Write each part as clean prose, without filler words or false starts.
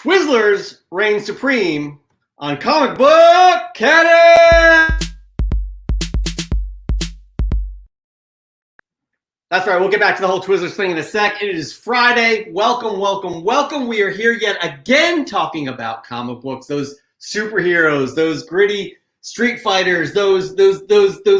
Twizzlers reign supreme on Comic Book Canon. That's right. We'll get back to the whole Twizzlers thing in a sec. It is Friday. Welcome, welcome, welcome. We are here yet again talking about comic books, those superheroes, those gritty street fighters, those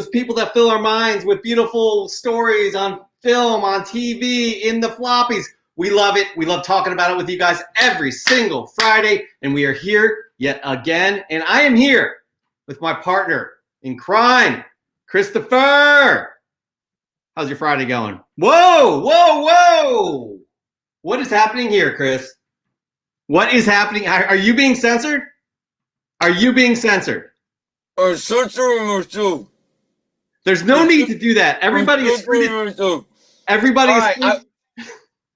people that fill our minds with beautiful stories on film, on TV, in the floppies. We love it. We love talking about it with you guys every single Friday, and we are here yet again. And I am here with my partner in crime, Christopher. How's your Friday going? Whoa, whoa, whoa. What is happening here, Chris? What is happening? Are you being censored? Are you being censored? I'm censoring myself. There's no need to do that. Everybody is free to... Everybody is free.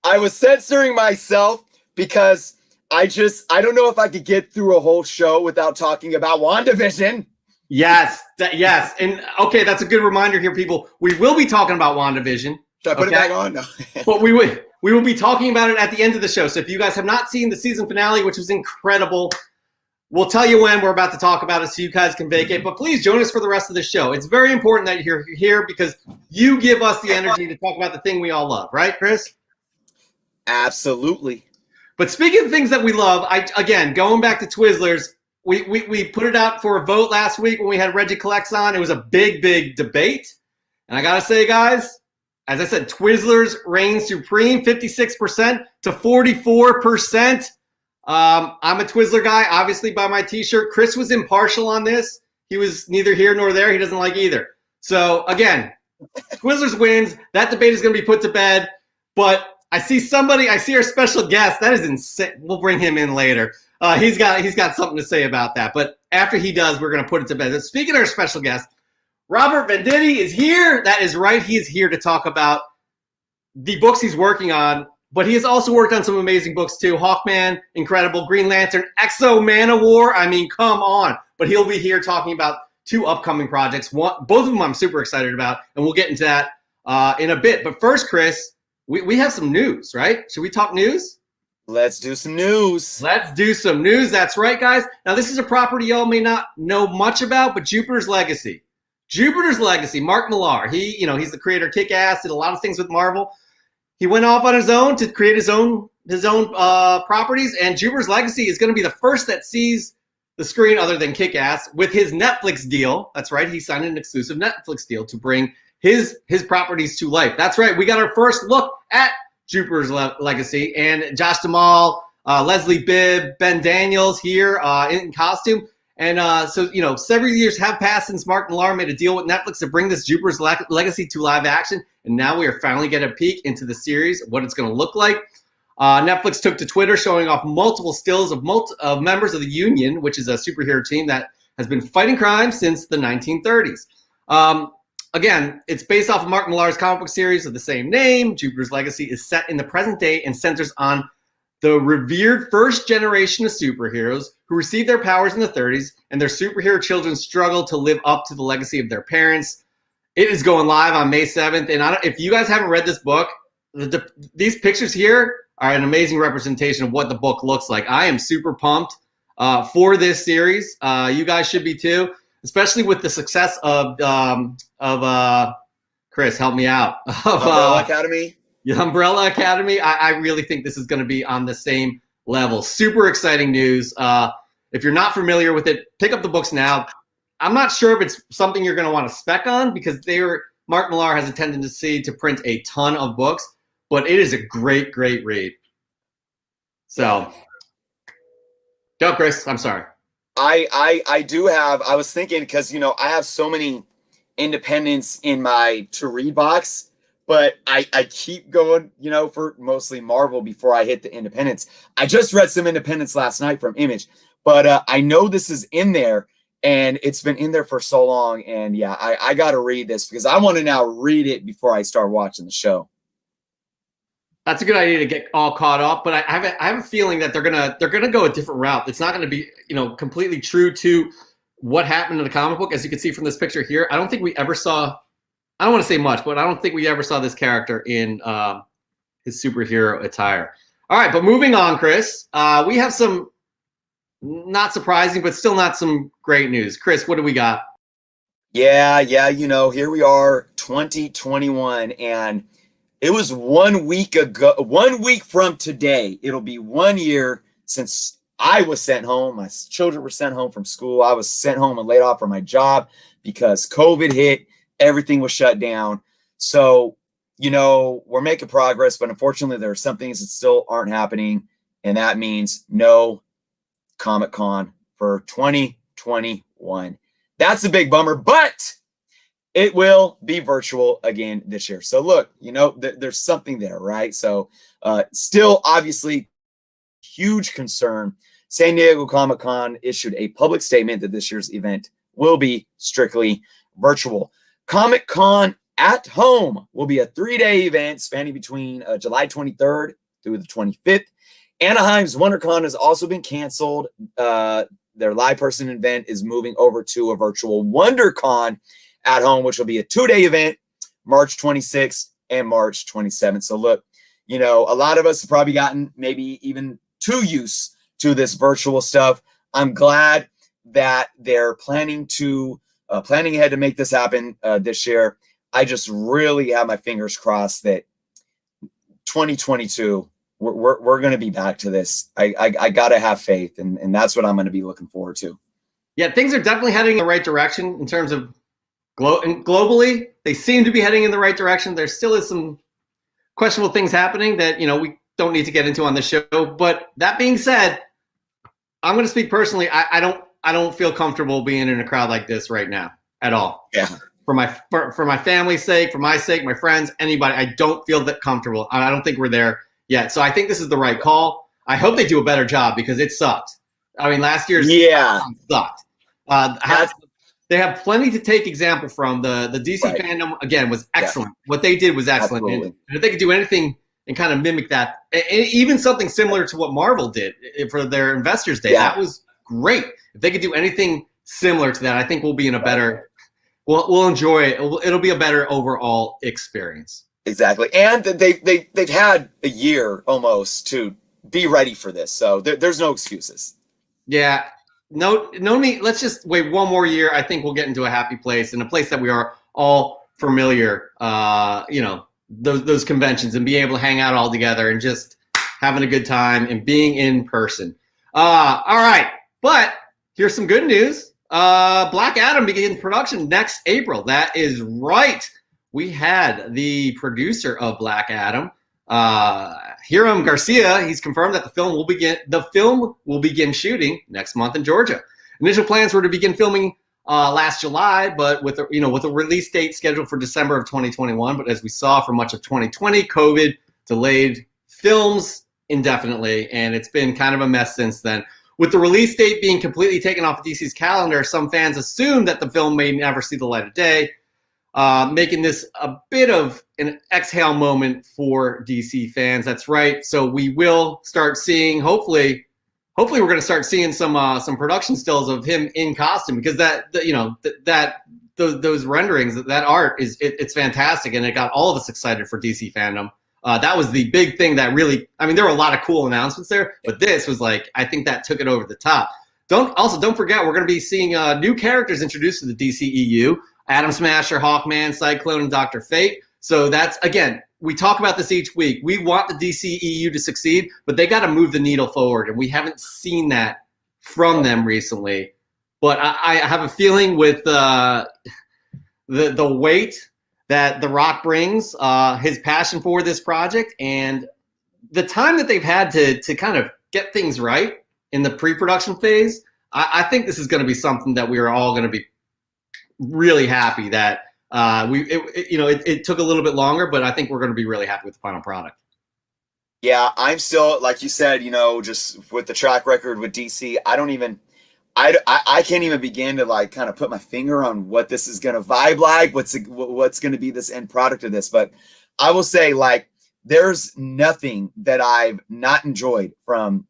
I was censoring myself because I don't know if I could get through a whole show without talking about WandaVision. Yes, yes. And okay, that's a good reminder here, people. We will be talking about WandaVision. Should I put it back on? No. But we will be talking about it at the end of the show. So if you guys have not seen the season finale, which was incredible, we'll tell you when we're about to talk about it so you guys can vacate. But please join us for the rest of the show. It's very important that you're here because you give us the energy to talk about the thing we all love. Right, Chris? Absolutely. But speaking of things that we love, again, going back to Twizzlers, we put it out for a vote last week when we had Reggie Collects on. It was a big, big debate. And I got to say, guys, as I said, Twizzlers reign supreme, 56% to 44%. I'm a Twizzler guy, obviously, by my T-shirt. Chris was impartial on this. He was neither here nor there. He doesn't like either. So, again, Twizzlers wins. That debate is going to be put to bed. But I see our special guest. That is insane. We'll bring him in later. He's got something to say about that. But after he does, we're going to put it to bed. Speaking of our special guest, Robert Venditti is here. That is right. He is here to talk about the books he's working on. But he has also worked on some amazing books too. Hawkman, incredible. Green Lantern, Exo Manowar. I mean, come on. But he'll be here talking about two upcoming projects. Both of them I'm super excited about. And we'll get into that in a bit. But first, Chris, we have some news, right? Should we talk news? Let's do some news. Let's do some news. That's right, guys. Now, this is a property y'all may not know much about, but Jupiter's Legacy. Jupiter's Legacy, Mark Millar. He's the creator of Kick-Ass, did a lot of things with Marvel. He went off on his own to create his own properties, and Jupiter's Legacy is going to be the first that sees the screen other than Kick-Ass with his Netflix deal. That's right. He signed an exclusive Netflix deal to bring his properties to life. That's right. We got our first look at Jupiter's Legacy, and Josh Duhamel, Leslie Bibb, Ben Daniels here in costume. And so, several years have passed since Mark Millar made a deal with Netflix to bring this Jupiter's Legacy to live action. And now we are finally getting a peek into the series, what it's going to look like. Netflix took to Twitter showing off multiple stills of members of the Union, which is a superhero team that has been fighting crime since the 1930s. Again, it's based off of Mark Millar's comic book series of the same name. Jupiter's Legacy is set in the present day and centers on the revered first generation of superheroes who received their powers in the 30s, and their superhero children struggle to live up to the legacy of their parents. It is going live on May 7th, and if you guys haven't read this book, these pictures here are an amazing representation of what the book looks like. I am super pumped for this series. You guys should be too. Especially with the success of Chris, help me out. Umbrella Academy. The Umbrella Academy. I really think this is going to be on the same level. Super exciting news. If you're not familiar with it, pick up the books now. I'm not sure if it's something you're going to want to spec on because Mark Millar has a tendency to print a ton of books, but it is a great, great read. So, go, Chris. I'm sorry. I was thinking because, I have so many independents in my to read box, but I keep going, for mostly Marvel before I hit the independents. I just read some independents last night from Image, but I know this is in there and it's been in there for so long. And yeah, I got to read this because I want to now read it before I start watching the show. That's a good idea to get all caught up, but I have a feeling that they're gonna go a different route. It's not gonna be completely true to what happened in the comic book, as you can see from this picture here. I don't think we ever saw. I don't want to say much, but I don't think we ever saw this character in his superhero attire. All right, but moving on, Chris, we have some not surprising, but still not some great news. Chris, what do we got? Yeah, here we are, 2021, and it was 1 week ago, 1 week from today. It'll be 1 year since I was sent home. My children were sent home from school. I was sent home and laid off from my job because COVID hit. Everything was shut down. So, we're making progress, but unfortunately, there are some things that still aren't happening. And that means no Comic-Con for 2021. That's a big bummer, but it will be virtual again this year. So look, there's something there, right? So still obviously huge concern. San Diego Comic-Con issued a public statement that this year's event will be strictly virtual. Comic-Con at Home will be a 3-day event spanning between July 23rd through the 25th. Anaheim's WonderCon has also been canceled. Their live person event is moving over to a virtual WonderCon at Home, which will be a 2-day event, March 26th and March 27th. So look, a lot of us have probably gotten maybe even too used to this virtual stuff. I'm glad that they're planning ahead to make this happen this year. I just really have my fingers crossed that 2022, we're going to be back to this. I got to have faith, and that's what I'm going to be looking forward to. Yeah, things are definitely heading in the right direction in terms of globally. They seem to be heading in the right direction. There still is some questionable things happening that, we don't need to get into on the show. But that being said, I'm going to speak personally. I don't feel comfortable being in a crowd like this right now at all. Yeah. For my family's sake, for my sake, my friends, anybody, I don't feel that comfortable. I don't think we're there yet. So I think this is the right call. I hope they do a better job because it sucked. I mean, last year's sucked. They have plenty to take example from. The DC fandom, again, was excellent. Yeah. What they did was excellent. And if they could do anything and kind of mimic that, and even something similar to what Marvel did for their Investors Day, that was great. If they could do anything similar to that, I think we'll be in a better we'll enjoy it. It'll be a better overall experience. Exactly. And they've had a year almost to be ready for this. So there's no excuses. Yeah. No need. Let's just wait one more year. I think we'll get into a happy place, and a place that we are all familiar, those conventions, and being able to hang out all together and just having a good time and being in person. All right. But here's some good news. Black Adam begins production next April. That is right. We had the producer of Black Adam, Hiram Garcia. He's confirmed that the film will begin shooting next month in Georgia. Initial plans were to begin filming last July, but with a release date scheduled for December of 2021. But as we saw for much of 2020, COVID delayed films indefinitely, and it's been kind of a mess since then. With the release date being completely taken off of DC's calendar, some fans assume that the film may never see the light of day, making this a bit of an exhale moment for DC fans. That's right. So we will start seeing, hopefully we're going to start seeing some production stills of him in costume, because those renderings, that art it's fantastic, and it got all of us excited for DC fandom. That was the big thing that really, there were a lot of cool announcements there, but this was I think that took it over the top. Don't forget, we're going to be seeing new characters introduced to the DCEU: Atom Smasher, Hawkman, Cyclone, and Dr. Fate. So that's, again, we talk about this each week. We want the DCEU to succeed, but they got to move the needle forward, and we haven't seen that from them recently. But I have a feeling with the weight that The Rock brings, his passion for this project, and the time that they've had to kind of get things right in the pre-production phase, I think this is going to be something that we are all going to be really happy that it took a little bit longer, but I think we're going to be really happy with the final product. Yeah, I'm still, like you said, just with the track record with DC, I can't even begin to kind of put my finger on what this is going to vibe like, what's going to be this end product of this. But I will say, there's nothing that I've not enjoyed from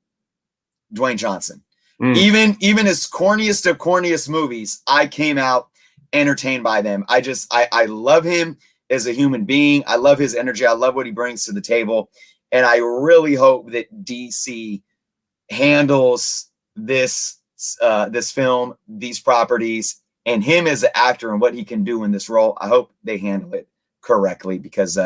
Dwayne Johnson. Even his corniest of corniest movies, I came out entertained by them. I love him as a human being. I love his energy. I love what he brings to the table. And I really hope that DC handles this film, these properties, and him as an actor and what he can do in this role. I hope they handle it correctly, because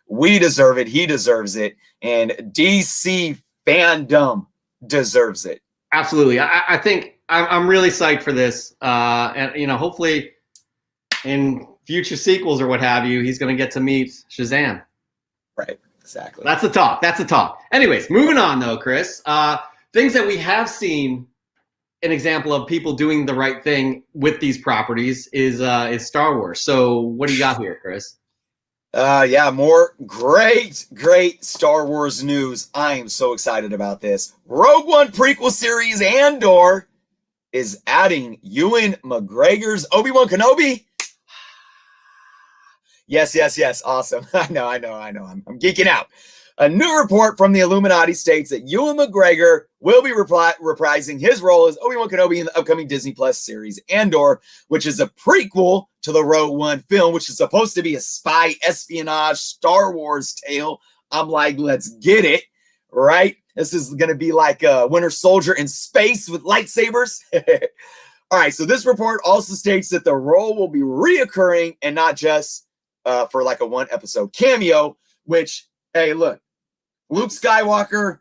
we deserve it. He deserves it. And DC fandom deserves it. Absolutely. I think I'm really psyched for this. And, you know, hopefully in future sequels or what have you, he's going to get to meet Shazam. Right. Exactly. That's the talk. That's the talk. Anyways, moving on though, Chris. Things that we have seen an example of people doing the right thing with these properties is Star Wars. So what do you got here, Chris? Yeah, more great Star Wars news. I am so excited about this. Rogue One prequel series Andor is adding Ewan McGregor's Obi-Wan Kenobi. Yes. Awesome. I know. I'm geeking out. A new report from the Illuminati states that Ewan McGregor will be reprising his role as Obi-Wan Kenobi in the upcoming Disney Plus series Andor, which is a prequel to the Rogue One film, which is supposed to be a spy espionage Star Wars tale. I'm like, let's get it, right? This is going to be like a Winter Soldier in space with lightsabers. All right, so this report also states that the role will be reoccurring and not just for like a one-episode cameo, which, hey, look, Luke Skywalker,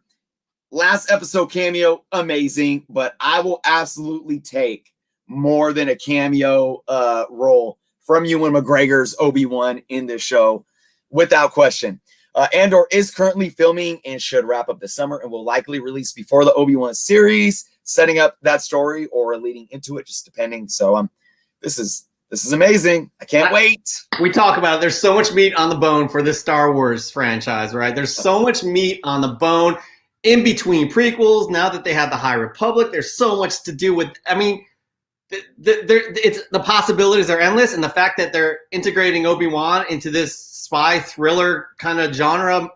last episode cameo, amazing, but I will absolutely take more than a cameo role from Ewan McGregor's Obi-Wan in this show, without question. Andor is currently filming and should wrap up this summer and will likely release before the Obi-Wan series, setting up that story or leading into it, just depending. So this is amazing. I can't wait. We talk about it. There's so much meat on the bone for this Star Wars franchise, right? There's so much meat on the bone in between prequels. Now that they have the High Republic, there's so much to do with. I mean, the possibilities are endless, and the fact that they're integrating Obi-Wan into this spy thriller kind of genre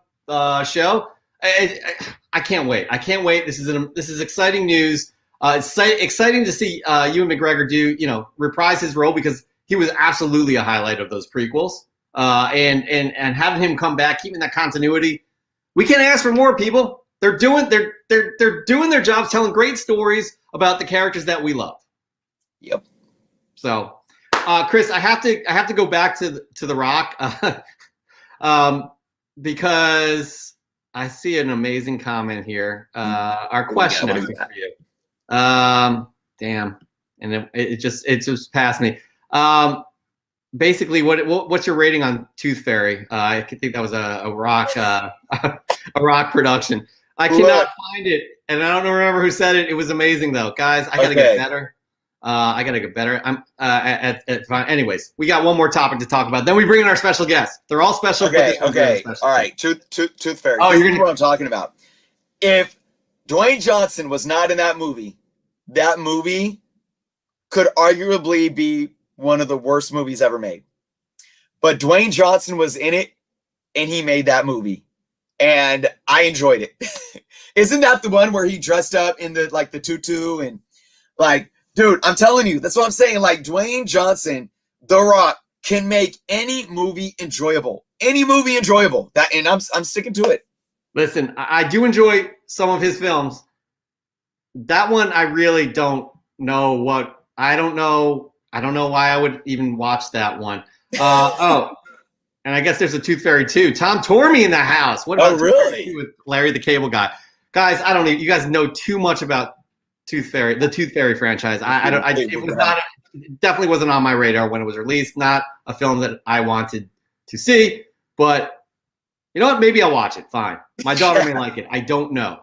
show, I can't wait. I can't wait. This is exciting news. It's exciting to see Ewan McGregor reprise his role, because he was absolutely a highlight of those prequels. And having him come back, keeping that continuity, we can't ask for more. People, they're doing their jobs, telling great stories about the characters that we love. Yep. So, Chris, I have to go back to The Rock, because I see an amazing comment here. Our question, I think, for you. Damn, and it just passed me. Basically, what's your rating on Tooth Fairy? I think that was a rock a rock production. I cannot find it, and I don't remember who said it. It was amazing though, guys. I gotta get better. I'm anyways, we got one more topic to talk about. Then we bring in our special guests. They're all special. Okay. All right. Tooth Fairy. Oh, you're what I'm talking about. If Dwayne Johnson was not in that movie could arguably be one of the worst movies ever made. But Dwayne Johnson was in it, and he made that movie, and I enjoyed it. Isn't that the one where he dressed up in the tutu and like, dude, I'm telling you, that's what I'm saying. Like, Dwayne Johnson, The Rock, can make any movie enjoyable. Any movie enjoyable. And I'm sticking to it. Listen, I do enjoy some of his films. That one, I really don't know what. I don't know why I would even watch that one. And I guess there's a Tooth Fairy too. Tom Tormey in the house. What about really? With Larry the Cable Guy? Guys, I don't know. You guys know too much about Tooth Fairy, the Tooth Fairy franchise. It definitely wasn't on my radar when it was released. Not a film that I wanted to see, but you know what? Maybe I'll watch it. Fine. My daughter may like it. I don't know.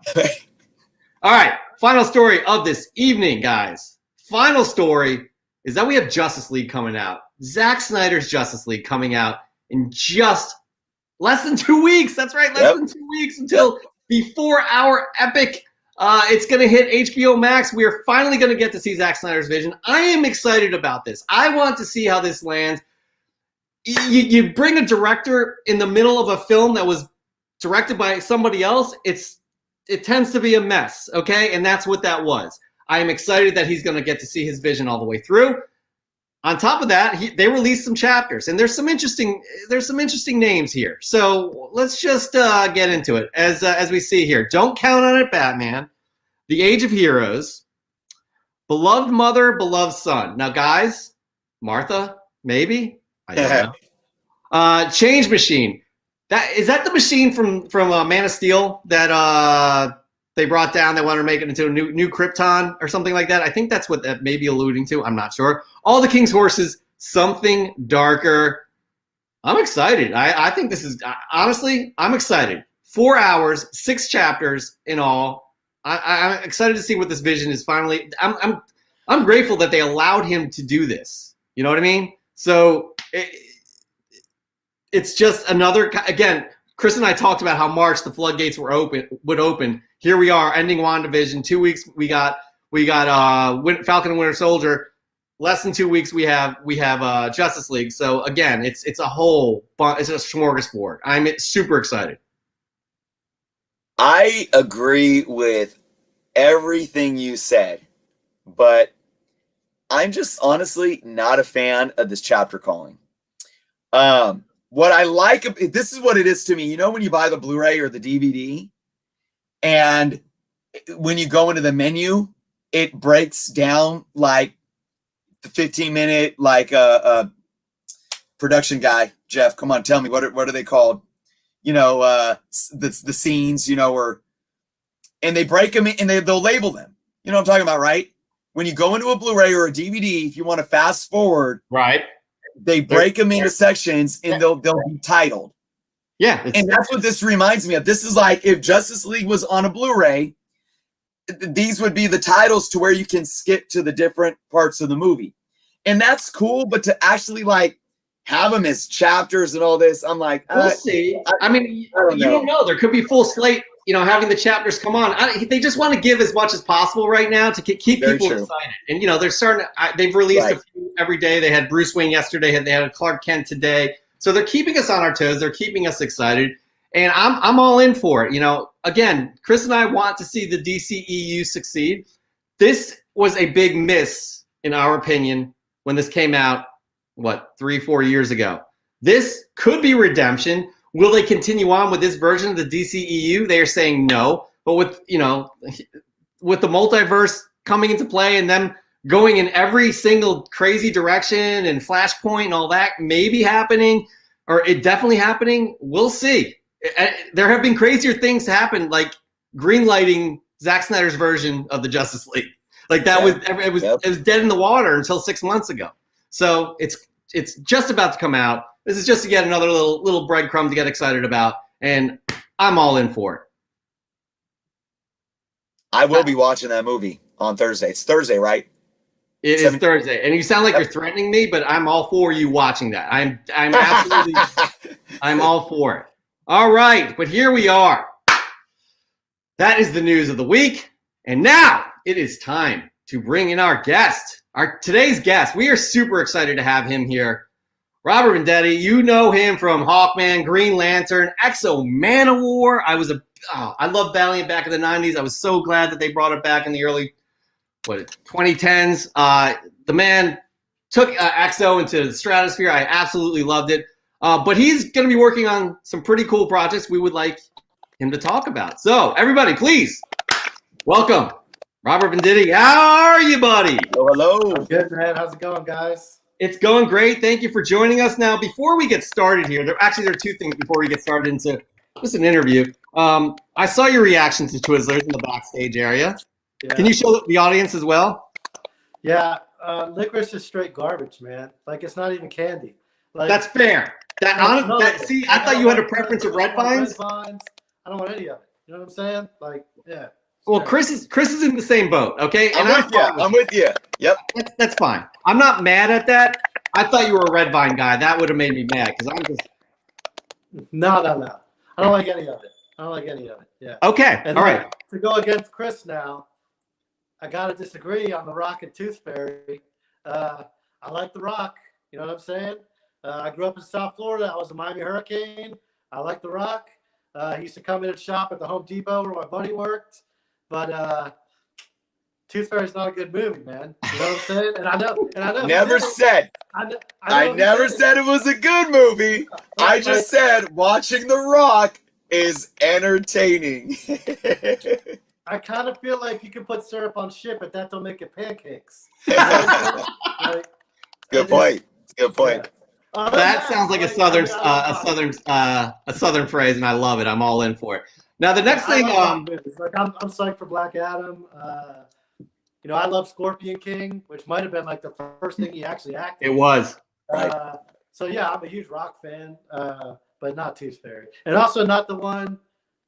All right. Final story of this evening, guys. Final story is that we have Justice League coming out. Zack Snyder's Justice League coming out in just less than 2 weeks. That's right. Less than 2 weeks until the 4-hour epic. It's going to hit HBO Max. We are finally going to get to see Zack Snyder's vision. I am excited about this. I want to see how this lands. You bring a director in the middle of a film that was directed by somebody else, it tends to be a mess, okay? And that's what that was. I am excited that he's going to get to see his vision all the way through. On top of that, they released some chapters, and there's some interesting names here. So let's just get into it as we see here. Don't Count on It, Batman, The Age of Heroes, Beloved Mother, Beloved Son. Now, guys, Martha, maybe, I don't know. Change Machine. Is that the machine from Man of Steel that they brought down? They wanted to make it into a new Krypton or something like that. I think that's what that may be alluding to. I'm not sure. All the King's Horses, something darker. I'm excited. I think this is honestly, I'm excited. 4 hours, 6 chapters in all. I'm excited to see what this vision is finally. I'm grateful that they allowed him to do this. You know what I mean? So it's just another, again, Chris and I talked about how March the floodgates would open. Here we are, ending WandaVision. 2 weeks we got Falcon and Winter Soldier. Less than 2 weeks we have Justice League. So again, it's a smorgasbord. I'm super excited. I agree with everything you said, but I'm just honestly not a fan of this chapter calling. What I like, this is what it is to me. You know, when you buy the Blu-ray or the DVD, and when you go into the menu, it breaks down like the 15-minute, like production guy. Jeff, come on, tell me what are they called? You know, the scenes, you know, and they break them and they'll label them. You know what I'm talking about, right? When you go into a Blu-ray or a DVD, if you want to fast forward, right? They break them into sections and they'll be titled. Yeah. And that's what this reminds me of. This is like if Justice League was on a Blu-ray, these would be the titles to where you can skip to the different parts of the movie. And that's cool, but to actually like have them as chapters and all this, I'm like, we'll see. I mean, you don't know. There could be full slate, you know, having the chapters come on. They just want to give as much as possible right now to keep people excited. And, you know, they're starting they've released a few every day. They had Bruce Wayne yesterday. They had Clark Kent today. So they're keeping us on our toes. They're keeping us excited. And I'm all in for it. You know, again, Chris and I want to see the DCEU succeed. This was a big miss, in our opinion, when this came out, 3-4 years ago. This could be redemption. Will they continue on with this version of the DCEU? They are saying no. But with the multiverse coming into play and them going in every single crazy direction and Flashpoint and all that maybe happening, or it definitely happening, we'll see. There have been crazier things happen, like greenlighting Zack Snyder's version of the Justice League. Like that it was dead in the water until 6 months ago. So it's just about to come out. This is just to get another little breadcrumb to get excited about, and I'm all in for it. I will be watching that movie on Thursday. It's Thursday, right? It is Thursday, and you sound like you're threatening me, but I'm all for you watching that. I'm absolutely, I'm all for it. All right, but here we are. That is the news of the week, and now it is time to bring in our guest, today's guest. We are super excited to have him here. Robert Venditti, you know him from Hawkman, Green Lantern, X-O Manowar. I loved Valiant back in the 90s. I was so glad that they brought it back in the early 2010s. The man took X-O into the stratosphere. I absolutely loved it. But he's going to be working on some pretty cool projects we would like him to talk about. So everybody, please welcome Robert Venditti. How are you, buddy? Hello. I'm good, man. How's it going, guys? It's going great. Thank you for joining us. Now, before we get started here, there are two things before we get started into just an interview. I saw your reaction to Twizzlers in the backstage area. Yeah. Can you show the audience as well? Yeah, licorice is straight garbage, man. Like, it's not even candy. Like, that's fair. I thought you had a preference of Red Vines. I don't want any of it. You know what I'm saying? Like, yeah. Well, Chris is in the same boat, okay? And I'm with you. Yep. That's fine. I'm not mad at that. I thought you were a Red Vine guy. That would have made me mad because I'm just. No. I don't like any of it. Yeah. Okay. And all right. To go against Chris now, I gotta disagree on the Rock and Tooth Fairy. I like the Rock. You know what I'm saying? I grew up in South Florida. I was a Miami Hurricane. I like the Rock. He used to come in and shop at the Home Depot where my buddy worked. But Tooth Fairy's not a good movie, man. You know what I'm saying? And I know. Never said. I never said it was a good movie. I just said watching The Rock is entertaining. I kind of feel like you can put syrup on shit, but that don't make it pancakes. You know what I'm saying? Like, Good point. Good point. Yeah. That sounds like a southern phrase, and I love it. I'm all in for it. Now the next thing, like I'm psyched for Black Adam. You know, I love Scorpion King, which might have been like the first thing he actually acted. It was. So yeah, I'm a huge Rock fan, but not Tooth Fairy, and also not the one.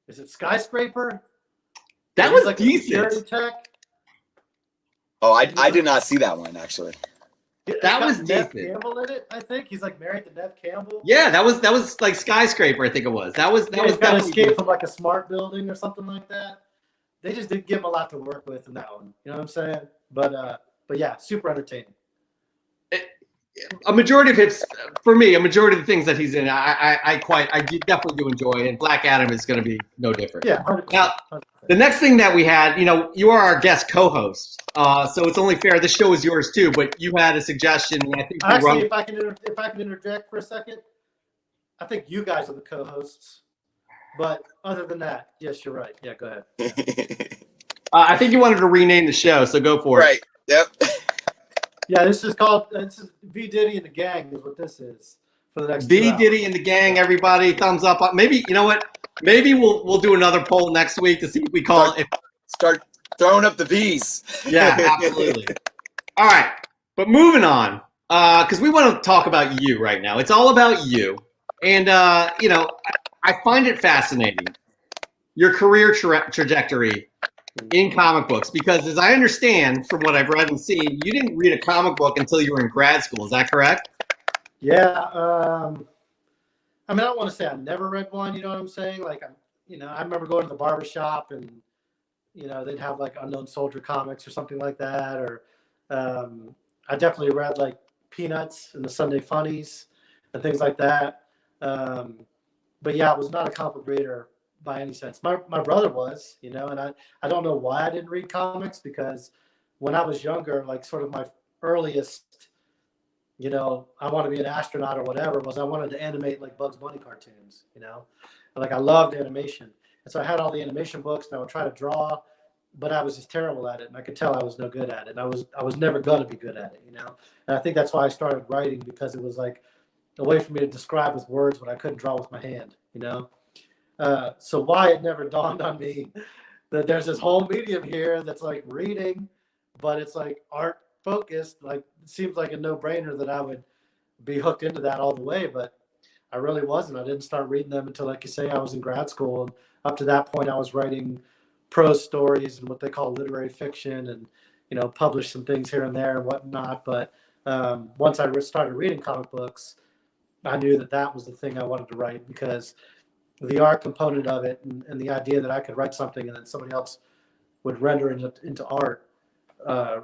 Is it Skyscraper? That was like decent. Tech. Oh, I did not see that one actually. That was Nev decent. Campbell in it, I think. He's like married to Nev Campbell. Yeah, that was like Skyscraper, I think it was. That was he's got to escape from like a smart building or something like that. They just didn't give him a lot to work with in that one. You know what I'm saying? But yeah, super entertaining. A majority of his, for me, a majority of the things that he's in, I definitely do enjoy, and Black Adam is going to be no different. Yeah. 100%, Now, 100%. the next thing that we had, you know, you are our guest co-host, so it's only fair. This show is yours too, but you had a suggestion. And I think actually, if I can interject for a second, I think you guys are the co-hosts. But other than that, yes, you're right. Yeah, go ahead. I think you wanted to rename the show, so go for it. Right. Yep. Yeah, this is V Diddy and the Gang is what this is for the next. V Diddy and the Gang, everybody, thumbs up. Maybe, you know what? Maybe we'll do another poll next week to see if we call it. Start throwing up the V's. Yeah, absolutely. All right, but moving on, because we want to talk about you right now. It's all about you, and you know, I find it fascinating your career trajectory in comic books, because as I understand from what I've read and seen, you didn't read a comic book until you were in grad school. Is that correct? Yeah. I mean, I don't want to say I never read one. You know what I'm saying? Like, you know, I remember going to the barbershop and, you know, they'd have like Unknown Soldier comics or something like that. Or I definitely read like Peanuts and the Sunday Funnies and things like that. But yeah, I was not a comic book reader by any sense. My brother was, you know, and I don't know why I didn't read comics, because when I was younger, like sort of my earliest, you know, I want to be an astronaut or whatever, was I wanted to animate like Bugs Bunny cartoons, you know, and, like I loved animation. And so I had all the animation books and I would try to draw, but I was just terrible at it. And I could tell I was no good at it. And I was never going to be good at it, you know? And I think that's why I started writing, because it was like a way for me to describe with words what I couldn't draw with my hand, you know? So why it never dawned on me that there's this whole medium here that's like reading, but it's like art focused. Like, it seems like a no-brainer that I would be hooked into that all the way, but I really wasn't. I didn't start reading them until, like you say, I was in grad school. And up to that point, I was writing prose stories and what they call literary fiction, and, you know, published some things here and there and whatnot. But once I started reading comic books, I knew that that was the thing I wanted to write, because the art component of it and the idea that I could write something and then somebody else would render it into art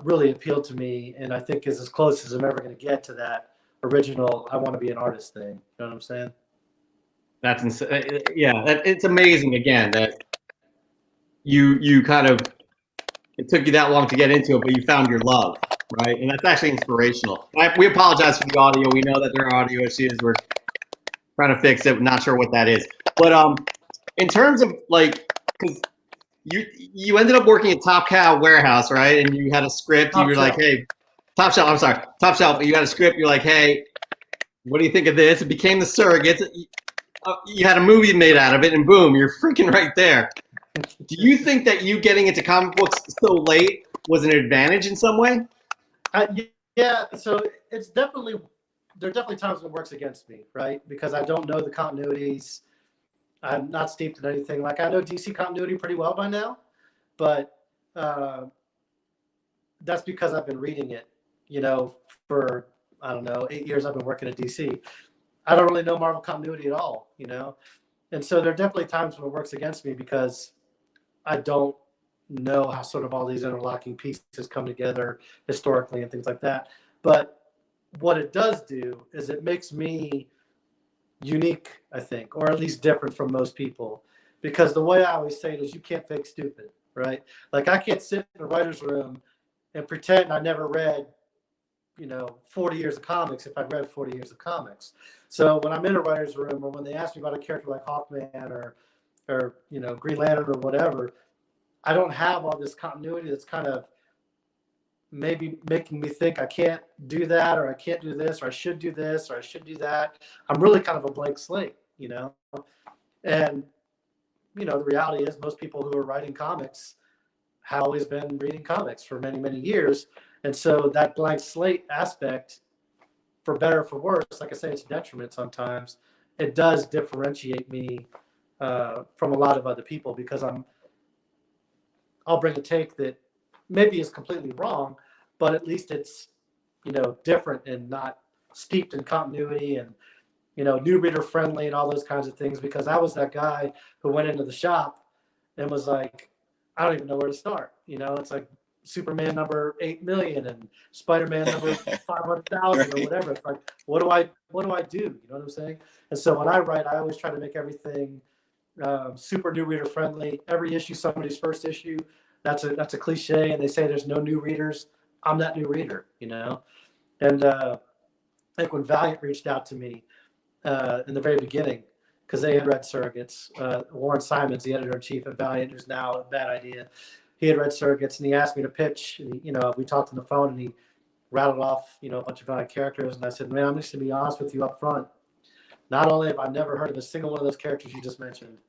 really appealed to me, and I think is as close as I'm ever going to get to that original I want to be an artist thing. You know what I'm saying? That's insane. Yeah, it's amazing again that you kind of, it took you that long to get into it, but you found your love, right? And that's actually inspirational. We apologize for the audio. We know that there are audio issues. We're trying to fix it. We're not sure what that is. But in terms of like, because you ended up working at Top Cow Warehouse, right? And you had a script. You were like, hey, Top Shelf. I'm sorry, Top Shelf. You had a script. You're like, hey, what do you think of this? It became The Surrogates. You had a movie made out of it, and boom, you're freaking right there. Do you think that you getting into comic books so late was an advantage in some way? Yeah. So it's definitely, there are definitely times when it works against me, right? Because I don't know the continuities. I'm not steeped in anything. Like, I know DC continuity pretty well by now, but that's because I've been reading it, you know, for, I don't know, 8 years I've been working at DC. I don't really know Marvel continuity at all, you know? And so there are definitely times when it works against me, because I don't know how sort of all these interlocking pieces come together historically and things like that. But what it does do is it makes me unique, I think, or at least different from most people, because the way I always say it is, you can't fake stupid, right? Like, I can't sit in a writer's room and pretend I never read, 40 years of comics if I'd read 40 years of comics. So when I'm in a writer's room, or when they ask me about a character like Hawkman or Green Lantern or whatever, I don't have all this continuity that's kind of maybe making me think I can't do that, or I can't do this, or I should do this, or I should do that. I'm really kind of a blank slate, And, the reality is most people who are writing comics have always been reading comics for many, many years. And so that blank slate aspect, for better or for worse, like I say, it's a detriment sometimes. It does differentiate me from a lot of other people, because I'll bring a take that maybe is completely wrong, but at least it's, different and not steeped in continuity and, new reader friendly and all those kinds of things. Because I was that guy who went into the shop and was like, I don't even know where to start. It's like Superman number 8 million and Spider-Man number 500,000 or whatever. It's like, what do I do? You know what I'm saying? And so when I write, I always try to make everything super new reader friendly. Every issue, somebody's first issue. That's a cliche, and they say there's no new readers. I'm that new reader, And I think when Valiant reached out to me in the very beginning, because they had read Surrogates, Warren Simons, the editor-in-chief at Valiant, who's now a Bad Idea, he had read Surrogates, and he asked me to pitch. And we talked on the phone, and he rattled off, a bunch of Valiant characters, and I said, man, I'm just gonna be honest with you up front. Not only have I never heard of a single one of those characters you just mentioned,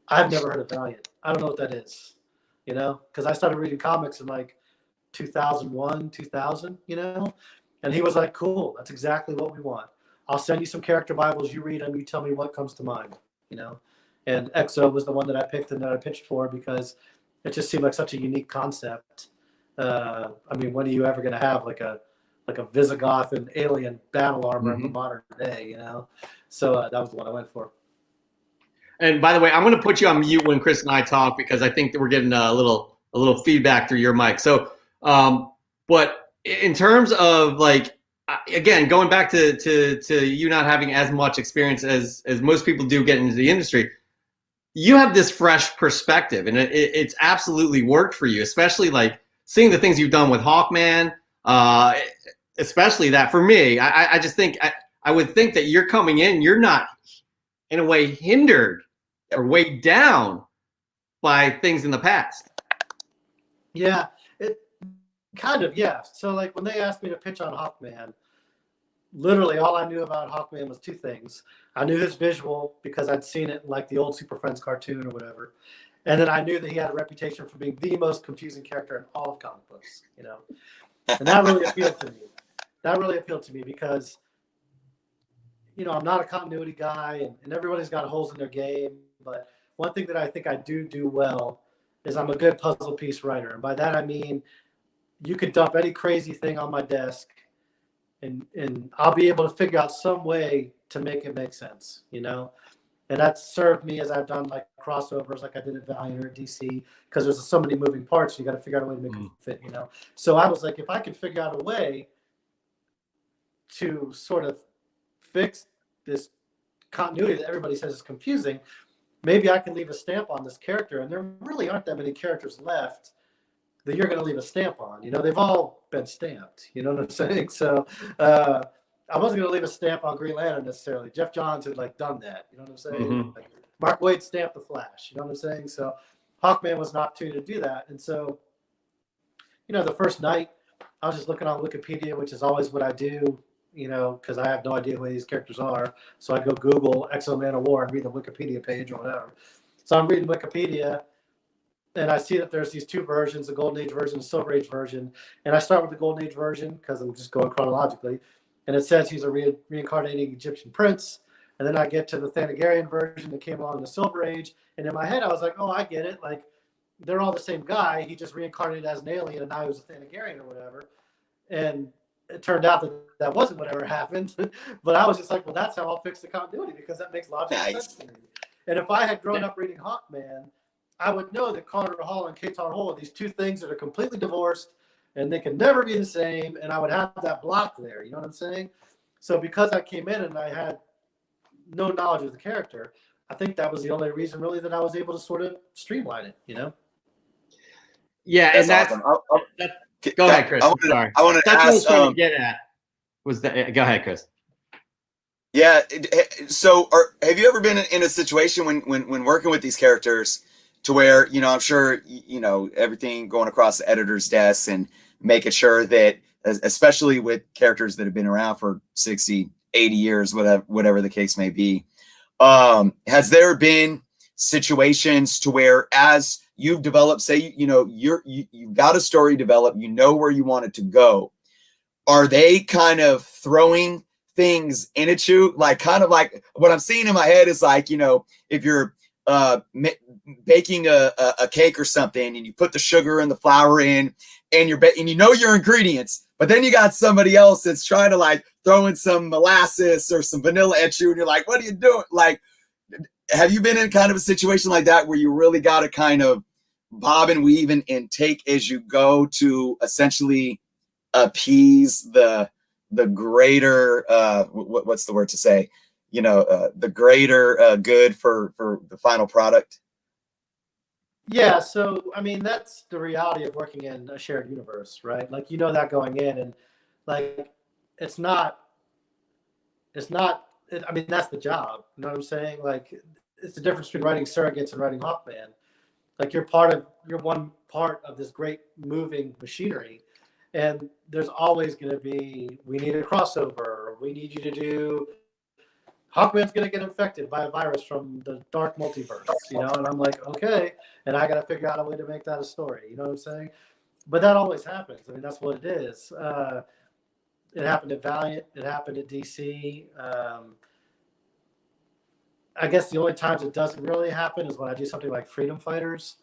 I've never heard of Valiant. I don't know what that is, because I started reading comics in like 2001, 2000, and he was like, cool, that's exactly what we want. I'll send you some character Bibles, you read them, you tell me what comes to mind, And EXO was the one that I picked and that I pitched for, because it just seemed like such a unique concept. When are you ever going to have like a Visigoth and alien battle armor in the modern day, So that was the one I went for. And by the way, I'm going to put you on mute when Chris and I talk, because I think that we're getting a little feedback through your mic. So, but in terms of again, going back to you not having as much experience as most people do getting into the industry, you have this fresh perspective, and it's absolutely worked for you, especially seeing the things you've done with Hawkman, especially that for me, I just think I would think that you're coming in, you're not in a way hindered or weighed down by things in the past. Yeah, it kind of, yeah. So when they asked me to pitch on Hawkman, literally all I knew about Hawkman was two things. I knew his visual because I'd seen it in the old Super Friends cartoon or whatever. And then I knew that he had a reputation for being the most confusing character in all of comic books, And that really appealed to me. That really appealed to me because, I'm not a continuity guy, and everybody's got holes in their game. But one thing that I think I do well is I'm a good puzzle piece writer. And by that, I mean, you could dump any crazy thing on my desk and I'll be able to figure out some way to make it make sense, And that's served me as I've done crossovers like I did at Valiant or DC, because there's so many moving parts. You got to figure out a way to make it fit, So I was like, if I could figure out a way to sort of fix this continuity that everybody says is confusing, maybe I can leave a stamp on this character. And there really aren't that many characters left that you're going to leave a stamp on. They've all been stamped. You know what I'm saying? So I wasn't going to leave a stamp on Green Lantern necessarily. Jeff Johns had done that. You know what I'm saying? Mark Waid stamped the Flash. You know what I'm saying? So Hawkman was an opportunity to do that. And so, the first night I was just looking on Wikipedia, which is always what I do, because I have no idea who these characters are. So I go Google EXO Man of War and read the Wikipedia page or whatever. So I'm reading Wikipedia, and I see that there's these two versions, the Golden Age version, the Silver Age version. And I start with the Golden Age version because I'm just going chronologically. And it says he's a reincarnating Egyptian prince. And then I get to the Thanagarian version that came along in the Silver Age. And in my head, I was like, oh, I get it. They're all the same guy. He just reincarnated as an alien, and now he was a Thanagarian or whatever. And it turned out that that wasn't whatever happened. But I was just like, well, that's how I'll fix the continuity, because that makes logical sense to me. And if I had grown up reading Hawkman, I would know that Carter Hall and Katar Hall are these two things that are completely divorced, and they can never be the same. And I would have that block there. You know what I'm saying? So because I came in and I had no knowledge of the character, I think that was the only reason really that I was able to sort of streamline it, Yeah, that's awesome. Go ahead, Chris. Sorry. I wanted to That's what I was ask. trying to get at. Was that? Go ahead, Chris. Yeah. So, have you ever been in a situation when working with these characters to where, I'm sure, everything going across the editor's desk and making sure that, especially with characters that have been around for 60, 80 years, whatever the case may be, has there been situations to where as you've developed, say, you've got a story developed, where you want it to go. Are they kind of throwing things in at you? Like, kind of like what I'm seeing in my head is like, if you're baking a cake or something and you put the sugar and the flour in and and your ingredients, but then you got somebody else that's trying to like throw in some molasses or some vanilla at you and you're like, what are you doing? Like, have you been in kind of a situation like that where you really got to kind of bob and weave and take as you go to essentially appease the greater what's the word to say, the greater good for the final product? Yeah, so I mean that's the reality of working in a shared universe, right? Like that going in, and like it's not I mean that's the job. You know what I'm saying? Like it's the difference between writing Surrogates and writing Hawkman. Like you're one part of this great moving machinery, and there's always going to be, we need a crossover, or we need you to do, Hawkman's going to get infected by a virus from the dark multiverse, and I'm like, okay, and I got to figure out a way to make that a story, you know what I'm saying? But that always happens. I mean, that's what it is. It happened at Valiant. It happened at DC. I guess the only times it doesn't really happen is when I do something like Freedom Fighters,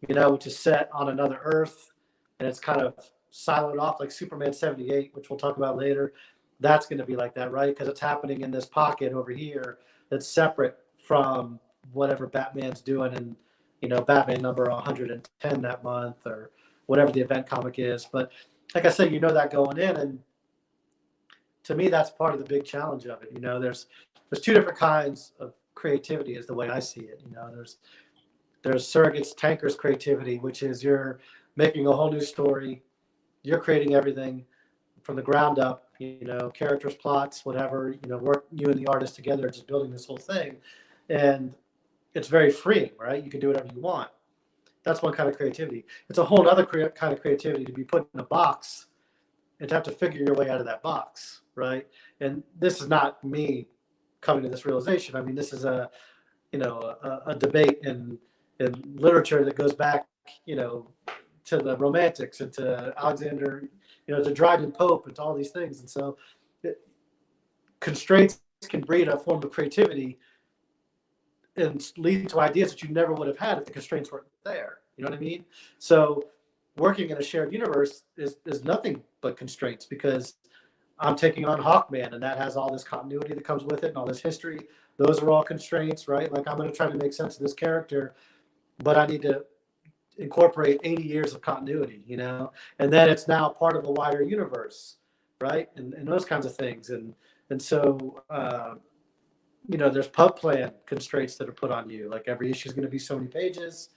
which is set on another Earth, and it's kind of siloed off like Superman 78, which we'll talk about later. That's going to be like that, right? Because it's happening in this pocket over here that's separate from whatever Batman's doing in, Batman number 110 that month or whatever the event comic is. But like I said, that going in, and to me, that's part of the big challenge of it. There's two different kinds of creativity is the way I see it. There's Surrogates Tankers creativity, which is you're making a whole new story. You're creating everything from the ground up, characters, plots, whatever, work, you and the artist together, just building this whole thing. And it's very freeing, right? You can do whatever you want. That's one kind of creativity. It's a whole other kind of creativity to be put in a box and to have to figure your way out of that box, right? And this is not me coming to this realization. I mean, this is a debate in literature that goes back, to the Romantics and to Alexander, to Dryden Pope and to all these things. And so constraints can breed a form of creativity and lead to ideas that you never would have had if the constraints weren't there. You know what I mean? So working in a shared universe is nothing but constraints, because I'm taking on Hawkman, and that has all this continuity that comes with it and all this history. Those are all constraints, right? Like I'm going to try to make sense of this character, but I need to incorporate 80 years of continuity, and then it's now part of a wider universe, right? And those kinds of things. And so, there's pub plan constraints that are put on you. Like every issue is going to be so many pages.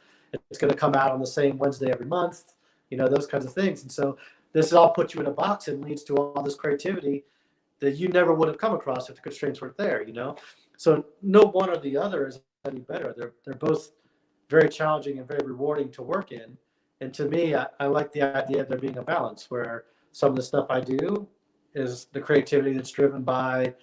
It's going to come out on the same Wednesday every month, those kinds of things. And so this all puts you in a box and leads to all this creativity that you never would have come across if the constraints weren't there, So no one or the other is any better. They're both very challenging and very rewarding to work in. And to me, I like the idea of there being a balance where some of the stuff I do is the creativity that's driven by,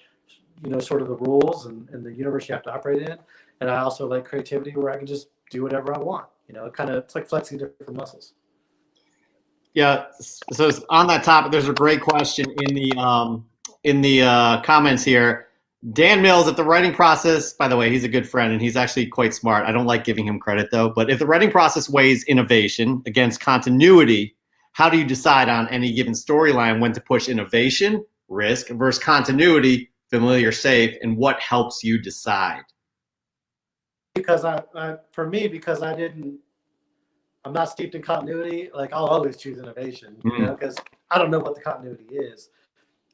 sort of the rules and the universe you have to operate in. And I also like creativity where I can just do whatever I want. It's like flexing different muscles. Yeah. So on that topic, there's a great question in the comments here. Dan Mills, if the writing process, by the way, he's a good friend and he's actually quite smart. I don't like giving him credit though, but if the writing process weighs innovation against continuity, how do you decide on any given storyline when to push innovation, risk, versus continuity, familiar, safe, and what helps you decide? Because because I'm not steeped in continuity, like I'll always choose innovation, because I don't know what the continuity is.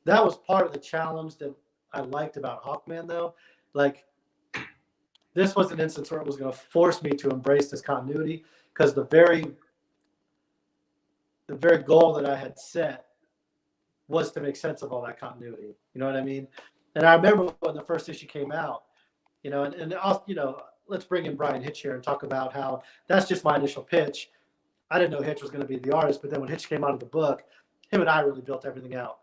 That was part of the challenge that I liked about Hawkman, though. Like, this was an instance where it was going to force me to embrace this continuity, because the the very goal that I had set was to make sense of all that continuity. You know what I mean? And I remember when the first issue came out, and I'll, let's bring in Brian Hitch here and talk about how that's just my initial pitch. I didn't know Hitch was going to be the artist, but then when Hitch came out of the book, him and I really built everything out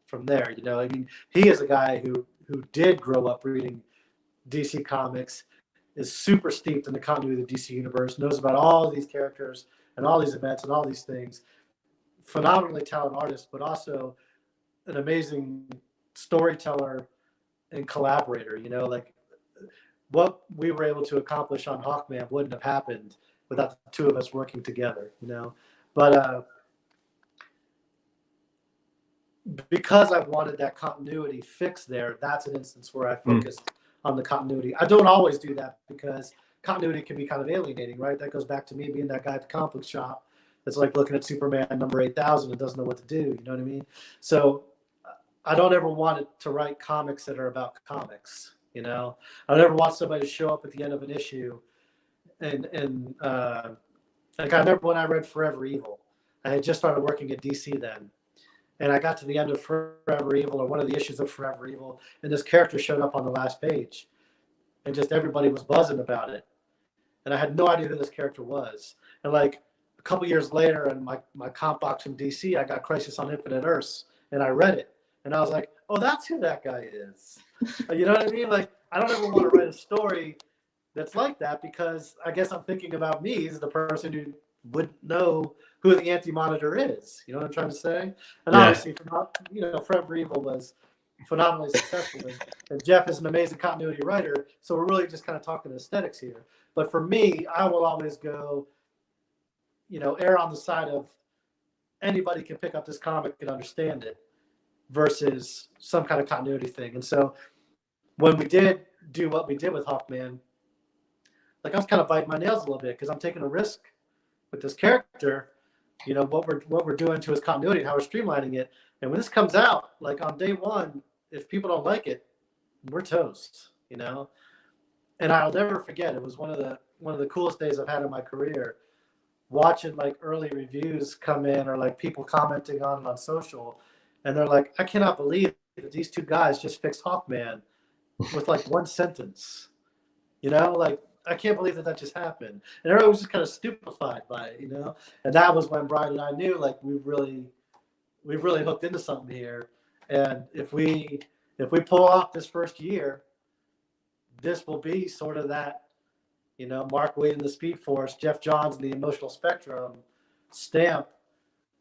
from there. I mean, he is a guy who did grow up reading DC comics, is super steeped in the continuity of the DC universe, knows about all these characters and all these events and all these things. Phenomenally talented artist, but also an amazing storyteller and collaborator. Like what we were able to accomplish on Hawkman wouldn't have happened without the two of us working together. But because I wanted that continuity fixed there, that's an instance where I focused on the continuity. I don't always do that because continuity can be kind of alienating, right? That goes back to me being that guy at the comic book shop that's like looking at Superman number 8,000 and doesn't know what to do. You know what I mean? So I don't ever want to write comics that are about comics. I don't ever want somebody to show up at the end of an issue and like I remember when I read Forever Evil. I had just started working at DC then. And I got to the end of Forever Evil, or one of the issues of Forever Evil, and this character showed up on the last page. And just everybody was buzzing about it. And I had no idea who this character was. And like a couple years later, in my comp box from DC, I got Crisis on Infinite Earths, and I read it. And I was like, oh, that's who that guy is. You know what I mean? Like, I don't ever want to write a story that's like that, because I guess I'm thinking about me as the person who wouldn't know who the Anti-Monitor is. You know what I'm trying to say? And obviously, Forever Evil was phenomenally successful. And Jeff is an amazing continuity writer. So we're really just kind of talking aesthetics here. But for me, I will always go, err on the side of anybody can pick up this comic and understand it versus some kind of continuity thing. And so when we did do what we did with Hawkman, like I was kind of biting my nails a little bit because I'm taking a risk with this character, what we're doing to his continuity and how we're streamlining it. And when this comes out, like on day one, if people don't like it, we're toast, And I'll never forget, it was one of the coolest days I've had in my career, watching like early reviews come in or like people commenting on it on social, and they're like, I cannot believe that these two guys just fixed Hawkman with like one sentence, like I can't believe that just happened. And everyone was just kind of stupefied by it, And that was when Brian and I knew, like, we've really hooked into something here. And if we pull off this first year, this will be sort of that, Mark Waid in the Speed Force, Jeff Johns in the Emotional Spectrum stamp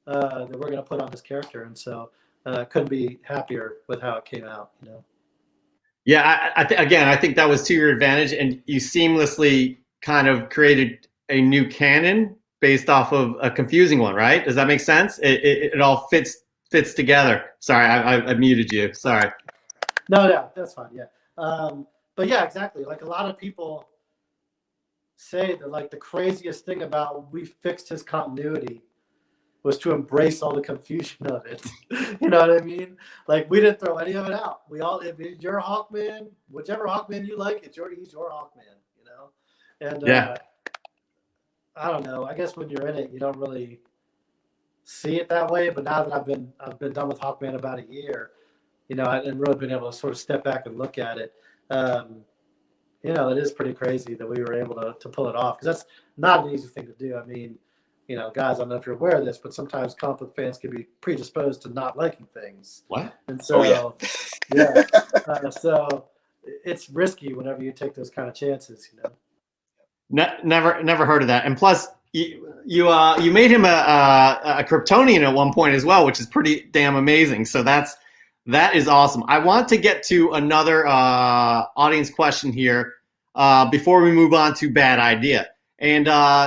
that we're going to put on this character. And so couldn't be happier with how it came out, Yeah, I think that was to your advantage, and you seamlessly kind of created a new canon based off of a confusing one, right? Does that make sense? It all fits together. Sorry, I muted you. Sorry. No, that's fine. Yeah, but yeah, exactly. Like a lot of people say that, like the craziest thing about we fixed his continuity was to embrace all the confusion of it. You know what I mean? Like we didn't throw any of it out. We all, if you're a Hawkman, whichever Hawkman you like, he's your Hawkman, And I don't know. I guess when you're in it, you don't really see it that way. But now that I've been done with Hawkman about a year, and really been able to sort of step back and look at it. It is pretty crazy that we were able to pull it off, because that's not an easy thing to do. I mean, guys, I don't know if you're aware of this, but sometimes comic book fans can be predisposed to not liking things. What? And so, so it's risky whenever you take those kind of chances, Never heard of that. And plus, you made him a Kryptonian at one point as well, which is pretty damn amazing. So that is awesome. I want to get to another audience question here before we move on to Bad Idea. And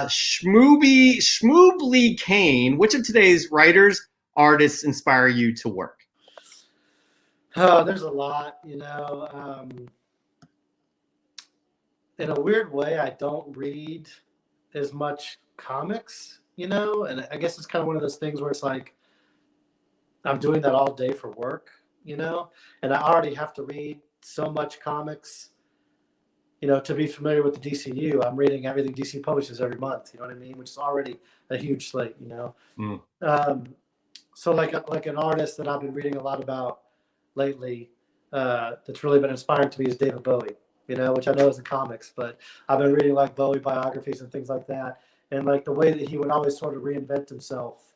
Schmoobly Kane, which of today's writers, artists inspire you to work? Oh, there's a lot, In a weird way, I don't read as much comics, And I guess it's kind of one of those things where it's like I'm doing that all day for work, And I already have to read so much comics, to be familiar with the DCU, I'm reading everything DC publishes every month. You know what I mean? Which is already a huge slate. So like an artist that I've been reading a lot about lately, that's really been inspiring to me is David Bowie. Which I know is in comics, but I've been reading like Bowie biographies and things like that, and like the way that he would always sort of reinvent himself,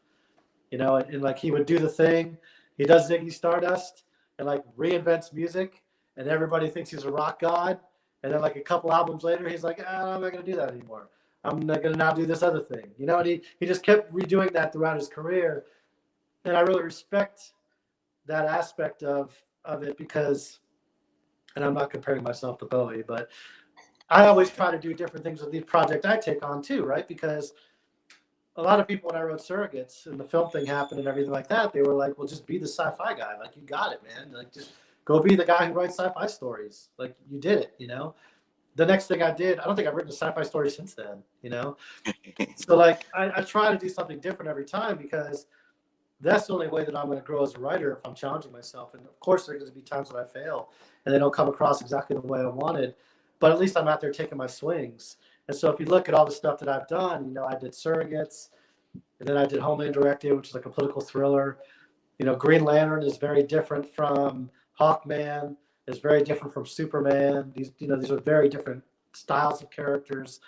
and like he would do the thing, he does Ziggy Stardust and like reinvents music, and everybody thinks he's a rock god, and then like a couple albums later, he's like, I'm not gonna do that anymore. I'm not gonna now do this other thing, and he just kept redoing that throughout his career, and I really respect that aspect of it because. And I'm not comparing myself to Bowie, but I always try to do different things with the project I take on too, right? Because a lot of people, when I wrote Surrogates and the film thing happened and everything like that, they were like, well, just be the sci-fi guy. Like, you got it, man. Like, just go be the guy who writes sci-fi stories. Like, you did it, The next thing I did, I don't think I've written a sci-fi story since then, So, like, I try to do something different every time because that's the only way that I'm going to grow as a writer if I'm challenging myself. And, of course, there are going to be times when I fail and they don't come across exactly the way I wanted, but at least I'm out there taking my swings. And so if you look at all the stuff that I've done, I did Surrogates, and then I did Homeland Directive, which is like a political thriller. Green Lantern is very different from Hawkman, is very different from Superman. These are very different styles of characters.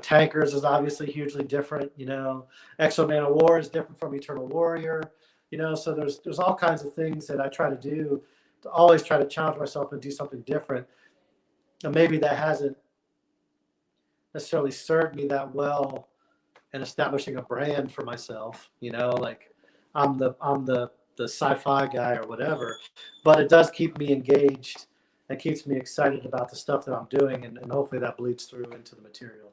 Tankers is obviously hugely different. Exo-Man of War is different from Eternal Warrior. So there's all kinds of things that I try to do to always try to challenge myself and do something different. And maybe that hasn't necessarily served me that well in establishing a brand for myself. Like I'm the sci-fi guy or whatever, but it does keep me engaged and keeps me excited about the stuff that I'm doing, and hopefully that bleeds through into the material.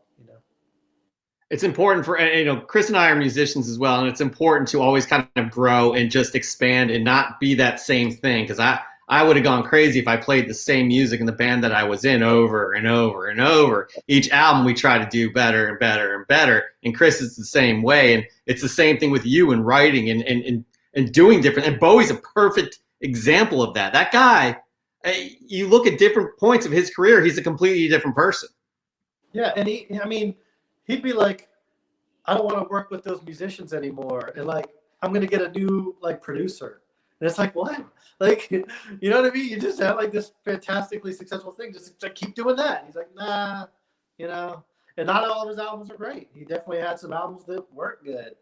It's important for, Chris and I are musicians as well, and it's important to always kind of grow and just expand and not be that same thing, because I would have gone crazy if I played the same music in the band that I was in over and over and over. Each album we try to do better and better and better, and Chris is the same way, and it's the same thing with you and writing and doing different, and Bowie's a perfect example of that. That guy, you look at different points of his career, he's a completely different person. Yeah, and he'd be like, I don't want to work with those musicians anymore. And like, I'm going to get a new like producer. And it's like, what? Like, you know what I mean? You just have like this fantastically successful thing. Just like, keep doing that. And he's like, nah, and not all of his albums are great. He definitely had some albums that weren't good,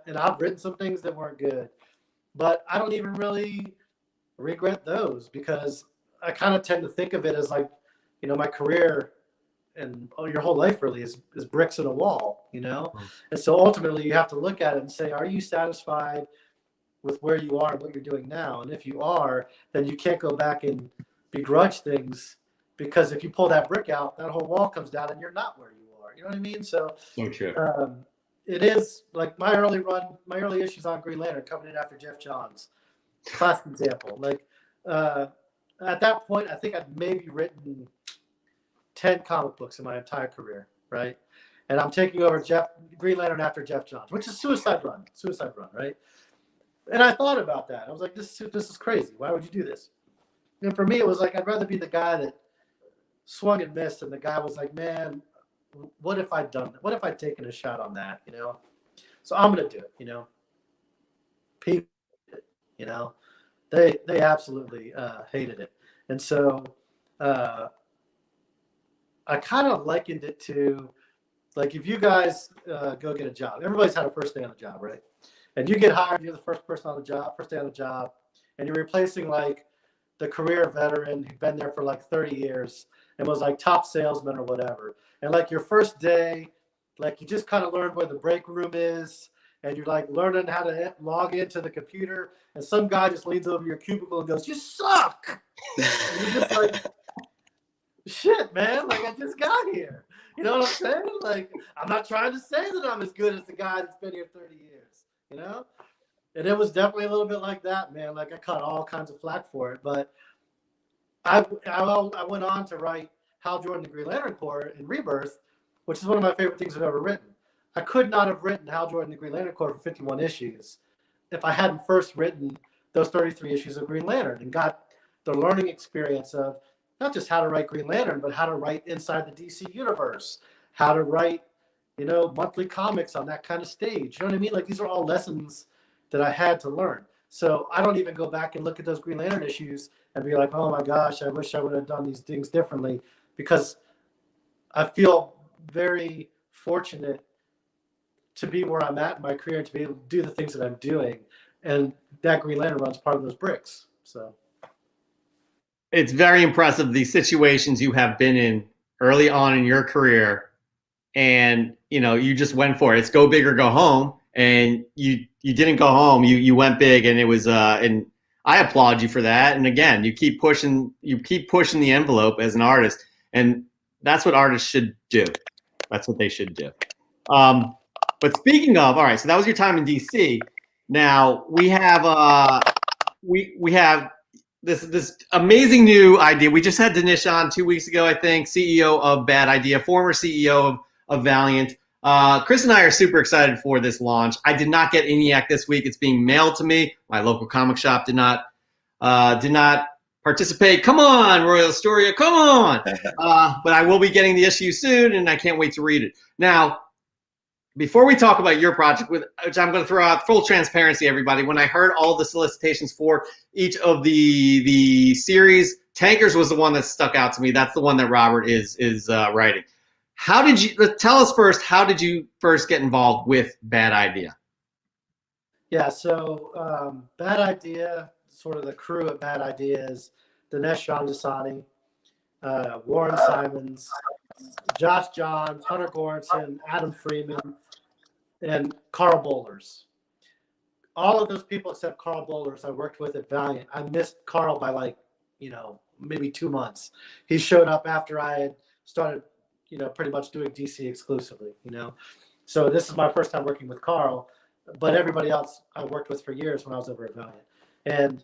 and I've written some things that weren't good, but I don't even really regret those because I kind of tend to think of it as like, my career and your whole life really is bricks in a wall, And so ultimately you have to look at it and say, are you satisfied with where you are and what you're doing now? And if you are, then you can't go back and begrudge things, because if you pull that brick out, that whole wall comes down and you're not where you are. You know what I mean? So true. It is like my early issues on Green Lantern coming in after Jeff Johns. Classic example. Like at that point, I think I'd maybe written 10 comic books in my entire career, right? And I'm taking over Green Lantern after Jeff Johns, which is suicide run, right? And I thought about that. I was like, this is crazy. Why would you do this? And for me, it was like, I'd rather be the guy that swung and missed, and the guy was like, man, what if I'd done that? What if I'd taken a shot on that, So I'm going to do it, People, they absolutely hated it. And so I kind of likened it to, like, if you guys go get a job, everybody's had a first day on the job, right? And you get hired, you're the first person on the job, first day on the job, and you're replacing like the career veteran who'd been there for like 30 years and was like top salesman or whatever. And like your first day, like you just kind of learned where the break room is, and you're like learning how to log into the computer, and some guy just leans over your cubicle and goes, "You suck." And you're just like, shit, man, like I just got here. You know what I'm saying? Like, I'm not trying to say that I'm as good as the guy that's been here 30 years, And it was definitely a little bit like that, man. Like, I caught all kinds of flack for it. But I went on to write Hal Jordan, the Green Lantern Corps in Rebirth, which is one of my favorite things I've ever written. I could not have written Hal Jordan, the Green Lantern Corps for 51 issues if I hadn't first written those 33 issues of Green Lantern and got the learning experience of not just how to write Green Lantern, but how to write inside the DC universe, how to write, monthly comics on that kind of stage. You know what I mean? Like, these are all lessons that I had to learn. So I don't even go back and look at those Green Lantern issues and be like, oh my gosh, I wish I would have done these things differently, because I feel very fortunate to be where I'm at in my career and to be able to do the things that I'm doing. And that Green Lantern Run's part of those bricks. So it's very impressive, the situations you have been in early on in your career, and you just went for it. It's go big or go home, and you didn't go home. You went big, and it was and I applaud you for that. And again, you keep pushing the envelope as an artist, and that's what artists should do. That's what they should do. But speaking of, all right, so that was your time in DC. Now we have we have this amazing new idea. We just had Dinesh on 2 weeks ago, I think, CEO of Bad Idea, former CEO of Valiant. Chris and I are super excited for this launch. I did not get ENIAC this week. It's being mailed to me. My local comic shop did not participate. Come on, Royal Astoria, come on. But I will be getting the issue soon, and I can't wait to read it. Now, before we talk about your project, which I'm going to throw out full transparency, everybody, when I heard all the solicitations for each of the series, Tankers was the one that stuck out to me. That's the one that Robert is writing. How did you tell us first? How did you first get involved with Bad Idea? Yeah, so Bad Idea, sort of the crew at Bad Idea is Dinesh Shandasani, Warren Simons, Josh Johns, Hunter Goranson, Adam Freeman, and Carl Bowlers. All of those people except Carl Bowlers I worked with at Valiant. I missed Carl by maybe 2 months. He showed up after I had started, pretty much doing DC exclusively, So this is my first time working with Carl, but everybody else I worked with for years when I was over at Valiant. And,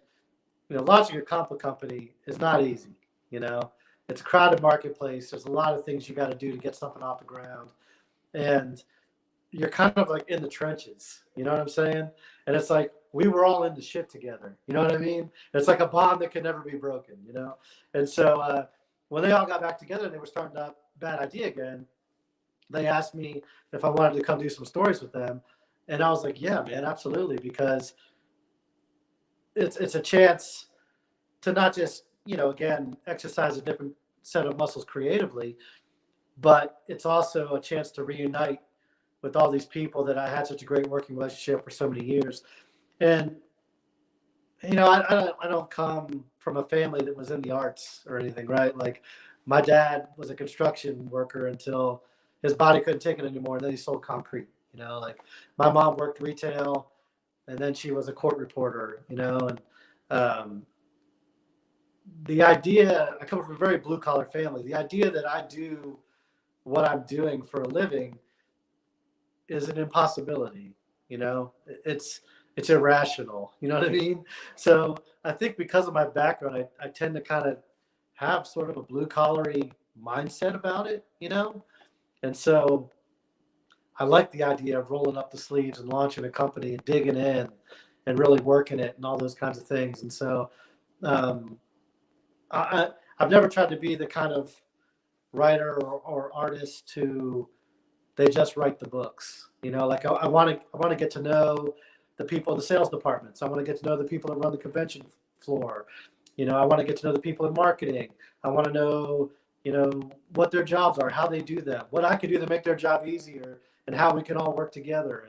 launching a comic book company is not easy, It's a crowded marketplace. There's a lot of things you got to do to get something off the ground. And you're kind of like in the trenches, you know what I'm saying? And it's like, we were all in the shit together, you know what I mean? It's like a bond that can never be broken, And so when they all got back together and they were starting up Bad Idea again, they asked me if I wanted to come do some stories with them. And I was like, yeah, man, absolutely. Because it's a chance to not just, again, exercise a different set of muscles creatively, but it's also a chance to reunite with all these people that I had such a great working relationship for so many years. And, I don't come from a family that was in the arts or anything, right? Like, my dad was a construction worker until his body couldn't take it anymore, and then he sold concrete, like my mom worked retail, and then she was a court reporter, and the idea, I come from a very blue collar family. The idea that I do what I'm doing for a living is an impossibility. It's irrational. You know what I mean? So I think because of my background, I tend to kind of have sort of a blue collary mindset about it, And so I like the idea of rolling up the sleeves and launching a company and digging in and really working it and all those kinds of things. And so I've never tried to be the kind of writer or artist who they just write the books. Like I want to get to know the people in the sales departments. I want to get to know the people that run the convention floor. I want to get to know the people in marketing. I want to know, what their jobs are, how they do them, what I can do to make their job easier, and how we can all work together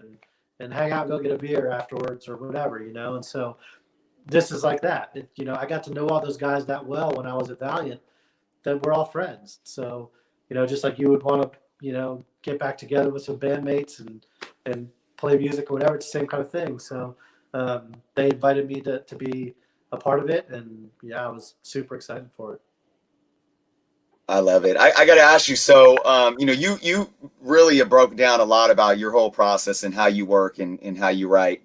and hang out and go get a beer afterwards or whatever, And so this is like that. I got to know all those guys that well when I was at Valiant, that we're all friends. So, just like you would want to, get back together with some bandmates and play music or whatever, it's the same kind of thing. So they invited me to be a part of it, and yeah, I was super excited for it. I love it. I got to ask you. So, you really have broken down a lot about your whole process and how you work and how you write.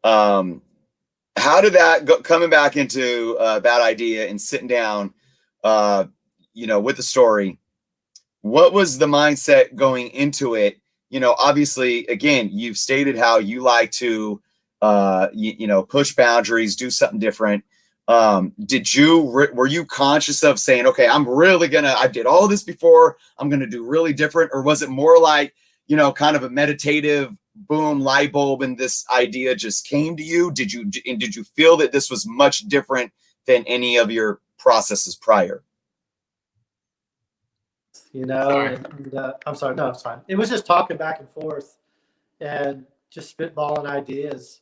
How did that go, coming back into Bad Idea and sitting down, with the story? What was the mindset going into it? Obviously, again, you've stated how you like to, push boundaries, do something different. Were you conscious of saying, okay, I did all this before, I'm going to do really different? Or was it more like, kind of a meditative boom light bulb and this idea just came to you? Did you feel that this was much different than any of your processes prior? I'm sorry, no, it's fine. It was just talking back and forth and just spitballing ideas.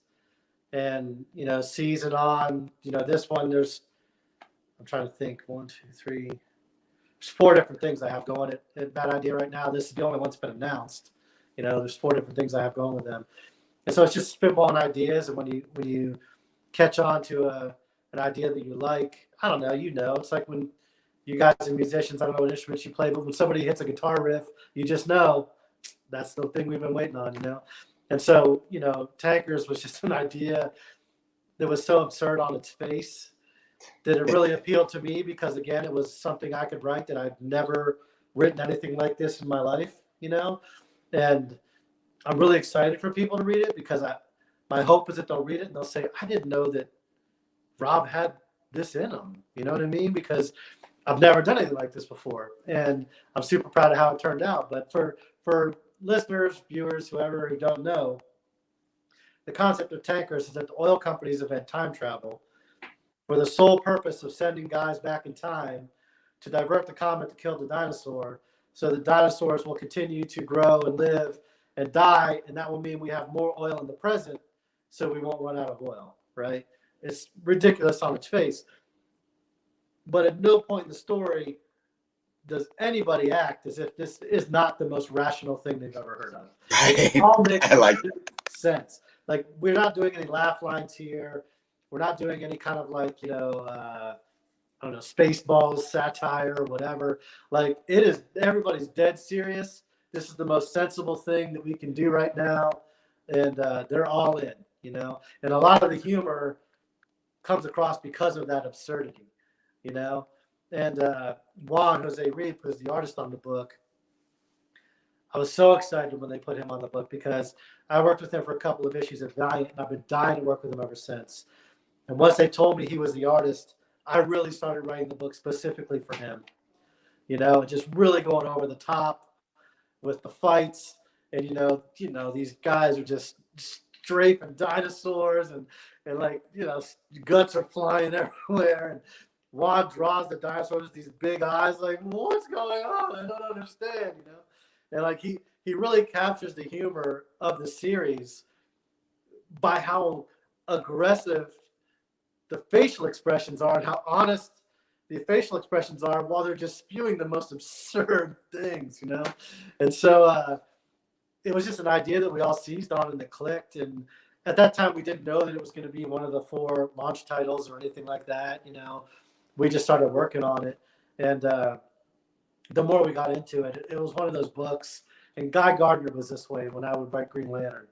And, season on, this one, I'm trying to think, 1, 2, 3, there's 4 different things I have going at Bad Idea right now. This is the only one that's been announced. There's 4 different things I have going with them. And so it's just spitballing ideas. And when you catch on to an idea that you like, I don't know, it's like when you guys are musicians, I don't know what instruments you play, but when somebody hits a guitar riff, you just know that's the thing we've been waiting on, And so, Tankers was just an idea that was so absurd on its face that it really appealed to me because, again, it was something I could write that I've never written anything like this in my life, And I'm really excited for people to read it because my hope is that they'll read it and they'll say, I didn't know that Rob had this in him. You know what I mean? Because I've never done anything like this before. And I'm super proud of how it turned out. But for listeners, viewers, whoever who don't know, the concept of Tankers is that the oil companies invent time travel for the sole purpose of sending guys back in time to divert the comet that killed the dinosaur, so the dinosaurs will continue to grow and live and die, and that will mean we have more oil in the present, so we won't run out of oil, right? It's ridiculous on its face. But at no point in the story does anybody act as if this is not the most rational thing they've ever heard of. It all makes sense. Like, we're not doing any laugh lines here. We're not doing any kind of like, I don't know, Spaceballs satire or whatever. Like, it is, everybody's dead serious. This is the most sensible thing that we can do right now. And they're all in, And a lot of the humor comes across because of that absurdity, And Juan Jose Reed, who's the artist on the book, I was so excited when they put him on the book because I worked with him for a couple of issues at Valiant, and I've been dying to work with him ever since. And once they told me he was the artist, I really started writing the book specifically for him. Just really going over the top with the fights. And, these guys are just strafing dinosaurs and like, guts are flying everywhere. And Juan draws the dinosaurs with these big eyes, like, what's going on? I don't understand, And like he really captures the humor of the series by how aggressive the facial expressions are and how honest the facial expressions are while they're just spewing the most absurd things, And so it was just an idea that we all seized on and that clicked. And at that time, we didn't know that it was going to be one of the 4 launch titles or anything like that, We just started working on it. And the more we got into it, it was one of those books. And Guy Gardner was this way when I would write Green Lantern.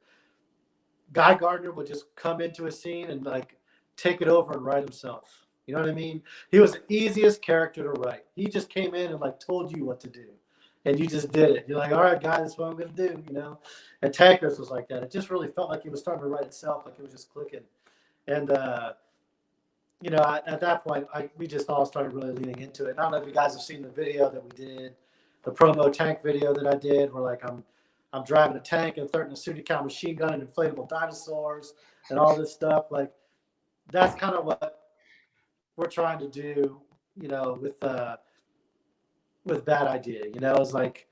Guy Gardner would just come into a scene and like take it over and write himself. You know what I mean? He was the easiest character to write. He just came in and like told you what to do. And you just did it. You're like, all right, guy, that's what I'm going to do, And Tankers was like that. It just really felt like it was starting to write itself, like it was just clicking. And, at that point, we just all started really leaning into it. I don't know if you guys have seen the video that we did, the promo tank video that I did, where like I'm driving a tank and threatening a Sudical machine gun and inflatable dinosaurs and all this stuff. Like, that's kind of what we're trying to do, with Bad Idea. It's like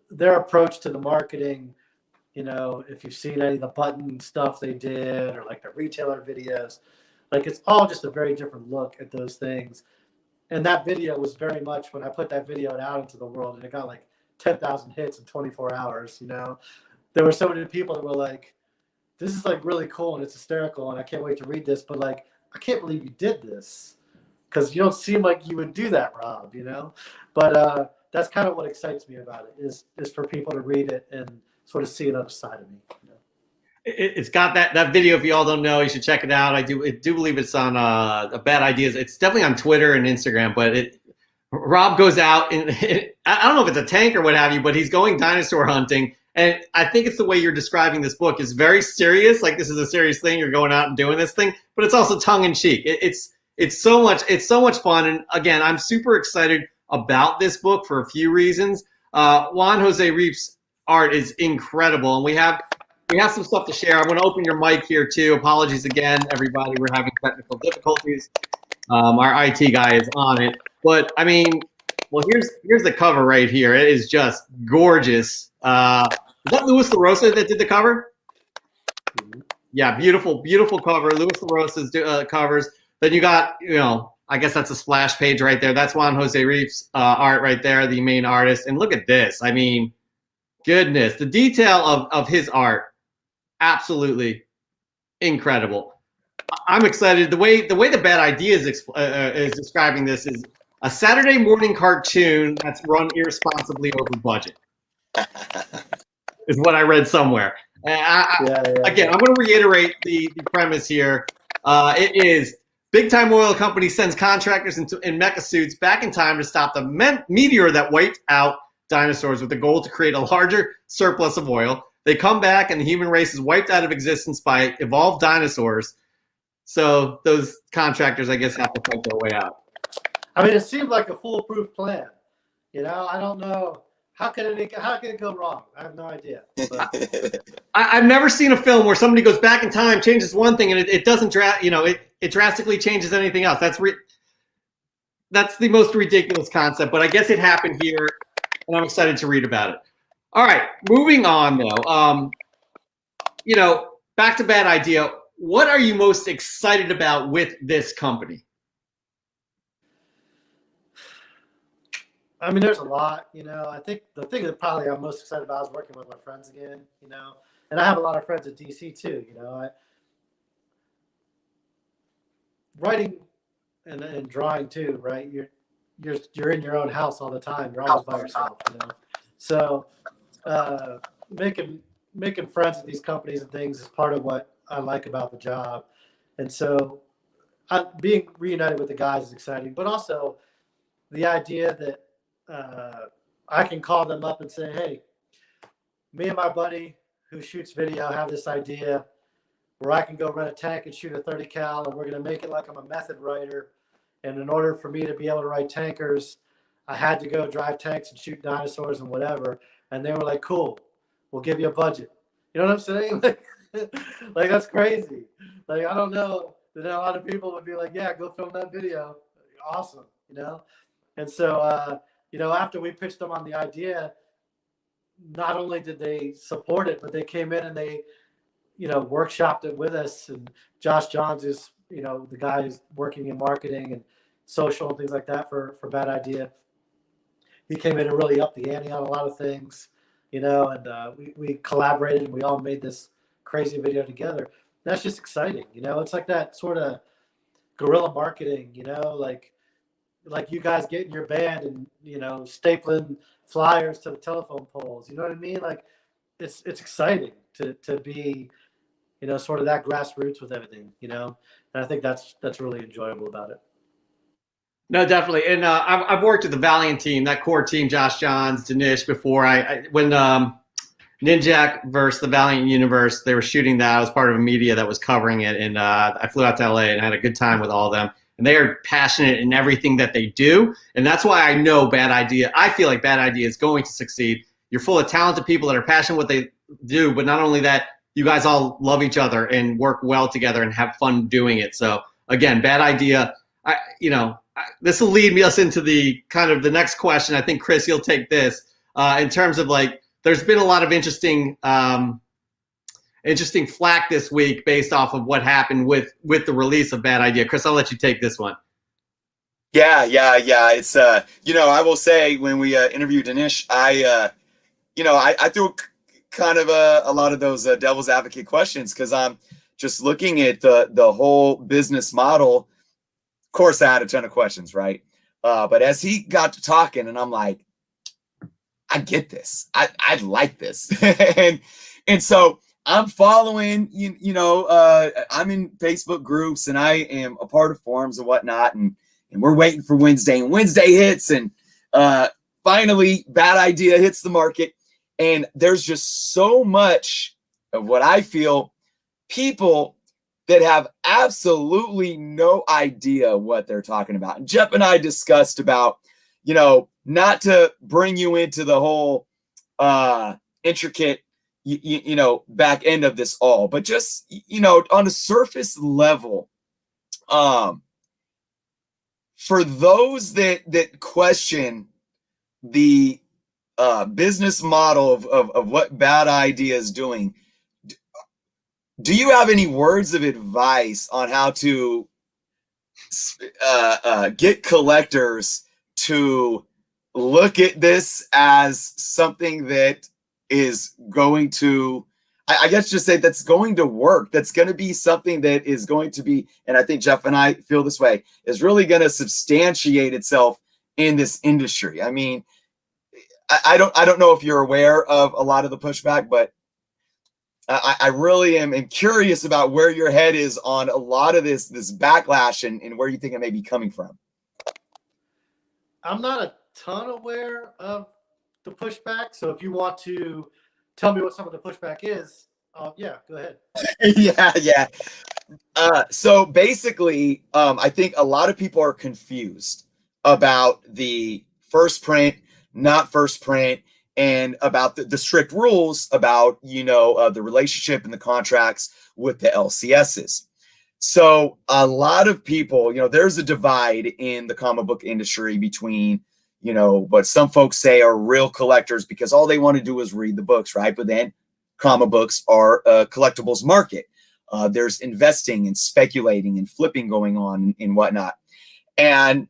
their approach to the marketing. If you've seen any of the button stuff they did or like the retailer videos. Like, it's all just a very different look at those things. And that video was very much, when I put that video out into the world and it got like 10,000 hits in 24 hours, there were so many people that were like, this is like really cool and it's hysterical and I can't wait to read this. But like, I can't believe you did this because you don't seem like you would do that, Rob, But that's kind of what excites me about it is for people to read it and sort of see another side of me. It's got that video. If you all don't know, you should check it out. I do believe it's on Bad Ideas. It's definitely on Twitter and Instagram. But Rob goes out and I don't know if it's a tank or what have you, but he's going dinosaur hunting, And I think it's the way you're describing this book is very serious. Like this is a serious thing. You're going out and doing this thing, but it's also tongue in cheek. It's so much fun. And again, I'm super excited about this book for a few reasons. Juan Jose Reef's art is incredible, and we have some stuff to share. I'm going to open your mic here too. Apologies again, everybody. We're having technical difficulties. Our IT guy is on it, but I mean, well, here's the cover right here. It is just gorgeous. Is that Louis LaRosa that did the cover? Yeah, beautiful cover. Louis LaRosa's covers. Then you got, I guess that's a splash page right there. That's Juan Jose Reef's art right there, the main artist. And look at this. I mean, goodness, the detail of his art, absolutely incredible. I'm excited. The way the Bad Idea is describing this is a Saturday morning cartoon that's run irresponsibly over budget. Is what I read somewhere. Again, I'm going to reiterate the premise here. It is big-time oil company sends contractors in mecha suits back in time to stop the meteor that wiped out dinosaurs with the goal to create a larger surplus of oil. They come back and the human race is wiped out of existence by evolved dinosaurs. So those contractors, I guess, have to fight their way out. I mean, it seemed like a foolproof plan. I don't know. How can it go wrong? I have no idea. I've never seen a film where somebody goes back in time, changes one thing, and it doesn't it drastically changes anything else. That's the most ridiculous concept, but I guess it happened here, and I'm excited to read about it. All right, moving on though. Back to Bad Idea. What are you most excited about with this company? I mean, there's a lot, I think the thing that probably I'm most excited about is working with my friends again, and I have a lot of friends at DC too, writing and drawing too, right? You're in your own house all the time. You're always by yourself, So making friends with these companies and things is part of what I like about the job. And so being reunited with the guys is exciting, but also the idea that I can call them up and say, hey, me and my buddy who shoots video have this idea where I can go rent a tank and shoot a 30 cal, and we're going to make it like I'm a method writer. And in order for me to be able to write tankers, I had to go drive tanks and shoot dinosaurs and whatever. And they were like, cool, we'll give you a budget. You know what I'm saying? Like that's crazy. Like, I don't know that a lot of people would be like, yeah, go film that video. Awesome. And so, after we pitched them on the idea, not only did they support it, but they came in and they, workshopped it with us. And Josh Johns is, the guy who's working in marketing and social and things like that for Bad Idea. He came in and really upped the ante on a lot of things, and we collaborated and we all made this crazy video together. That's just exciting. It's like that sort of guerrilla marketing, like you guys getting your band and, stapling flyers to the telephone poles. You know what I mean? Like it's exciting to be, sort of that grassroots with everything, and I think that's really enjoyable about it. No, definitely. And I've worked with the Valiant team, that core team, Josh Johns, Dinesh, before. When Ninjak versus the Valiant Universe, they were shooting that. I was part of a media that was covering it, and I flew out to LA and had a good time with all of them. And they are passionate in everything that they do, and that's why I know Bad Idea. I feel like Bad Idea is going to succeed. You're full of talented people that are passionate what they do, but not only that, you guys all love each other and work well together and have fun doing it. So again, Bad Idea. This will lead us into the kind of the next question. I think Chris, you'll take this in terms of like, there's been a lot of interesting flack this week based off of what happened with the release of Bad Idea. Chris, I'll let you take this one. Yeah. It's I will say when we interviewed Dinesh, I threw kind of a lot of those devil's advocate questions because I'm just looking at the whole business model. Of course, I had a ton of questions, right? But as he got to talking, and I'm like, I get this. I like this, and so I'm following. I'm in Facebook groups, and I am a part of forums and whatnot, and we're waiting for Wednesday, and Wednesday hits, and finally, Bad Idea hits the market, And there's just so much of what I feel people that have absolutely no idea what they're talking about. And Jeff and I discussed about, not to bring you into the whole intricate, back end of this all, but just, on a surface level, for those that question the business model of what Bad Idea is doing, do you have any words of advice on how to get collectors to look at this as something that is going to, I guess just say that's going to work, that's going to be something that is going to be, and I think Jeff and I feel this way, is really going to substantiate itself in this industry? I mean, I don't know if you're aware of a lot of the pushback, but I really am curious about where your head is on a lot of this backlash and where you think it may be coming from. I'm not a ton aware of the pushback, so if you want to tell me what some of the pushback is, yeah, go ahead. Yeah. So basically, I think a lot of people are confused about the first print, not first print, and about the strict rules about, the relationship and the contracts with the LCSs. So a lot of people, there's a divide in the comic book industry between, what some folks say are real collectors because all they want to do is read the books, right? But then comic books are a collectibles market. There's investing and speculating and flipping going on and whatnot. And,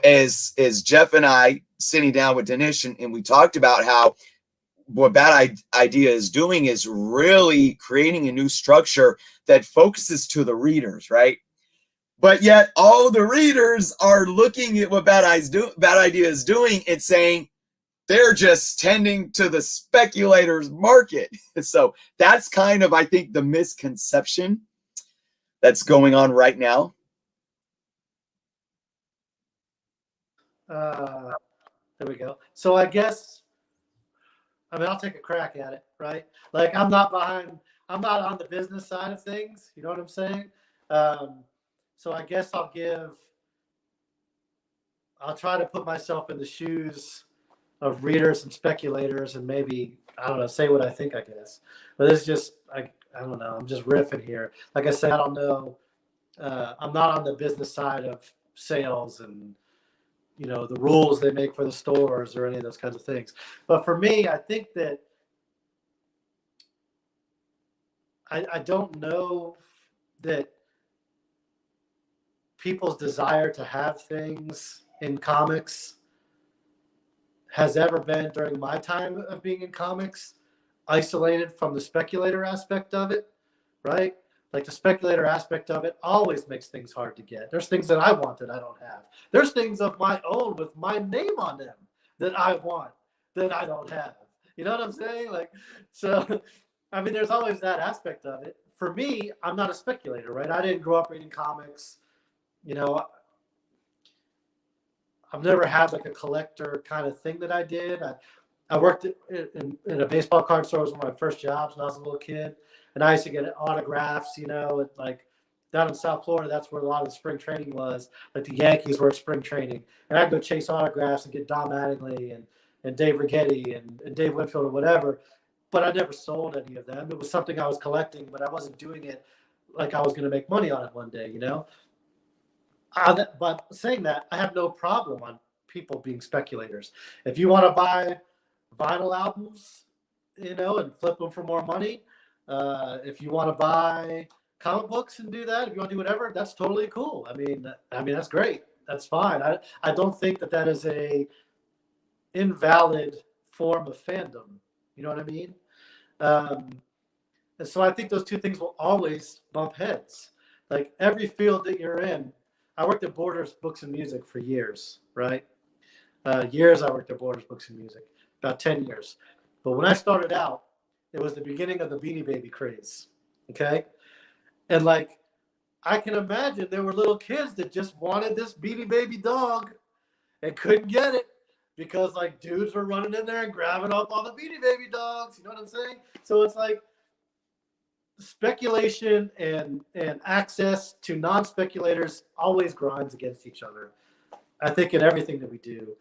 as Jeff and I sitting down with Dinesh and we talked about how what Bad Idea is doing is really creating a new structure that focuses to the readers, right? But yet all the readers are looking at what Bad Idea is doing and saying they're just tending to the speculators market. So that's kind of, I think, the misconception that's going on right now. There we go. So I guess, I'll take a crack at it, right? Like I'm not on the business side of things. You know what I'm saying? So I guess I'll try to put myself in the shoes of readers and speculators and maybe, I don't know, say what I think, I guess. But it's just, I don't know. I'm just riffing here. Like I said, I don't know. I'm not on the business side of sales and, the rules they make for the stores or any of those kinds of things. But for me, I think that I don't know that people's desire to have things in comics has ever been, during my time of being in comics, isolated from the speculator aspect of it, right? Like the speculator aspect of it always makes things hard to get. There's things that I want that I don't have. There's things of my own with my name on them that I want that I don't have. You know what I'm saying? Like, so, there's always that aspect of it. For me, I'm not a speculator, right? I didn't grow up reading comics. I've never had like a collector kind of thing that I did. I worked in a baseball card store. It was one of my first jobs when I was a little kid. And I used to get autographs, like down in South Florida, that's where a lot of the spring training was. Like the Yankees were at spring training. And I'd go chase autographs and get Don Mattingly and Dave Righetti and Dave Winfield or whatever. But I never sold any of them. It was something I was collecting, but I wasn't doing it like I was going to make money on it one day, But saying that, I have no problem on people being speculators. If you want to buy vinyl albums, and flip them for more money, if you want to buy comic books and do that, if you want to do whatever, that's totally cool. That's great. That's fine. I don't think that is a invalid form of fandom. You know what I mean? And so I think those two things will always bump heads. Like every field that you're in, I worked at Borders Books and Music for years, right? Years I worked at Borders Books and Music, about 10 years. But when I started out, it was the beginning of the Beanie Baby craze, okay? And like, I can imagine there were little kids that just wanted this Beanie Baby dog and couldn't get it because like dudes were running in there and grabbing up all the Beanie Baby dogs. You know what I'm saying? So it's like speculation and access to non-speculators always grinds against each other. I think in everything that we do.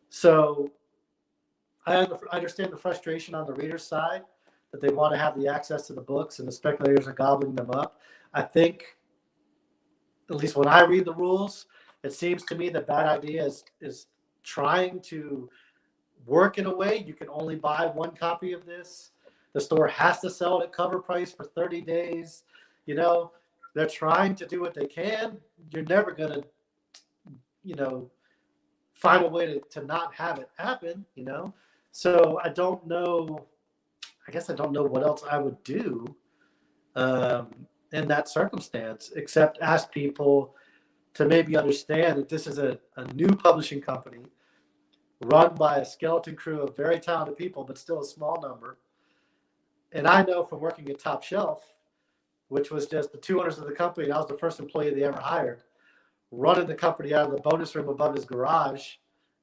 So I understand the frustration on the reader's side that they want to have the access to the books and the speculators are gobbling them up. I think, at least when I read the rules, it seems to me that Bad Idea is trying to work in a way you can only buy one copy of this. The store has to sell it at cover price for 30 days. You know, they're trying to do what they can. You're never going to, you know, find a way to not have it happen, you know? So I don't know. I guess I don't know what else I would do in that circumstance, except ask people to maybe understand that this is a new publishing company run by a skeleton crew of very talented people, but still a small number. And I know from working at Top Shelf, which was just the two owners of the company, and I was the first employee they ever hired, running the company out of the bonus room above his garage.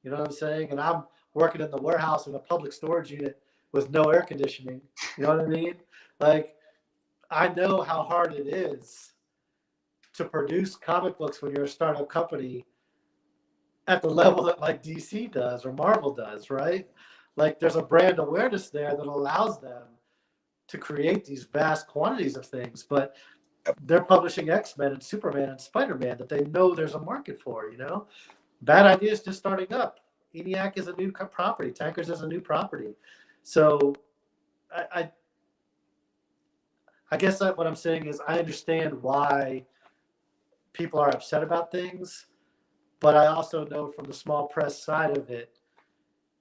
You know what I'm saying? And I'm working in the warehouse in a public storage unit with no air conditioning. You know what I mean? Like, I know how hard it is to produce comic books when you're a startup company at the level that like DC does or Marvel does, right? Like, there's a brand awareness there that allows them to create these vast quantities of things, but they're publishing X-Men and Superman and Spider-Man that they know there's a market for, you know? Bad Idea is just starting up. ENIAC is a new property. Tankers is a new property. So I guess that what I'm saying is I understand why people are upset about things, but I also know from the small press side of it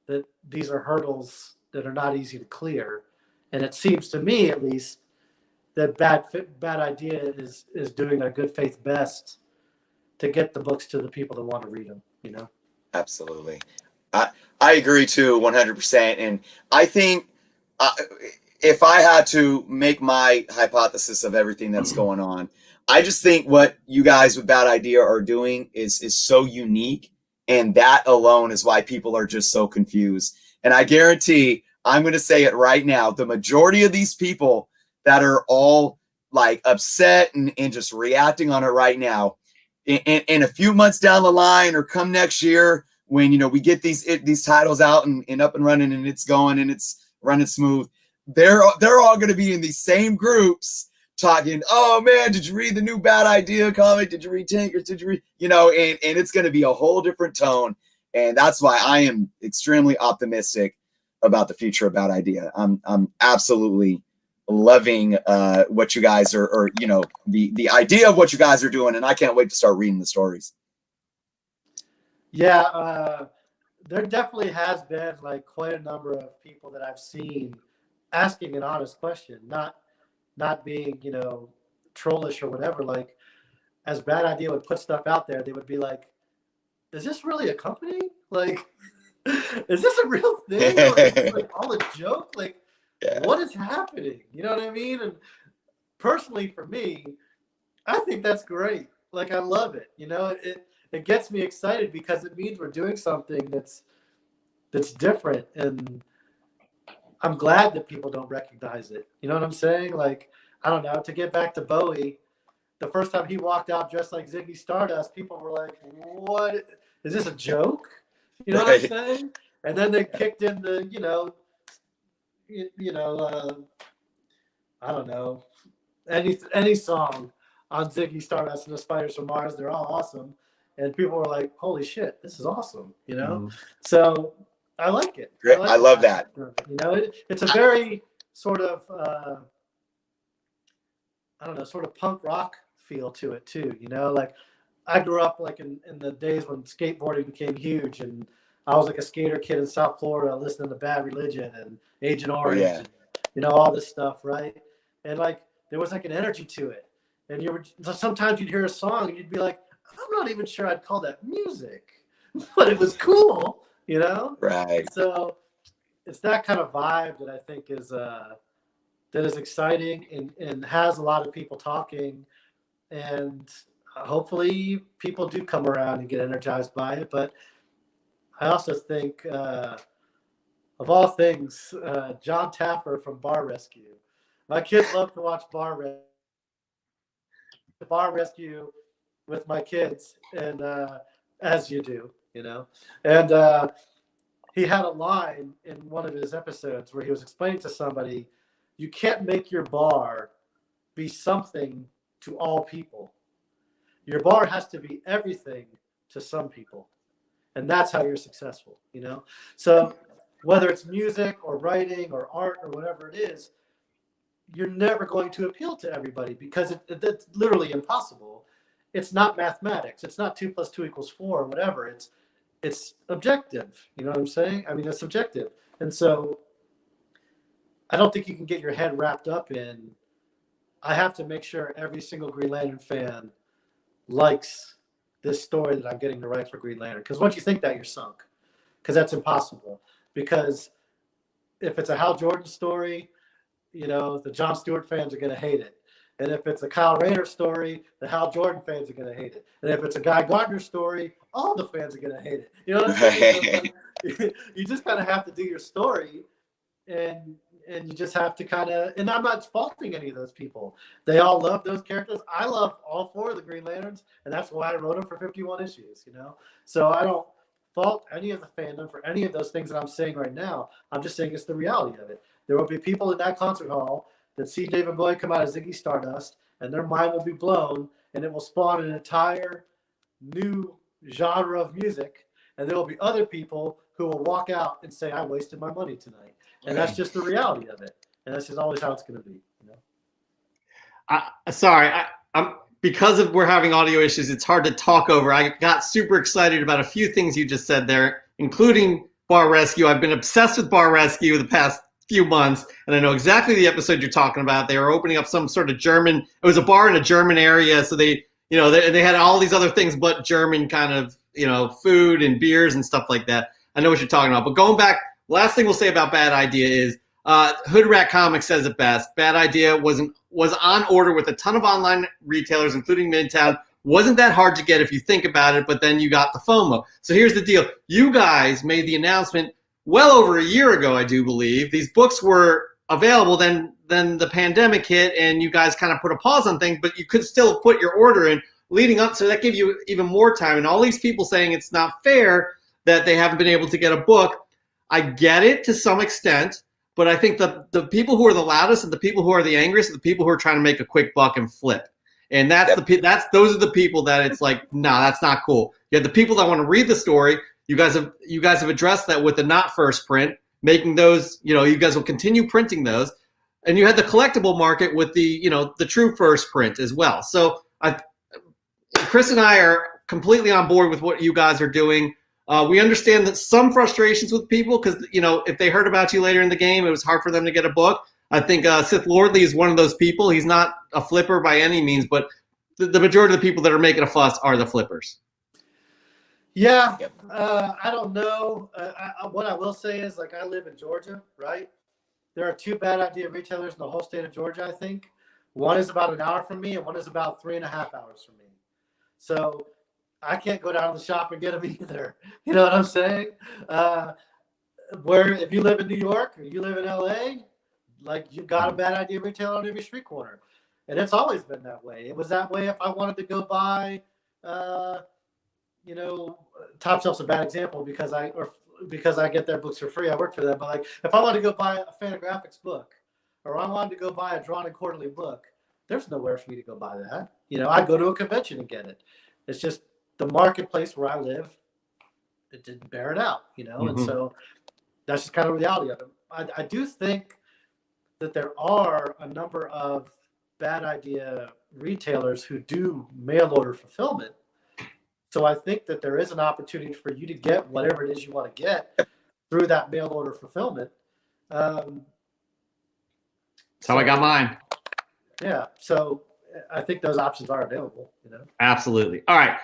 that these are hurdles that are not easy to clear. And it seems to me, at least, that Bad Idea is doing their good faith best to get the books to the people that want to read them, you know? Absolutely. I agree too, 100%. And I think if I had to make my hypothesis of everything that's going on, I just think what you guys with Bad Idea are doing is so unique. And that alone is why people are just so confused. And I guarantee, I'm going to say it right now, the majority of these people that are all like upset and just reacting on it right now, in a few months down the line or come next year, when, you know, we get these titles out and up and running and it's going and it's running smooth, they're all going to be in these same groups talking, oh man, did you read the new Bad Idea comic? Did you read Tankers? Did you read, you know, and it's going to be a whole different tone. And that's why I am extremely optimistic about the future of Bad Idea. I'm absolutely loving what you guys are, or, you know, the idea of what you guys are doing. And I can't wait to start reading the stories. Yeah, there definitely has been like quite a number of people that I've seen asking an honest question, not being, you know, trollish or whatever. Like, as Bad Idea would put stuff out there, they would be like, is this really a company? Like, is this a real thing? Or is this like all a joke? Like, yeah. What is happening? You know what I mean? And personally, for me, I think that's great. Like, I love it. You know, it gets me excited because it means we're doing something that's different, and I'm glad that people don't recognize it. You know what I'm saying? Like, I don't know, to get back to Bowie, the first time he walked out dressed like Ziggy Stardust, people were like, what? Is this a joke? You know what I'm saying? And then they kicked in the, I don't know, any song on Ziggy Stardust and the Spiders from Mars. They're all awesome. And people were like, holy shit, this is awesome, you know? Mm-hmm. So I like it. I love that. You know, it's a very sort of, I don't know, sort of punk rock feel to it too, you know? Like, I grew up like in the days when skateboarding became huge, and I was like a skater kid in South Florida listening to Bad Religion and Agent Orange, and, you know, all this stuff, right? And like, there was like an energy to it. And sometimes you'd hear a song and you'd be like, I'm not even sure I'd call that music, but it was cool, you know? Right. So it's that kind of vibe that I think is exciting and has a lot of people talking, and hopefully people do come around and get energized by it. But I also think, of all things, John Taffer from Bar Rescue. My kids love to watch Bar Rescue with my kids, and as you do, And he had a line in one of his episodes where he was explaining to somebody, you can't make your bar be something to all people. Your bar has to be everything to some people. And that's how you're successful, So whether it's music or writing or art or whatever it is, you're never going to appeal to everybody because it's literally impossible. It's not mathematics. It's not 2 + 2 = 4 or whatever. It's objective. You know what I'm saying? I mean, it's subjective. And so I don't think you can get your head wrapped up in, I have to make sure every single Green Lantern fan likes this story that I'm getting to write for Green Lantern. Because once you think that, you're sunk. Because that's impossible. Because if it's a Hal Jordan story, the Jon Stewart fans are going to hate it. And if it's a Kyle Rayner story, the Hal Jordan fans are going to hate it. And if it's a Guy Gardner story, all the fans are going to hate it. You know what I'm saying? You just kind of have to do your story, and you just have to kind of, and I'm not faulting any of those people. They all love those characters. I love all 4 of the Green Lanterns, and that's why I wrote them for 51 issues, So I don't fault any of the fandom for any of those things that I'm saying right now. I'm just saying it's the reality of it. There will be people in that concert hall that see David Bowie come out as Ziggy Stardust, and their mind will be blown, and it will spawn an entire new genre of music. And there will be other people who will walk out and say, I wasted my money tonight. And that's just the reality of it. And that's just always how it's going to be. I'm because we're having audio issues, it's hard to talk over. I got super excited about a few things you just said there, including Bar Rescue. I've been obsessed with Bar Rescue the past few months, and I know exactly the episode you're talking about. They were opening up some sort of German, it was a bar in a German area, so they had all these other things but German kind of, food and beers and stuff like that. I know what you're talking about. But going back, last thing we'll say about Bad Idea is Hood Rat Comics says it best. Bad Idea was on order with a ton of online retailers, including Midtown. Wasn't that hard to get if you think about it, but then you got the FOMO. So here's the deal. You guys made the announcement well over a year ago, I do believe. These books were available, then the pandemic hit, and you guys kind of put a pause on things, but you could still put your order in leading up, so that gave you even more time. And all these people saying it's not fair that they haven't been able to get a book, I get it to some extent, but I think the people who are the loudest and the people who are the angriest are the people who are trying to make a quick buck and flip. And those are the people that it's like, nah, that's not cool. You have the people that want to read the story. You guys have addressed that with the not first print, making those, you guys will continue printing those. And you had the collectible market with the true first print as well. So Chris and I are completely on board with what you guys are doing. We understand that some frustrations with people because, if they heard about you later in the game, it was hard for them to get a book. I think Sith Lordly is one of those people. He's not a flipper by any means, but the majority of the people that are making a fuss are the flippers. Yeah, I don't know. What I will say is, I live in Georgia, right? There are 2 Bad Idea retailers in the whole state of Georgia, I think. One is about an hour from me, and one is about 3.5 hours from me. So I can't go down to the shop and get them either. You know what I'm saying? Where if you live in New York or you live in LA, you've got a Bad Idea retailer on every street corner. And it's always been that way. It was that way if I wanted to go buy, Top Shelf's a bad example because I get their books for free. I work for them. But if I wanted to go buy a Fantagraphics book, or I wanted to go buy a Drawn and Quarterly book, there's nowhere for me to go buy that. I'd go to a convention and get it. It's just the marketplace where I live, it didn't bear it out, and so that's just kind of the reality of it. I do think that there are a number of Bad Idea retailers who do mail order fulfillment. So I think that there is an opportunity for you to get whatever it is you want to get through that mail order fulfillment. That's how I got mine. Yeah. So I think those options are available, Absolutely. All right.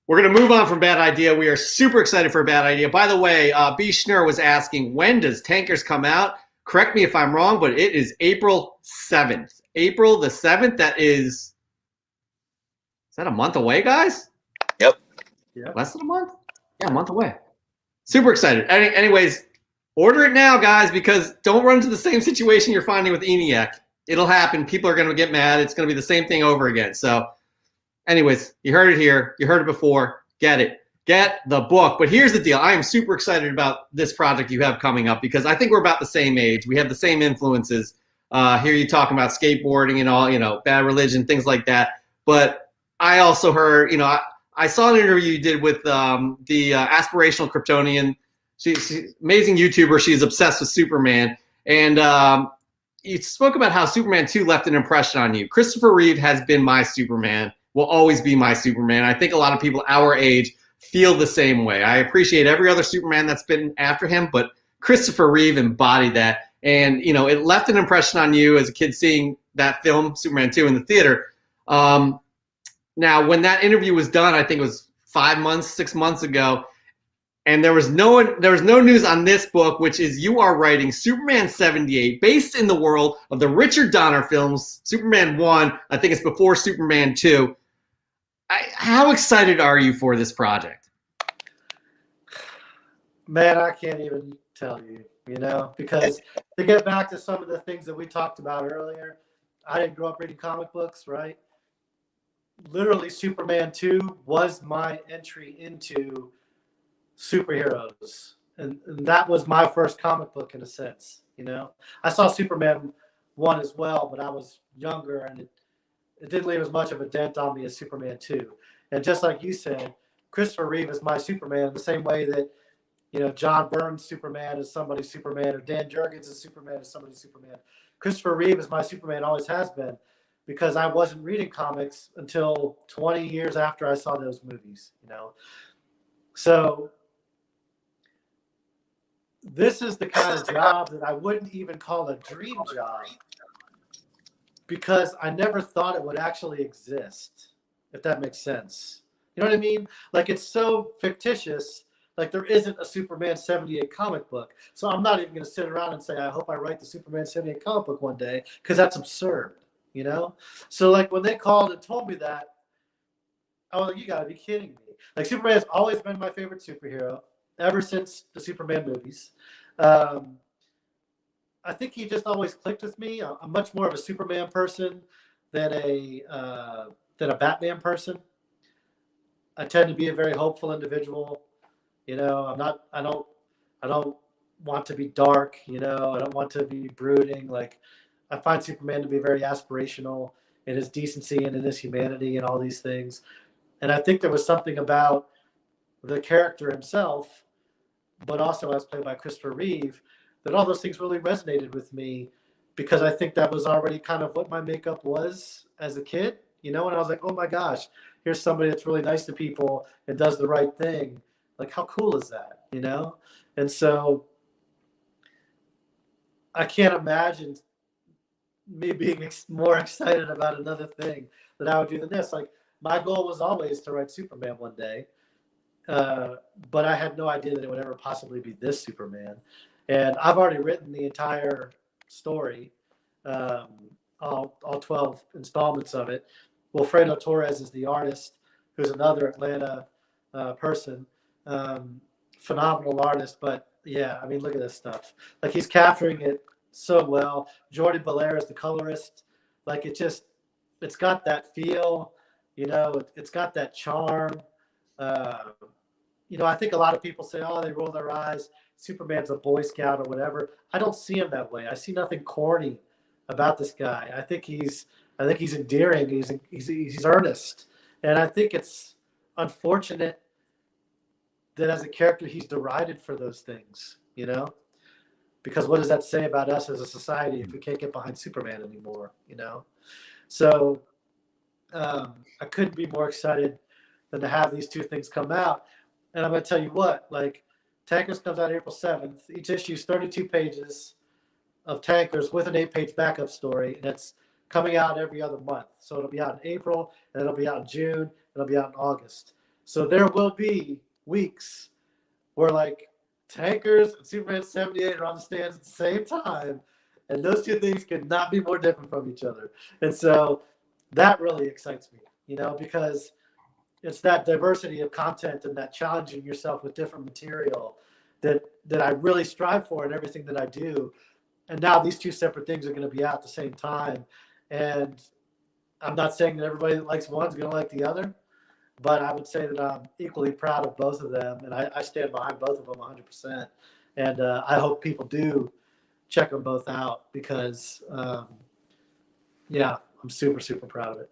We're going to move on from Bad Idea. We are super excited for Bad Idea. By the way, B. Schnurr was asking, when does Tankers come out? Correct me if I'm wrong, but it is April 7th. April the 7th. That is that a month away, guys? Yep. Yeah. Less than a month? Yeah, a month away. Super excited. Anyways, order it now, guys, because don't run into the same situation you're finding with ENIAC. It'll happen. People are going to get mad. It's going to be the same thing over again. So, anyways, you heard it here. You heard it before. Get it. Get the book. But here's the deal. I am super excited about this project you have coming up because I think we're about the same age. We have the same influences. Here you talking about skateboarding and all, Bad Religion, things like that. But I also heard, I saw an interview you did with the Aspirational Kryptonian. She's an amazing YouTuber. She's obsessed with Superman. And you spoke about how Superman 2 left an impression on you. Christopher Reeve has been my Superman, will always be my Superman. I think a lot of people our age feel the same way. I appreciate every other Superman that's been after him, but Christopher Reeve embodied that. And, it left an impression on you as a kid seeing that film, Superman 2, in the theater. Now, when that interview was done, I think it was 6 months ago, and there was no news on this book, which is you are writing Superman 78, based in the world of the Richard Donner films. Superman 1, I think it's before Superman 2. How excited are you for this project? Man, I can't even tell you, because to get back to some of the things that we talked about earlier, I didn't grow up reading comic books, right? Literally, Superman 2 was my entry into superheroes. And that was my first comic book in a sense, I saw Superman 1 as well, but I was younger and it didn't leave as much of a dent on me as Superman 2. And just like you said, Christopher Reeve is my Superman in the same way that, John Byrne's Superman is somebody's Superman, or Dan Jurgens' Superman is somebody's Superman. Christopher Reeve is my Superman, always has been, because I wasn't reading comics until 20 years after I saw those movies, So this is the kind of job that I wouldn't even call a dream job because I never thought it would actually exist, if that makes sense. You know what I mean? Like, it's so fictitious. Like, there isn't a Superman 78 comic book. So I'm not even going to sit around and say, I hope I write the Superman 78 comic book one day, because that's absurd, So, like, when they called and told me that, I was like, you got to be kidding me. Like, Superman has always been my favorite superhero ever since the Superman movies. I think he just always clicked with me. I'm much more of a Superman person than a Batman person. I tend to be a very hopeful individual. I don't want to be dark. I don't want to be brooding. Like, I find Superman to be very aspirational in his decency and in his humanity and all these things. And I think there was something about the character himself, but also as played by Christopher Reeve, that all those things really resonated with me, because I think that was already kind of what my makeup was as a kid, and I was like, oh my gosh, here's somebody that's really nice to people and does the right thing. Like, how cool is that, And so I can't imagine me being more excited about another thing that I would do than this. Like, my goal was always to write Superman one day. But I had no idea that it would ever possibly be this Superman. And I've already written the entire story, all 12 installments of it. Wilfredo Torres is the artist, who's another Atlanta person. Phenomenal artist. But yeah, I mean, look at this stuff. Like, he's capturing it so well. Jordi Belair is the colorist. Like, it's got that feel, it's got that charm. I think a lot of people say, oh, they roll their eyes, Superman's a Boy Scout or whatever. I don't see him that way. I see nothing corny about this guy. I think he's endearing. He's earnest. And I think it's unfortunate that as a character, he's derided for those things, because what does that say about us as a society if we can't get behind Superman anymore, So I couldn't be more excited than to have these two things come out. And I'm going to tell you what, like, Tankers comes out April 7th. Each issue is 32 pages of Tankers with an 8-page backup story. And it's coming out every other month. So it'll be out in April, and it'll be out in June, and it'll be out in August. So there will be weeks where, like, Tankers and Superman 78 are on the stands at the same time. And those two things could not be more different from each other. And so that really excites me, because it's that diversity of content and that challenging yourself with different material that I really strive for in everything that I do. And now these two separate things are going to be out at the same time. And I'm not saying that everybody that likes one is going to like the other, but I would say that I'm equally proud of both of them, and I stand behind both of them 100%. And I hope people do check them both out because, yeah, I'm super, super proud of it.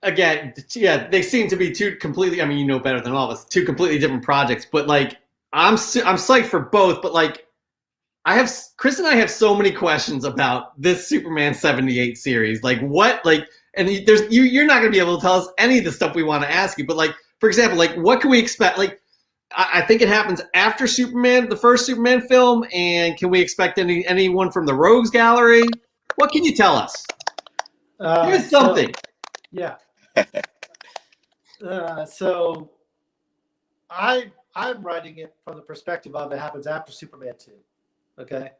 Again, yeah, they seem to be two completely. I mean, you know better than all of us. Two completely different projects, but like, I'm psyched for both. But like, Chris and I have so many questions about this Superman 78 series. Like, what, like, and you're not going to be able to tell us any of the stuff we want to ask you. But like, for example, like, what can we expect? Like, I think it happens after Superman, the first Superman film, and can we expect anyone from the Rogues Gallery? What can you tell us? Give us something. Yeah. So I'm writing it from the perspective of it happens after Superman 2. Okay.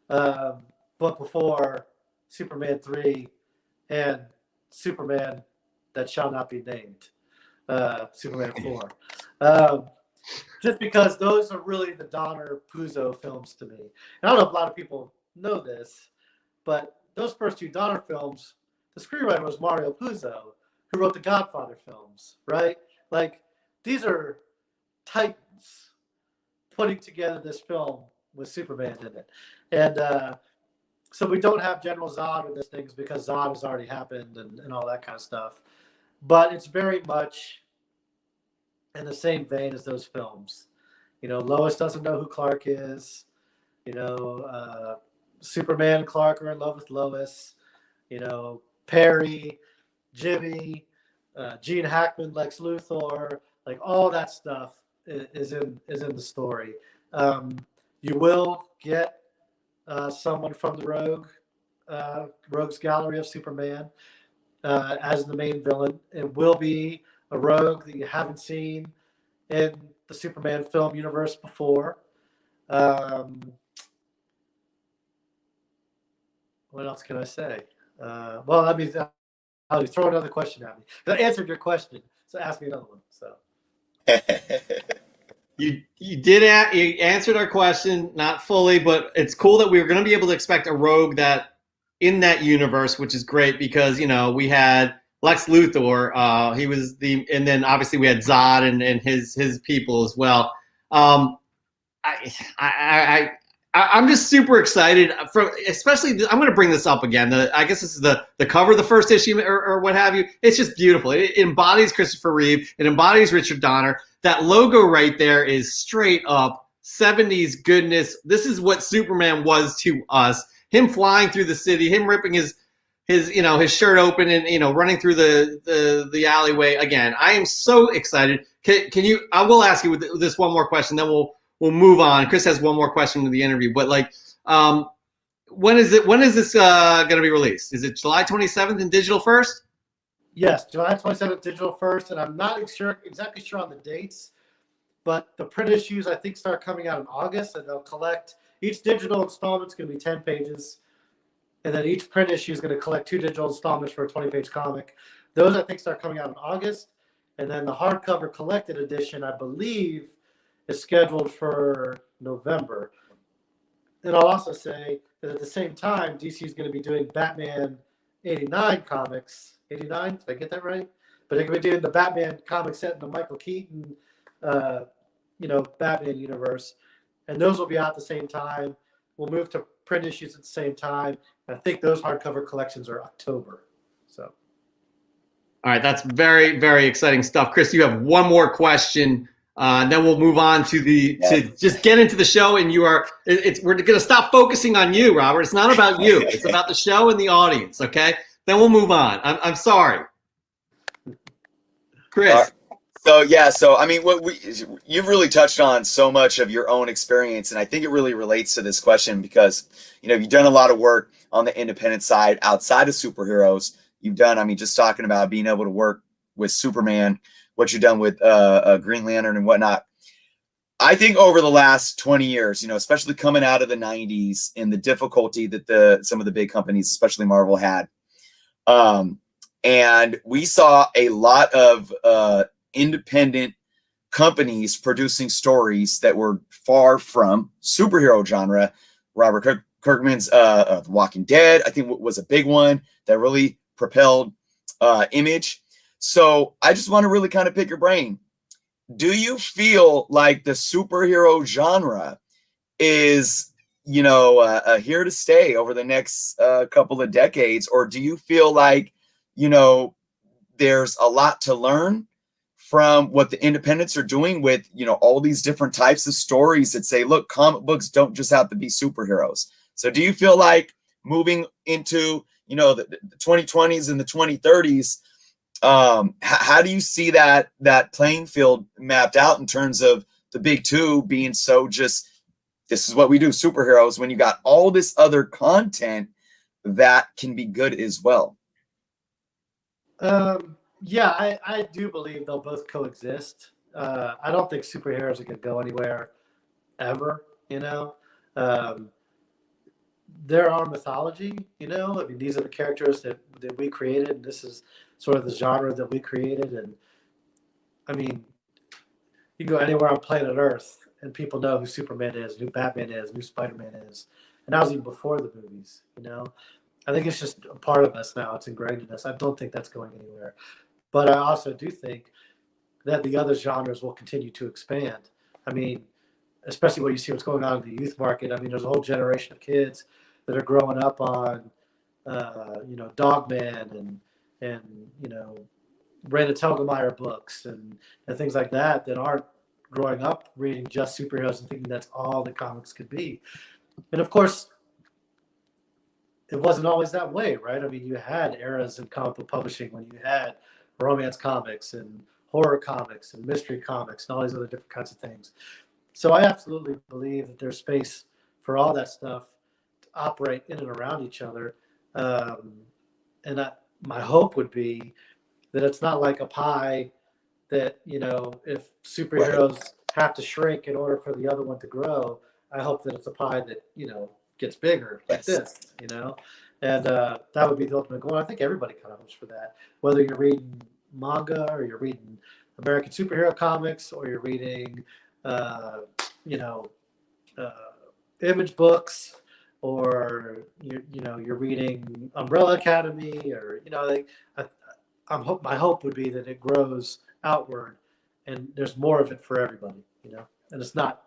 But before Superman 3 and Superman that shall not be named, Superman 4. Just because those are really the Donner Puzo films to me. And I don't know if a lot of people know this, but those first two Donner films, the screenwriter was Mario Puzo, who wrote the Godfather films, right? Like, these are titans putting together this film with Superman in it. And so we don't have General Zod in this thing because Zod has already happened and all that kind of stuff. But it's very much in the same vein as those films. You know, Lois doesn't know who Clark is. You know, Superman and Clark are in love with Lois. You know, Perry, Jimmy, Gene Hackman, Lex Luthor, like all that stuff is in the story. You will get someone from the Rogues Gallery of Superman as the main villain. It will be a rogue that you haven't seen in the Superman film universe before. What else can I say? Well, that means I'll throw another question at me. I answered your question, so ask me another one. So you answered our question, not fully, but it's cool that we were going to be able to expect a rogue that in that universe, which is great because, you know, we had Lex Luthor. He was and then obviously we had Zod and his people as well. I'm just super excited especially I'm going to bring this up again. I guess this is the cover of the first issue or what have you. It's just beautiful. It embodies Christopher Reeve. It embodies Richard Donner. That logo right there is straight up 70s goodness. This is what Superman was to us. Him flying through the city, him ripping his shirt open and, you know, running through the alleyway. Again, I am so excited. I will ask you with this one more question, then we'll move on. Chris has one more question to the interview, but like, when is this going to be released? Is it July 27th in digital first? Yes, July 27th digital first, and I'm not exactly sure on the dates, but the print issues I think start coming out in August, and they'll collect each digital installment is going to be 10 pages, and then each print issue is going to collect 2 digital installments for a 20-page comic. Those I think start coming out in August, and then the hardcover collected edition I believe is scheduled for November. And I'll also say that at the same time, DC is going to be doing Batman 89 comics. 89? Did I get that right? But they're going to be doing the Batman comic set in the Michael Keaton, Batman universe. And those will be out at the same time. We'll move to print issues at the same time. And I think those hardcover collections are October. So. All right. That's very, very exciting stuff. Chris, you have one more question. Then we'll move on to just get into the show, and we're going to stop focusing on you, Robert. It's not about you. It's about the show and the audience. Okay. Then we'll move on. I'm sorry, Chris. So I mean, you've really touched on so much of your own experience, and I think it really relates to this question because, you know, you've done a lot of work on the independent side outside of superheroes. You've done, I mean, just talking about being able to work with Superman, what you've done with Green Lantern and whatnot. I think over the last 20 years, you know, especially coming out of the 90s and the difficulty that some of the big companies, especially Marvel, had. And we saw a lot of independent companies producing stories that were far from superhero genre. Robert Kirkman's The Walking Dead, I think, was a big one that really propelled Image. So I just want to really kind of pick your brain. Do you feel like the superhero genre is, here to stay over the next couple of decades? Or do you feel like, there's a lot to learn from what the independents are doing with, all these different types of stories that say, look, comic books don't just have to be superheroes. So do you feel like moving into, the 2020s and the 2030s, how do you see that playing field mapped out in terms of the big two being so just, this is what we do, superheroes, when you got all this other content that can be good as well? Yeah, I do believe they'll both coexist. I don't think superheroes are going to go anywhere ever, There are mythology, I mean, these are the characters that we created. And this is sort of the genre that we created. And I mean, you can go anywhere on planet Earth and people know who Superman is, who Batman is, who Spider-Man is. And that was even before the movies, I think it's just a part of us now. It's ingrained in us. I don't think that's going anywhere. But I also do think that the other genres will continue to expand. I mean, especially when you see what's going on in the youth market. I mean, there's a whole generation of kids that are growing up on, Dogman and Raina Telgemeier books and things like that aren't growing up reading just superheroes and thinking that's all that comics could be. And of course, it wasn't always that way, right? I mean, you had eras in comic book publishing when you had romance comics and horror comics and mystery comics and all these other different kinds of things. So I absolutely believe that there's space for all that stuff to operate in and around each other. My hope would be that it's not like a pie that, if superheroes have to shrink in order for the other one to grow, I hope that it's a pie that, gets bigger like this, and that would be the ultimate goal. I think everybody kind of hopes for that, whether you're reading manga or you're reading American superhero comics or you're reading, Image books, or you're reading Umbrella Academy, or my hope would be that it grows outward and there's more of it for everybody, and it's not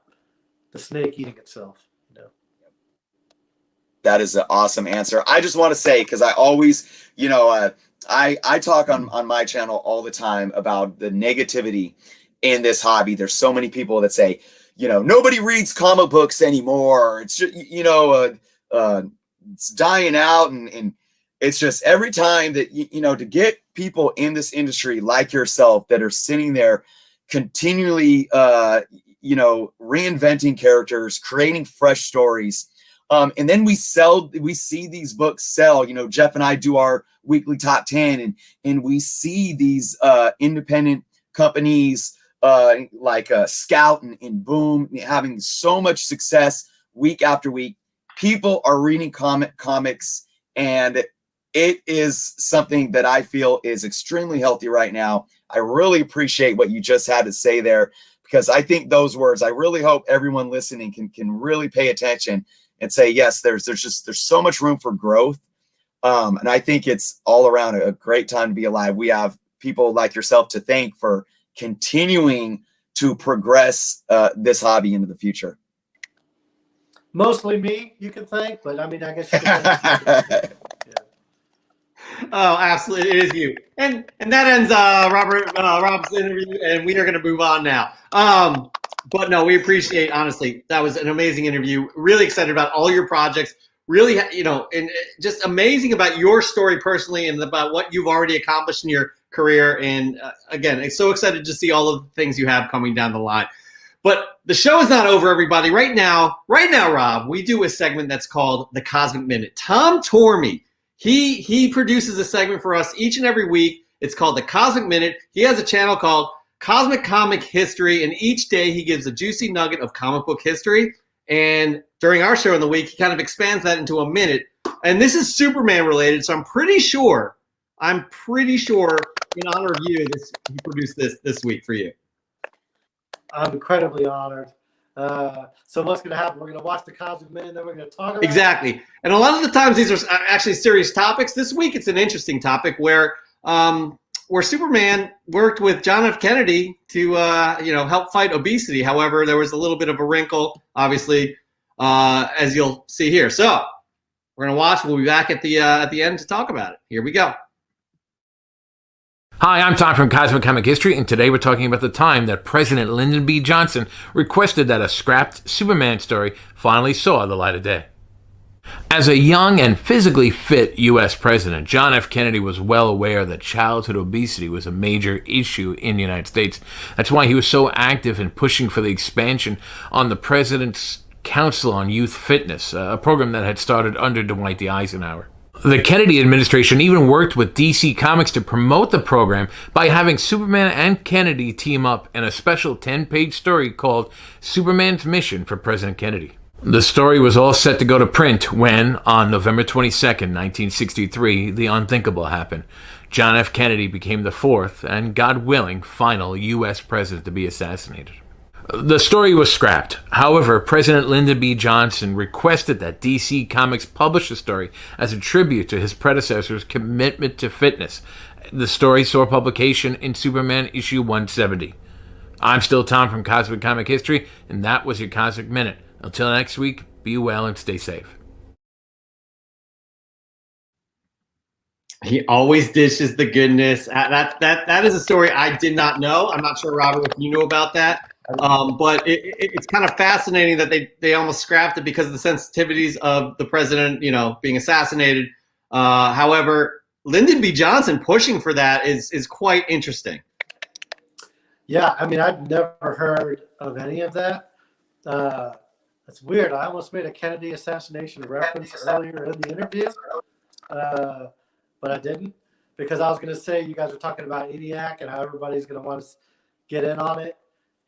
the snake eating itself. That is an awesome answer. I just want to say, because I always, I talk on my channel all the time about the negativity in this hobby. There's so many people that say, nobody reads comic books anymore. It's just, it's dying out. And it's just every time that, to get people in this industry like yourself that are sitting there continually, reinventing characters, creating fresh stories. And then we see these books sell. Jeff and I do our weekly top 10, and we see these independent companies like Scout and Boom having so much success week after week. People are reading comics, and it is something that I feel is extremely healthy right now. I really appreciate what you just had to say there, because I think those words, I really hope everyone listening can really pay attention and say, yes, there's so much room for growth. And I think it's all around a great time to be alive. We have people like yourself to thank for continuing to progress this hobby into the future. Mostly me, you can thank, but I mean, I guess you can thank. Oh, absolutely, it is you. And that ends Rob's interview, and we are going to move on now. But no, we appreciate, honestly, that was an amazing interview. Really excited about all your projects. Really, and just amazing about your story personally and about what you've already accomplished in your career. And again, I'm so excited to see all of the things you have coming down the line. But the show is not over, everybody. Right now, Rob, we do a segment that's called the Cosmic Minute. Tom Tormey, he produces a segment for us each and every week. It's called the Cosmic Minute. He has a channel called Cosmic Comic History, and each day he gives a juicy nugget of comic book history. And during our show in the week, he kind of expands that into a minute. And this is Superman related, so I'm pretty sure, in honor of you, he produced this week for you. I'm incredibly honored. So what's going to happen? We're going to watch the Cosmic Men, then we're going to talk about Exactly. And a lot of the times these are actually serious topics. This week it's an interesting topic where Superman worked with John F. Kennedy to help fight obesity. However, there was a little bit of a wrinkle, obviously, as you'll see here. So we're going to watch. We'll be back at the end to talk about it. Here we go. Hi, I'm Tom from Cosmic Comic History, and today we're talking about the time that President Lyndon B. Johnson requested that a scrapped Superman story finally saw the light of day. As a young and physically fit U.S. president, John F. Kennedy was well aware that childhood obesity was a major issue in the United States. That's why he was so active in pushing for the expansion on the President's Council on Youth Fitness, a program that had started under Dwight D. Eisenhower. The Kennedy administration even worked with DC Comics to promote the program by having Superman and Kennedy team up in a special 10-page story called Superman's Mission for President Kennedy. The story was all set to go to print when, on November 22nd, 1963, the unthinkable happened. John F. Kennedy became the fourth and, God willing, final U.S. president to be assassinated. The story was scrapped. However, President Lyndon B. Johnson requested that DC Comics publish the story as a tribute to his predecessor's commitment to fitness. The story saw publication in Superman issue 170. I'm still Tom from Cosmic Comic History, and that was your Cosmic Minute. Until next week, be well and stay safe. He always dishes the goodness. That is a story I did not know. I'm not sure, Robert, if you knew about that. But it's kind of fascinating that they almost scrapped it because of the sensitivities of the president, being assassinated. However, Lyndon B. Johnson pushing for that is quite interesting. Yeah, I mean, I'd never heard of any of that. That's weird. I almost made a Kennedy assassination reference earlier in the interview, but I didn't, because I was going to say you guys were talking about ENIAC and how everybody's going to want to get in on it.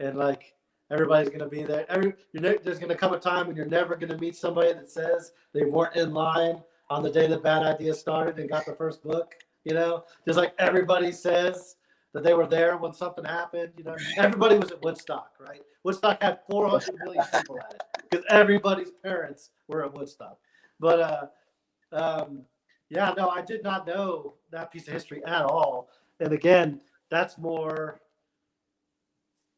And like everybody's going to be there. There's going to come a time when you're never going to meet somebody that says they weren't in line on the day the bad idea started and got the first book. Just like everybody says that they were there when something happened. Everybody was at Woodstock, right? Woodstock had 400 million people at it because everybody's parents were at Woodstock. But yeah, no, I did not know that piece of history at all. And again, that's more,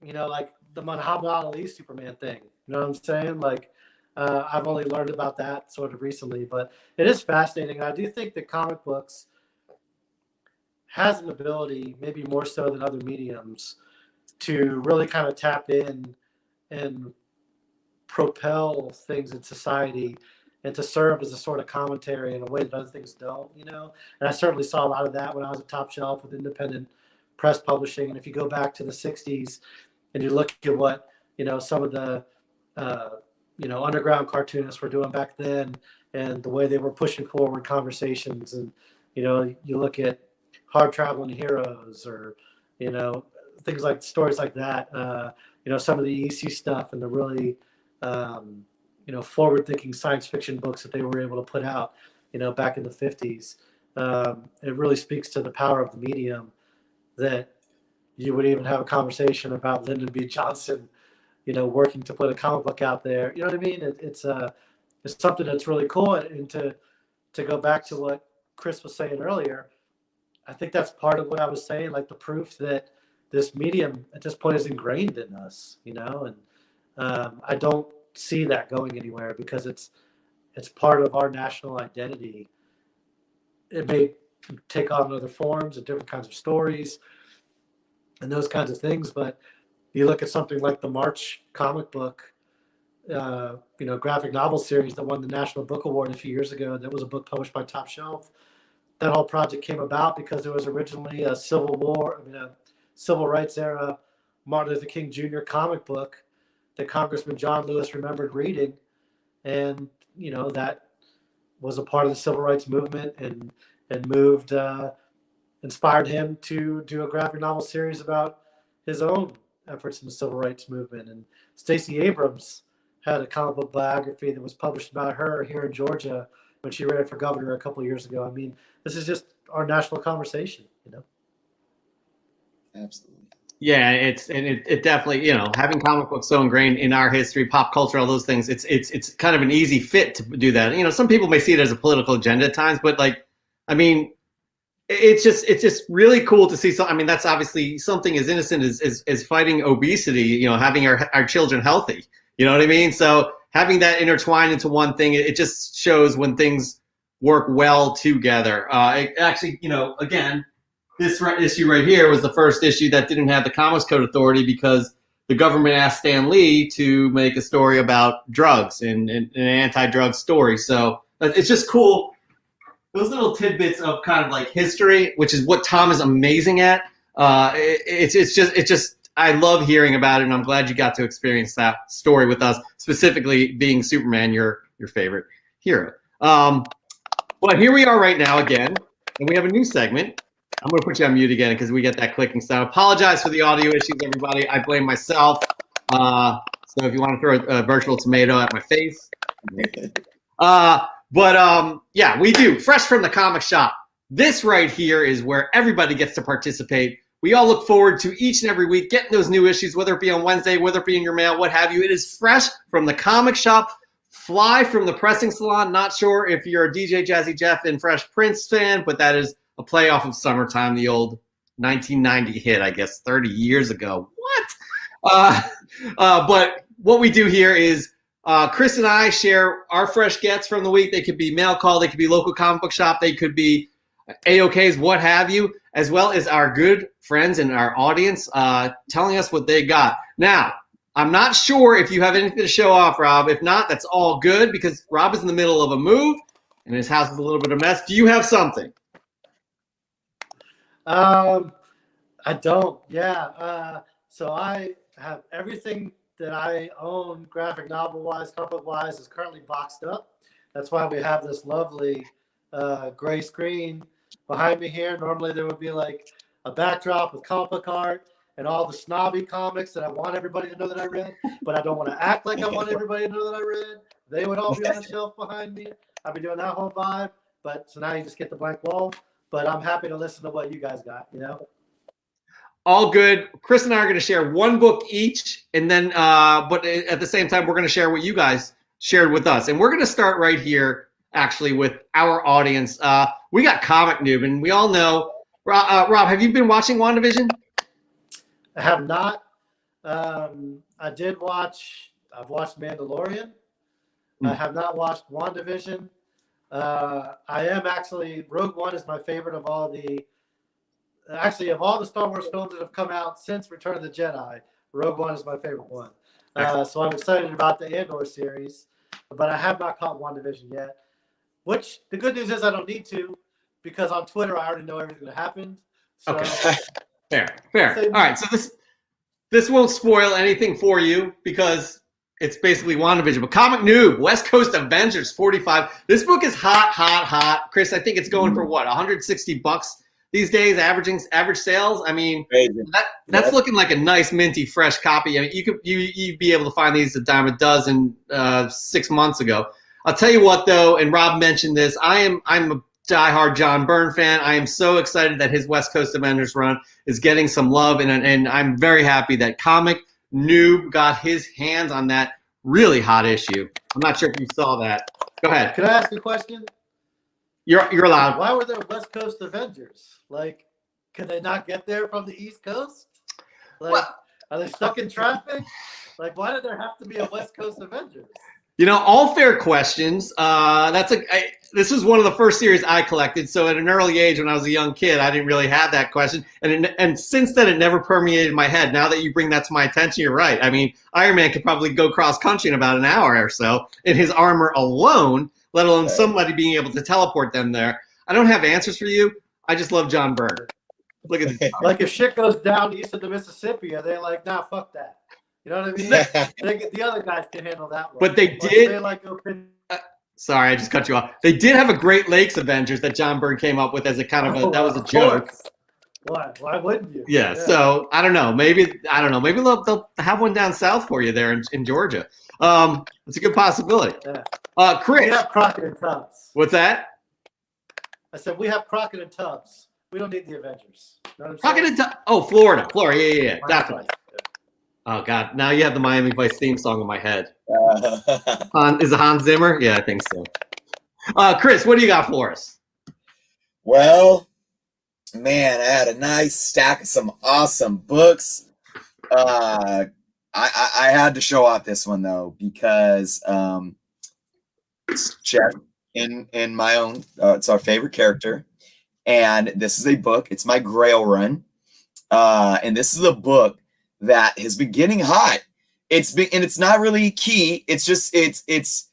like the Muhammad Ali Superman thing. You know what I'm saying? Like, I've only learned about that sort of recently, but it is fascinating. I do think that comic books has an ability, maybe more so than other mediums, to really kind of tap in and propel things in society and to serve as a sort of commentary in a way that other things don't, And I certainly saw a lot of that when I was at Top Shelf with independent press publishing. And if you go back to the 60s, and you look at what, some of the, underground cartoonists were doing back then and the way they were pushing forward conversations. And, you look at Hard Traveling Heroes or, things like stories like that, some of the EC stuff and the really, forward-thinking science fiction books that they were able to put out, back in the 50s. It really speaks to the power of the medium that you would even have a conversation about Lyndon B. Johnson, working to put a comic book out there. You know what I mean? It's something that's really cool. And to go back to what Chris was saying earlier, I think that's part of what I was saying, like the proof that this medium at this point is ingrained in us, and I don't see that going anywhere because it's part of our national identity. It may take on other forms and different kinds of stories and those kinds of things. But you look at something like the March comic book, graphic novel series that won the National Book Award a few years ago. That was a book published by Top Shelf. That whole project came about because there was originally a civil rights era Martin Luther King Jr. comic book that Congressman John Lewis remembered reading. And, that was a part of the civil rights movement and inspired him to do a graphic novel series about his own efforts in the civil rights movement. And Stacey Abrams had a comic book biography that was published about her here in Georgia when she ran for governor a couple of years ago. I mean, this is just our national conversation, Absolutely. Yeah, it definitely, having comic books so ingrained in our history, pop culture, all those things, it's kind of an easy fit to do that. Some people may see it as a political agenda at times, but I mean, it's just really cool to see. So, I mean, that's obviously something as innocent as fighting obesity, having our children healthy. You know what I mean? So having that intertwined into one thing, it just shows when things work well together. It actually, again, this issue right here was the first issue that didn't have the Comics Code Authority because the government asked Stan Lee to make a story about drugs and an anti-drug story. So it's just cool. Those little tidbits of kind of like history, which is what Tom is amazing at. It's just I love hearing about it, and I'm glad you got to experience that story with us, specifically being Superman, your favorite hero. But here we are right now again, and we have a new segment. I'm going to put you on mute again because we get that clicking sound. Apologize for the audio issues, everybody. I blame myself. So if you want to throw a virtual tomato at my face. Yeah, we do. Fresh from the comic shop. This right here is where everybody gets to participate. We all look forward to each and every week getting those new issues, whether it be on Wednesday, whether it be in your mail, what have you. It is fresh from the comic shop. Fly from the pressing salon. Not sure if you're a DJ Jazzy Jeff and Fresh Prince fan, but that is a play off of Summertime, the old 1990 hit, I guess, 30 years ago. What? But what we do here is Chris and I share our fresh gets from the week. They could be mail call, they could be local comic book shop, they could be AOKs, what have you, as well as our good friends and our audience telling us what they got. Now, I'm not sure if you have anything to show off, Rob. If not, that's all good because Rob is in the middle of a move and his house is a little bit of a mess. Do you have something? I don't. Yeah. So I have everything that I own, graphic novel wise, comic book wise, is currently boxed up. That's why we have this lovely gray screen behind me here. Normally there would be like a backdrop with comic book art and all the snobby comics that I want everybody to know that I read, but I don't want to act like I want everybody to know that I read. They would all be on the shelf behind me. I'd be doing that whole vibe. But so now you just get the blank wall. But I'm happy to listen to what you guys got, All good. Chris and I are going to share one book each, and then, but at the same time, we're going to share what you guys shared with us. And we're going to start right here, actually, with our audience. We got Comic Noob, and we all know. Rob, have you been watching WandaVision? I have not. I've watched Mandalorian. I have not watched WandaVision. I am actually, Rogue One is my favorite of all the Star Wars films that have come out since Return of the Jedi. Rogue One is my favorite one. So I'm excited about the Andor series, but I have not caught WandaVision yet. Which the good news is I don't need to, because on Twitter I already know everything that happened. So, okay, fair. All right, so this won't spoil anything for you because it's basically WandaVision. But Comic Noob, West Coast Avengers 45. This book is hot. Chris, I think it's going for what, $160 these days, average sales. I mean, that's looking like a nice minty fresh copy. I mean, you'd be able to find these a dime a dozen 6 months ago. I'll tell you what though, and Rob mentioned this, I'm a diehard John Byrne fan. I am so excited that his West Coast Avengers run is getting some love, and I'm very happy that Comic Noob got his hands on that really hot issue. I'm not sure if you saw that. Go ahead. Can I ask a question? You're allowed. Why were there West Coast Avengers? Like, could they not get there from the East Coast? Like, are they stuck in traffic? Like, why did there have to be a West Coast Avengers? All fair questions. This was one of the first series I collected. So at an early age, when I was a young kid, I didn't really have that question. And since then, it never permeated my head. Now that you bring that to my attention, you're right. I mean, Iron Man could probably go cross country in about an hour or so in his armor alone, let alone somebody being able to teleport them there. I don't have answers for you. I just love John Byrne. Look at this. Like if shit goes down east of the Mississippi, are they like, nah, fuck that? You know what I mean? The other guys can handle that one. But they did. Sorry, I just cut you off. They did have a Great Lakes Avengers that John Byrne came up with as a kind of that was a joke. Why wouldn't you? Yeah. So I don't know. Maybe they'll have one down south for you there in Georgia. It's a good possibility. Yeah. Chris, we have Crockett and Tubbs. What's that? I said we have Crockett and Tubbs. We don't need the Avengers. You know what I'm Talking saying? to Florida, yeah, Miami definitely. Vice. Oh God, now you have the Miami Vice theme song in my head. Uh, Is it Hans Zimmer? Yeah, I think so. Chris, what do you got for us? well, man, I had a nice stack of some awesome books. I had to show off this one though because it's Jeff in my own. It's our favorite character, and this is a book. It's my Grail run, and this is a book that has been getting hot. It's not really key. It's just it's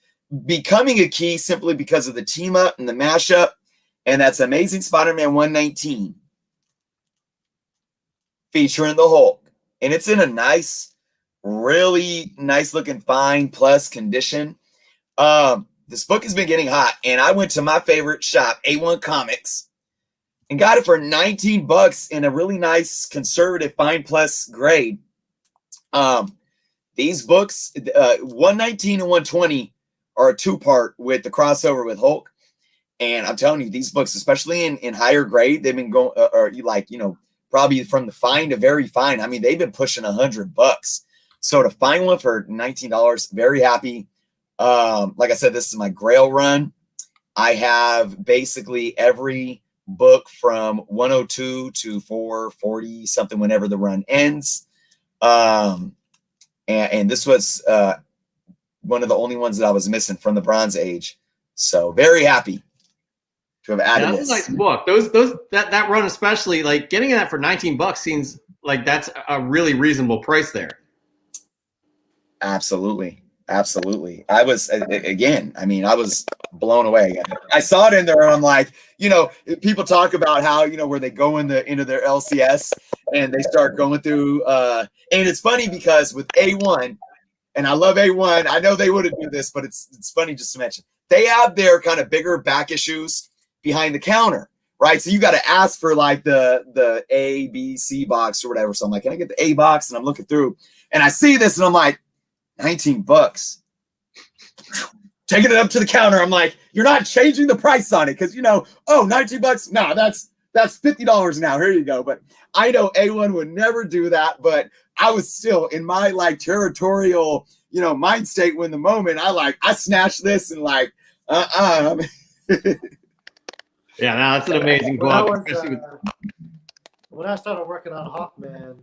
becoming a key simply because of the team up and the mashup, and that's Amazing Spider-Man 119 featuring the Hulk, and it's in a nice, really nice looking fine plus condition. This book has been getting hot, and I went to my favorite shop, A1 Comics, and got it for $19 in a really nice conservative fine plus grade. These books, 119 and 120, are a two-part with the crossover with Hulk. And I'm telling you, these books, especially in higher grade, they've been going, or like, probably from the fine to very fine. I mean, they've been pushing $100. So to find one for $19, very happy. Like I said, this is my Grail run. I have basically every book from 102 to 440 something whenever the run ends. And this was one of the only ones that I was missing from the Bronze Age. So very happy to have added That's this. a nice book. That run especially, like getting that for $19 seems like that's a really reasonable price there. Absolutely. I was I was blown away. I saw it in there and I'm like, people talk about how, where they go into their LCS and they start going through and it's funny because with A1, and I love A1, I know they wouldn't do this, but it's funny just to mention. They have their kind of bigger back issues behind the counter, right? So you got to ask for like the A, B, C box or whatever. So I'm like, can I get the A box? And I'm looking through and I see this and I'm like, $19. Taking it up to the counter. I'm like, you're not changing the price on it because $19. No, that's $50 now. Here you go. But I know A1 would never do that. But I was still in my like territorial, mind state when the moment I snatched this and like, Yeah, no, that's an amazing book. When I started working on Hawkman,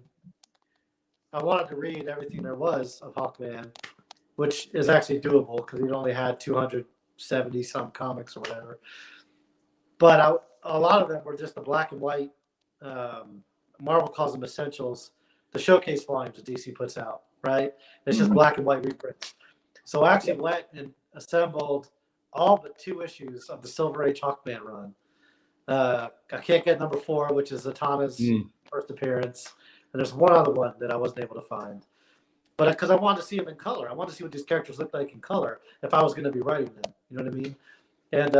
I wanted to read everything there was of Hawkman, which is actually doable because he only had 270 some comics or whatever. But a lot of them were just the black and white. Marvel calls them essentials. The showcase volumes that DC puts out, right? It's just black and white reprints. So I actually went and assembled all but 2 issues of the Silver Age Hawkman run. I can't get number 4, which is Zatanna's first appearance. And there's one other one that I wasn't able to find. But because I wanted to see them in color. I wanted to see what these characters look like in color if I was going to be writing them. You know what I mean? And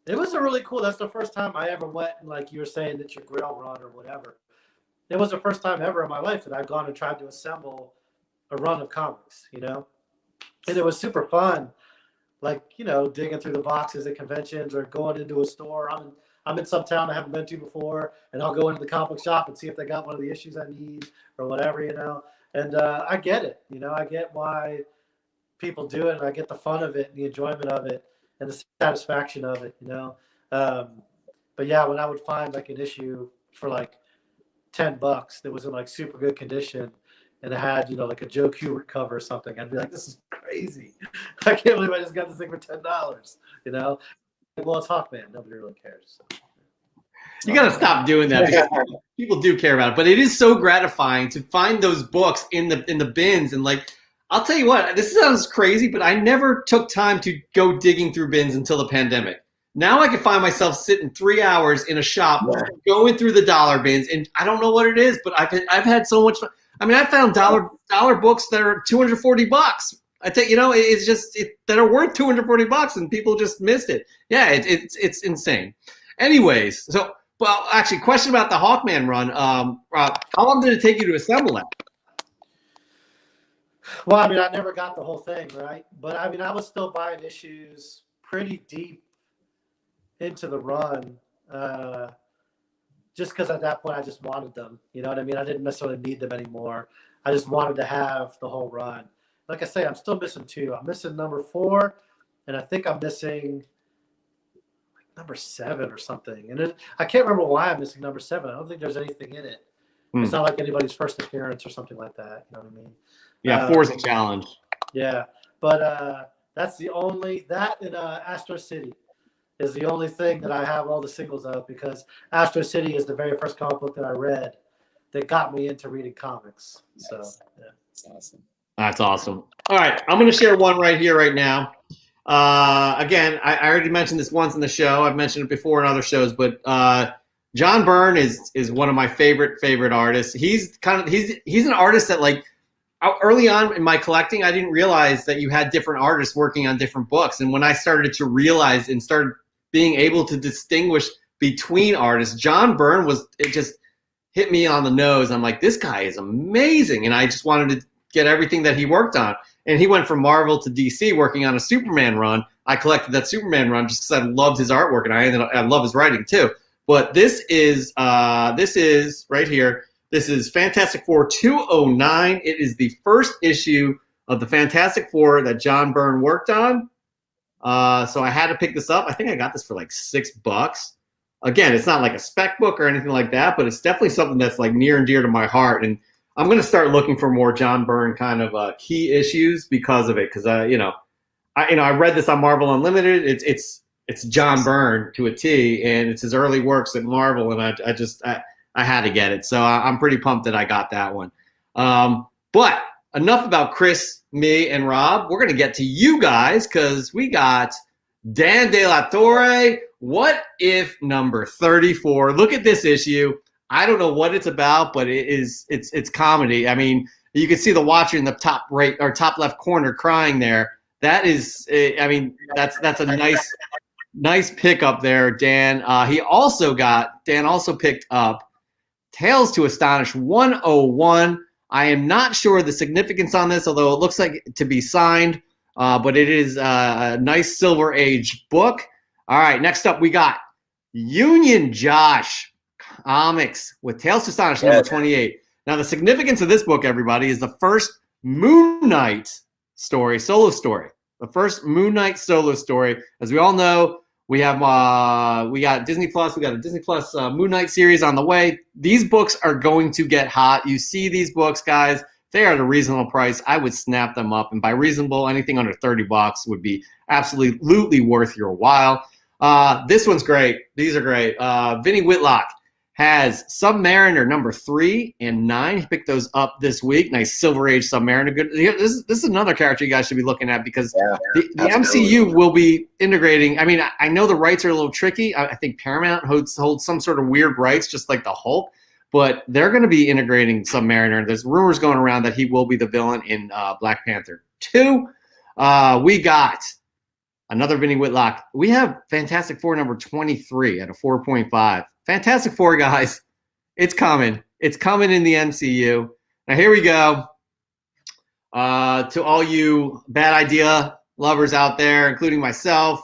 it was a really cool. That's the first time I ever went, and like you were saying, that your Grail run or whatever. It was the first time ever in my life that I've gone and tried to assemble a run of comics, And it was super fun. Like, digging through the boxes at conventions or going into a store. I'm in some town I haven't been to before, and I'll go into the comic book shop and see if they got one of the issues I need or whatever, And I get it, I get why people do it, and I get the fun of it and the enjoyment of it and the satisfaction of it, But yeah, when I would find like an issue for like $10 that was in like super good condition and it had, like a Joe Kubert cover or something, I'd be like, this is crazy. I can't believe I just got this thing for $10, Well, it's Hawkman. Nobody really cares. So. You got to stop doing that because people do care about it. But it is so gratifying to find those books in the bins. And like, I'll tell you what, this sounds crazy, but I never took time to go digging through bins until the pandemic. Now I can find myself sitting 3 hours in a shop going through the dollar bins, and I don't know what it is, but I've had so much fun. I mean, I found dollar books that are $240. I think it's just that are worth $240, and people just missed it. Yeah, it's insane. Anyways, so actually, question about the Hawkman run. Rob, how long did it take you to assemble that? Well, I mean, I never got the whole thing, right? But I mean, I was still buying issues pretty deep into the run. just because at that point I just wanted them. You know what I mean? I didn't necessarily need them anymore. I just wanted to have the whole run. Like I say, I'm still missing 2. I'm missing number 4, and I think I'm missing number 7 or something. And I can't remember why I'm missing number 7. I don't think there's anything in it. It's not like anybody's first appearance or something like that. You know what I mean? Yeah, 4 is a challenge. Yeah, but that's the only, that and Astro City is the only thing that I have all the singles of, because Astro City is the very first comic book that I read that got me into reading comics. So, yeah. That's awesome. That's awesome. All right, I'm going to share one right here, right now. Again, I already mentioned this once in the show. I've mentioned it before in other shows, but John Byrne is one of my favorite artists. He's an artist that, like, early on in my collecting, I didn't realize that you had different artists working on different books. And when I started to realize and started being able to distinguish between artists, John Byrne it just hit me on the nose. I'm like, this guy is amazing. And I just wanted to get everything that he worked on. And he went from Marvel to DC working on a Superman run. I collected that Superman run just because I loved his artwork, and I love his writing too. But this is right here. This is Fantastic Four 209. It is the first issue of the Fantastic Four that John Byrne worked on. So I had to pick this up. I think I got this for like $6. Again, it's not like a spec book or anything like that, but it's definitely something that's like near and dear to my heart. And I'm going to start looking for more John Byrne kind of key issues because of it. Because I read this on Marvel Unlimited. It's John Byrne to a T, and it's his early works at Marvel, and I had to get it. So I'm pretty pumped that I got that one. But enough about Chris, me, and Rob. We're going to get to you guys because we got Dan De La Torre. What If number 34. Look at this issue. I don't know what it's about, but it's comedy. I mean, you can see the watcher in the top right or top left corner crying there. That is, I mean, that's a nice pickup there, Dan. Dan also picked up Tales to Astonish 101. I am not sure the significance on this, although it looks like to be signed, but it is a nice Silver Age book. All right, next up we got Union Josh Comics with Tales to Astonish number 28. Now, the significance of this book, everybody, is the first Moon Knight solo story. The first Moon Knight solo story. As we all know, we got Disney Plus. We got a Disney Plus Moon Knight series on the way. These books are going to get hot. You see these books, guys. They are at a reasonable price. I would snap them up, and by reasonable, anything under $30 would be absolutely worth your while. This one's great. These are great. Vinny Whitlock has Submariner number 3 and 9. He picked those up this week. Nice Silver Age Submariner. Good. This is another character you guys should be looking at because the MCU will be integrating. I mean, I know the rights are a little tricky. I think Paramount holds some sort of weird rights, just like the Hulk. But they're going to be integrating Submariner. There's rumors going around that he will be the villain in Black Panther 2. We got another Vinny Whitlock. We have Fantastic Four number 23 at a 4.5. Fantastic Four, guys. It's coming. It's coming in the MCU. Now, here we go. To all you bad idea lovers out there, including myself,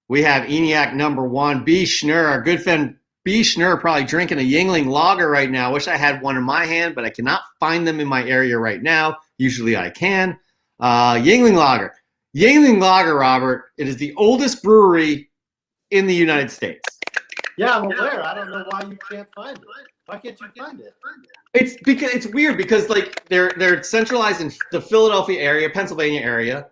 we have ENIAC number 1. B. Schnur, our good friend B. Schnur, probably drinking a Yingling lager right now. Wish I had one in my hand, but I cannot find them in my area right now. Usually I can. Yingling lager. Yingling lager, Robert. It is the oldest brewery in the United States. Yeah, I'm aware. I don't know why you can't find it. Why can't you find it? It's weird because like they're centralized in the Philadelphia area, Pennsylvania area,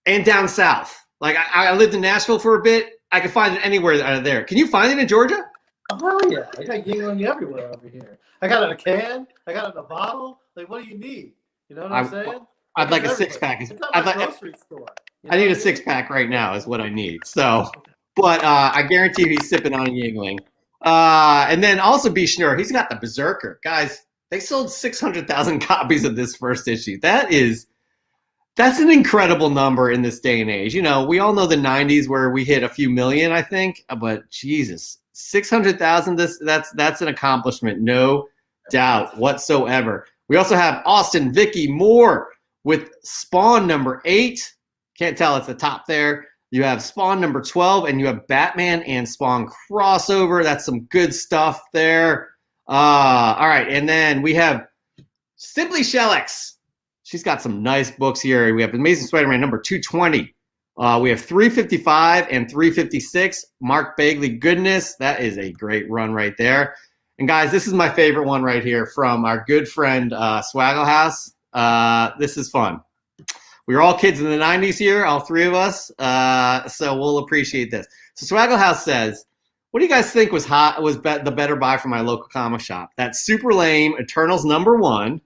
and down south. Like I lived in Nashville for a bit. I could find it anywhere out of there. Can you find it in Georgia? Oh hell yeah! I got Yingling everywhere over here. I got it in a can. I got it in a bottle. Like, what do you need? You know what I'm saying? I'd like a 6-pack. It's at my grocery store. I need a 6-pack right now. Is what I need. So, but I guarantee he's sipping on Yingling. And then also B. Schnur, he's got the Berserker. Guys, they sold 600,000 copies of this first issue. That's an incredible number in this day and age. You know, we all know the 90s where we hit a few million, I think. But Jesus, 600,000, that's an accomplishment, no doubt whatsoever. We also have Austin Vicky Moore with Spawn number 8. Can't tell, it's the top there. You have Spawn number 12, and you have Batman and Spawn crossover. That's some good stuff there. All right, and then we have Simply Shellix. She's got some nice books here. We have Amazing Spider-Man number 220. We have 355 and 356. Mark Bagley goodness. That is a great run right there. And guys, this is my favorite one right here from our good friend Swaggle House. This is fun. We were all kids in the 90s here, all three of us, so we'll appreciate this. So Swaggle House says, what do you guys think was the better buy from my local comic shop? That super lame Eternals number 1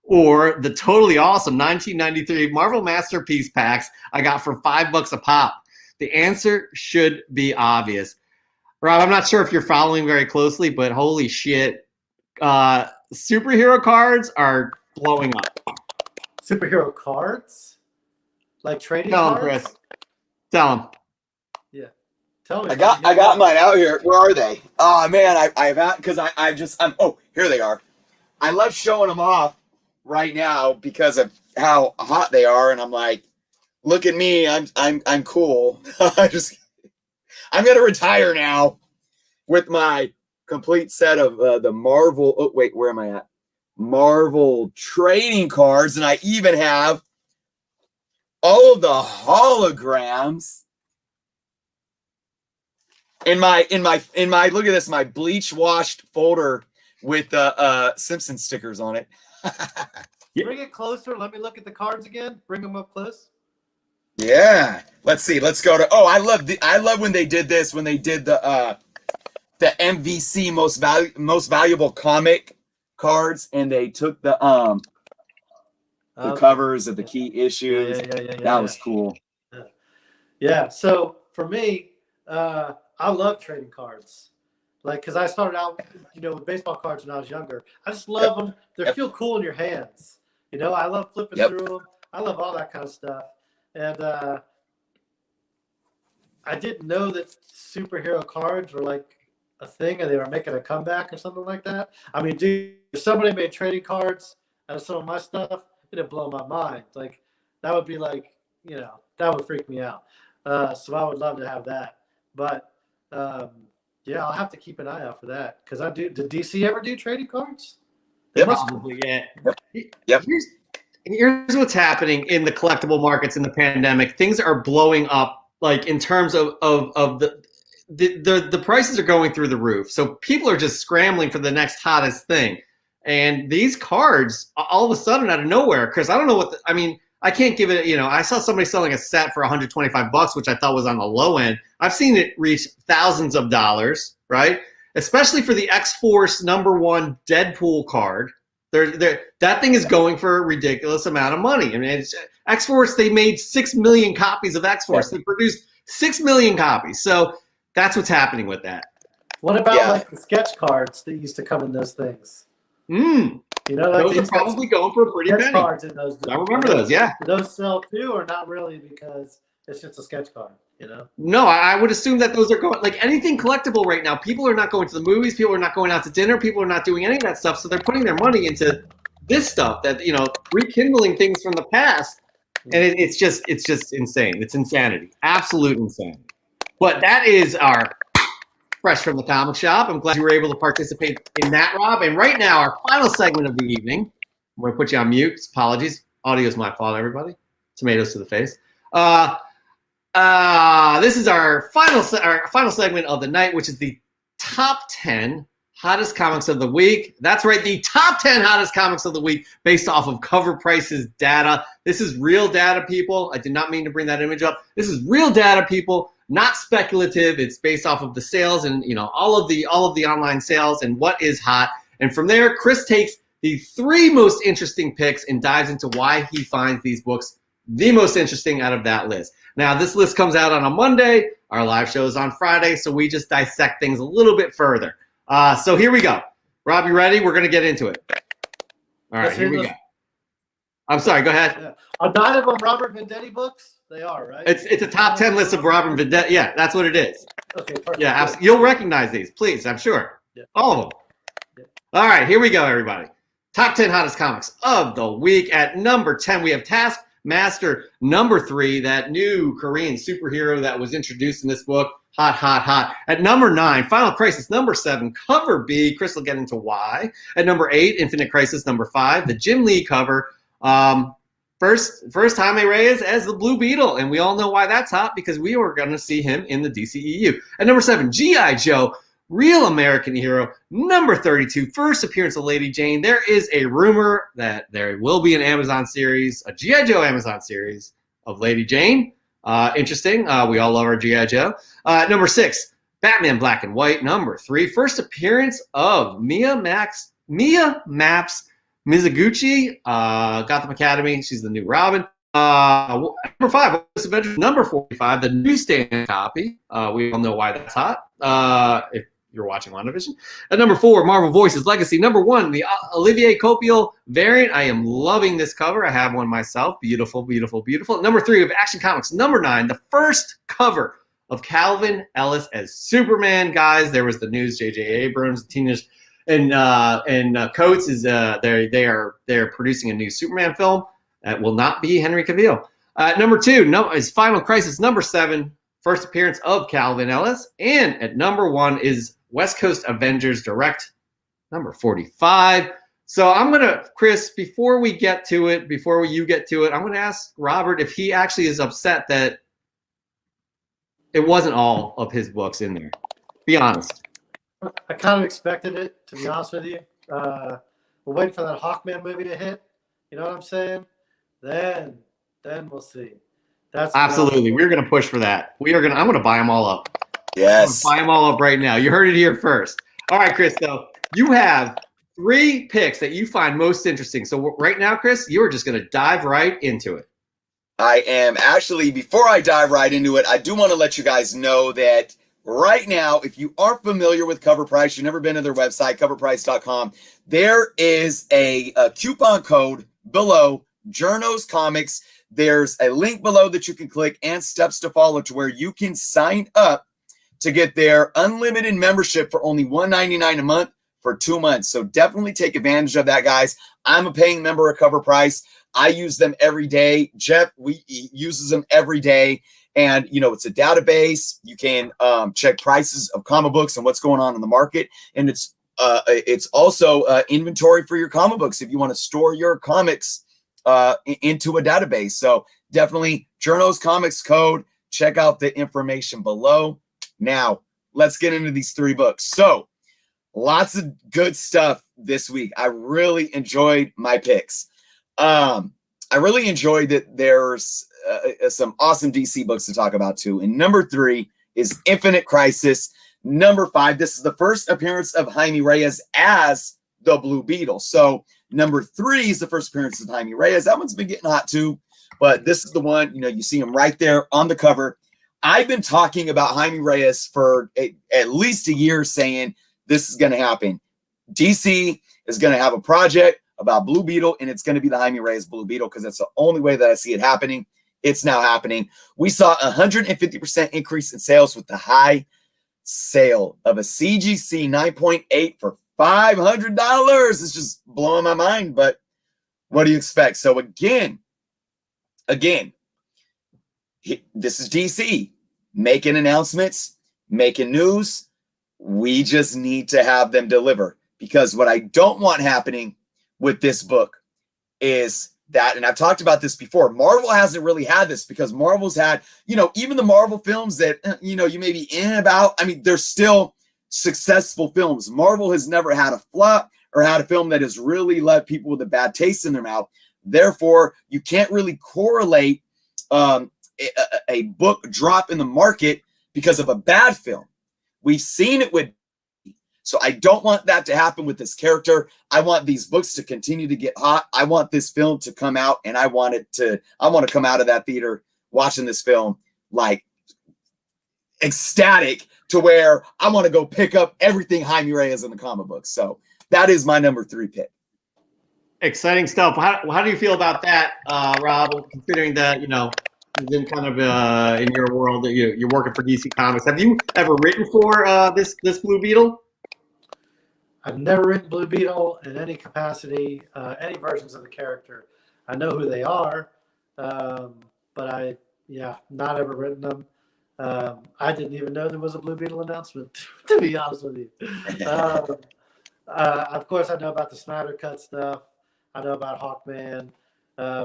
or the totally awesome 1993 Marvel Masterpiece packs I got for $5 a pop? The answer should be obvious. Rob, I'm not sure if you're following very closely, but holy shit, superhero cards are blowing up. Superhero cards? Like trading Tell him, cards? Chris. Tell him. Yeah. Tell me. I got mine out here. Where are they? Oh man, oh, here they are. I love showing them off right now because of how hot they are, and I'm like, look at me, I'm cool. I'm gonna retire now with my complete set of the Marvel. Oh wait, where am I at? Marvel trading cards, and I even have all of the holograms in my look at this, my bleach washed folder with Simpson stickers on it. Bring it closer. Let me look at the cards again. Bring them up close. Yeah. Let's see. Let's go to. Oh, I love when they did this. When they did the MVC most valuable comic cards, and they took the covers of the key issues. That was cool. Yeah. So for me, I love trading cards. Like, because I started out, with baseball cards when I was younger. I just love them. They feel cool in your hands. I love flipping through them. I love all that kind of stuff. And I didn't know that superhero cards were like a thing and they were making a comeback or something like that. I mean, dude, if somebody made trading cards out of some of my stuff, it'd blow my mind. Like, that would be like, that would freak me out. So I would love to have that. But, yeah, I'll have to keep an eye out for that. Because did DC ever do trading cards? Probably, yeah. Yep. Here's what's happening in the collectible markets in the pandemic. Things are blowing up, like in terms of the prices are going through the roof. So people are just scrambling for the next hottest thing. And these cards, all of a sudden, out of nowhere, because I don't know I can't give it, I saw somebody selling a set for $125, which I thought was on the low end. I've seen it reach thousands of dollars, right? Especially for the X-Force #1 Deadpool card. That thing is going for a ridiculous amount of money. I mean, X-Force, they made 6 million copies of X-Force. They produced 6 million copies. So that's what's happening with that. What about like the sketch cards that used to come in those things? Those are probably going for a pretty penny. Cards in those, I remember those, yeah. Do those sell too, or not really because it's just a sketch card, No, I would assume that those are going, like anything collectible right now. People are not going to the movies. People are not going out to dinner. People are not doing any of that stuff. So they're putting their money into this stuff that, rekindling things from the past. And it's just insane. It's insanity. Absolute insanity. But that is our Fresh from the Comic Shop. I'm glad you were able to participate in that, Rob. And right now, our final segment of the evening. I'm going to put you on mute. Apologies. Audio's my fault, everybody. Tomatoes to the face. This is our final segment of the night, which is the top 10 hottest comics of the week. That's right, the top 10 hottest comics of the week based off of Covrprice's data. This is real data, people. I did not mean to bring that image up. This is real data, people, not speculative. It's based off of the sales and all of the online sales and what is hot. And from there, Chris takes the 3 most interesting picks and dives into why he finds these books the most interesting out of that list. Now, this list comes out on a Monday. Our live show is on Friday, so we just dissect things a little bit further. So here we go. Rob, you ready? We're going to get into it. All right, here we go. I'm sorry, go ahead. Yeah. Are 9 of them Robert Venditti books? They are, right? It's a top 10 list of Robert Venditti. Yeah, that's what it is. Okay, perfect. Yeah, absolutely. You'll recognize these, please, I'm sure. Yeah. All of them. Yeah. All right, here we go, everybody. Top 10 hottest comics of the week. At number 10, we have Task Master number 3, that new Korean superhero that was introduced in this book. Hot, hot, hot. At number 9, Final Crisis. Number 7, Cover B. Chris will get into why. At number 8, Infinite Crisis. Number 5, the Jim Lee cover. First Jaime Reyes as the Blue Beetle, and we all know why that's hot, because we were going to see him in the DCEU. At number 7, G.I. Joe, Real American Hero. Number 32, first appearance of Lady Jane. There is a rumor that there will be an Amazon series, a G.I. Joe Amazon series of Lady Jane. Interesting. We all love our G.I. Joe. Number 6, Batman Black and White. Number 3, first appearance of Mia Maps Mizuguchi, Gotham Academy. She's the new Robin. Number 5, Avengers. Number 45, the newsstand copy. We all know why that's hot. If you're watching WandaVision. At number 4, Marvel Voices Legacy. Number 1, the Olivier Copiel variant. I am loving this cover. I have one myself. Beautiful, beautiful, beautiful. At number 3, of Action Comics. Number 9, the first cover of Calvin Ellis as Superman. Guys, there was the news. J.J. Abrams, Teenage and Coates is they're producing a new Superman film that will not be Henry Cavill. Number 2, is Final Crisis. Number 7, first appearance of Calvin Ellis, and at number 1 is West Coast Avengers Direct, number 45. So I'm gonna, Chris, before you get to it, I'm gonna ask Robert if he actually is upset that it wasn't all of his books in there. Be honest. I kind of expected it, to be honest with you. We're waiting for that Hawkman movie to hit. You know what I'm saying? Then we'll see. That's absolutely. We're going to push for that. I'm going to buy them all up. Yes. Buy them all up right now. You heard it here first. All right, Chris, so you have 3 picks that you find most interesting. So right now, Chris, you are just going to dive right into it. I am. Actually, before I dive right into it, I do want to let you guys know that right now, if you aren't familiar with Covrprice, you've never been to their website, covrprice.com, there is a coupon code below, Journos Comics. There's a link below that you can click and steps to follow to where you can sign up to get their unlimited membership for only $1.99 a month for 2 months. So definitely take advantage of that, guys. I'm a paying member of Covrprice. I use them every day. Jeff uses them every day. And, you know, it's a database. You can check prices of comic books and what's going on in the market. And it's also inventory for your comic books if you want to store your comics into a database. So definitely Journos Comics code. Check out the information below. Now, let's get into these 3 books. So lots of good stuff this week. I really enjoyed my picks. I really enjoyed that there's some awesome DC books to talk about too. And number 3 is Infinite Crisis. Number 5, this is the first appearance of Jaime Reyes as the Blue Beetle. So number 3 is the first appearance of Jaime Reyes. That one's been getting hot too, but this is the one, you know, you see him right there on the cover. I've been talking about Jaime Reyes for at least a year, saying this is going to happen. DC is going to have a project about Blue Beetle, and it's going to be the Jaime Reyes Blue Beetle because that's the only way that I see it happening. It's now happening. We saw a 150% increase in sales with the high sale of a CGC 9.8 for $500. It's just blowing my mind, but what do you expect? So again, this is DC making announcements, making news. We just need to have them deliver, because what I don't want happening with this book is that, and I've talked about this before, Marvel hasn't really had this, because Marvel's had, you know, even the Marvel films that, you know, you may be in about, I mean, they're still successful films. Marvel has never had a flop or had a film that has really left people with a bad taste in their mouth. Therefore, you can't really correlate a book drop in the market because of a bad film. We've seen it with, so I don't want that to happen with this character. I want these books to continue to get hot. I want this film to come out, and I want to come out of that theater watching this film like ecstatic, to where I want to go pick up everything Jaime Reyes in the comic books. So that is my number 3 pick. Exciting stuff. How do you feel about that, Rob, considering that, you know, in kind of in your world that you're working for DC Comics? Have you ever written for this Blue Beetle? I've never written Blue Beetle in any capacity, any versions of the character. I know who they are. But not ever written them. I didn't even know there was a Blue Beetle announcement, to be honest with you. Of course, I know about the Snyder Cut stuff. I know about Hawkman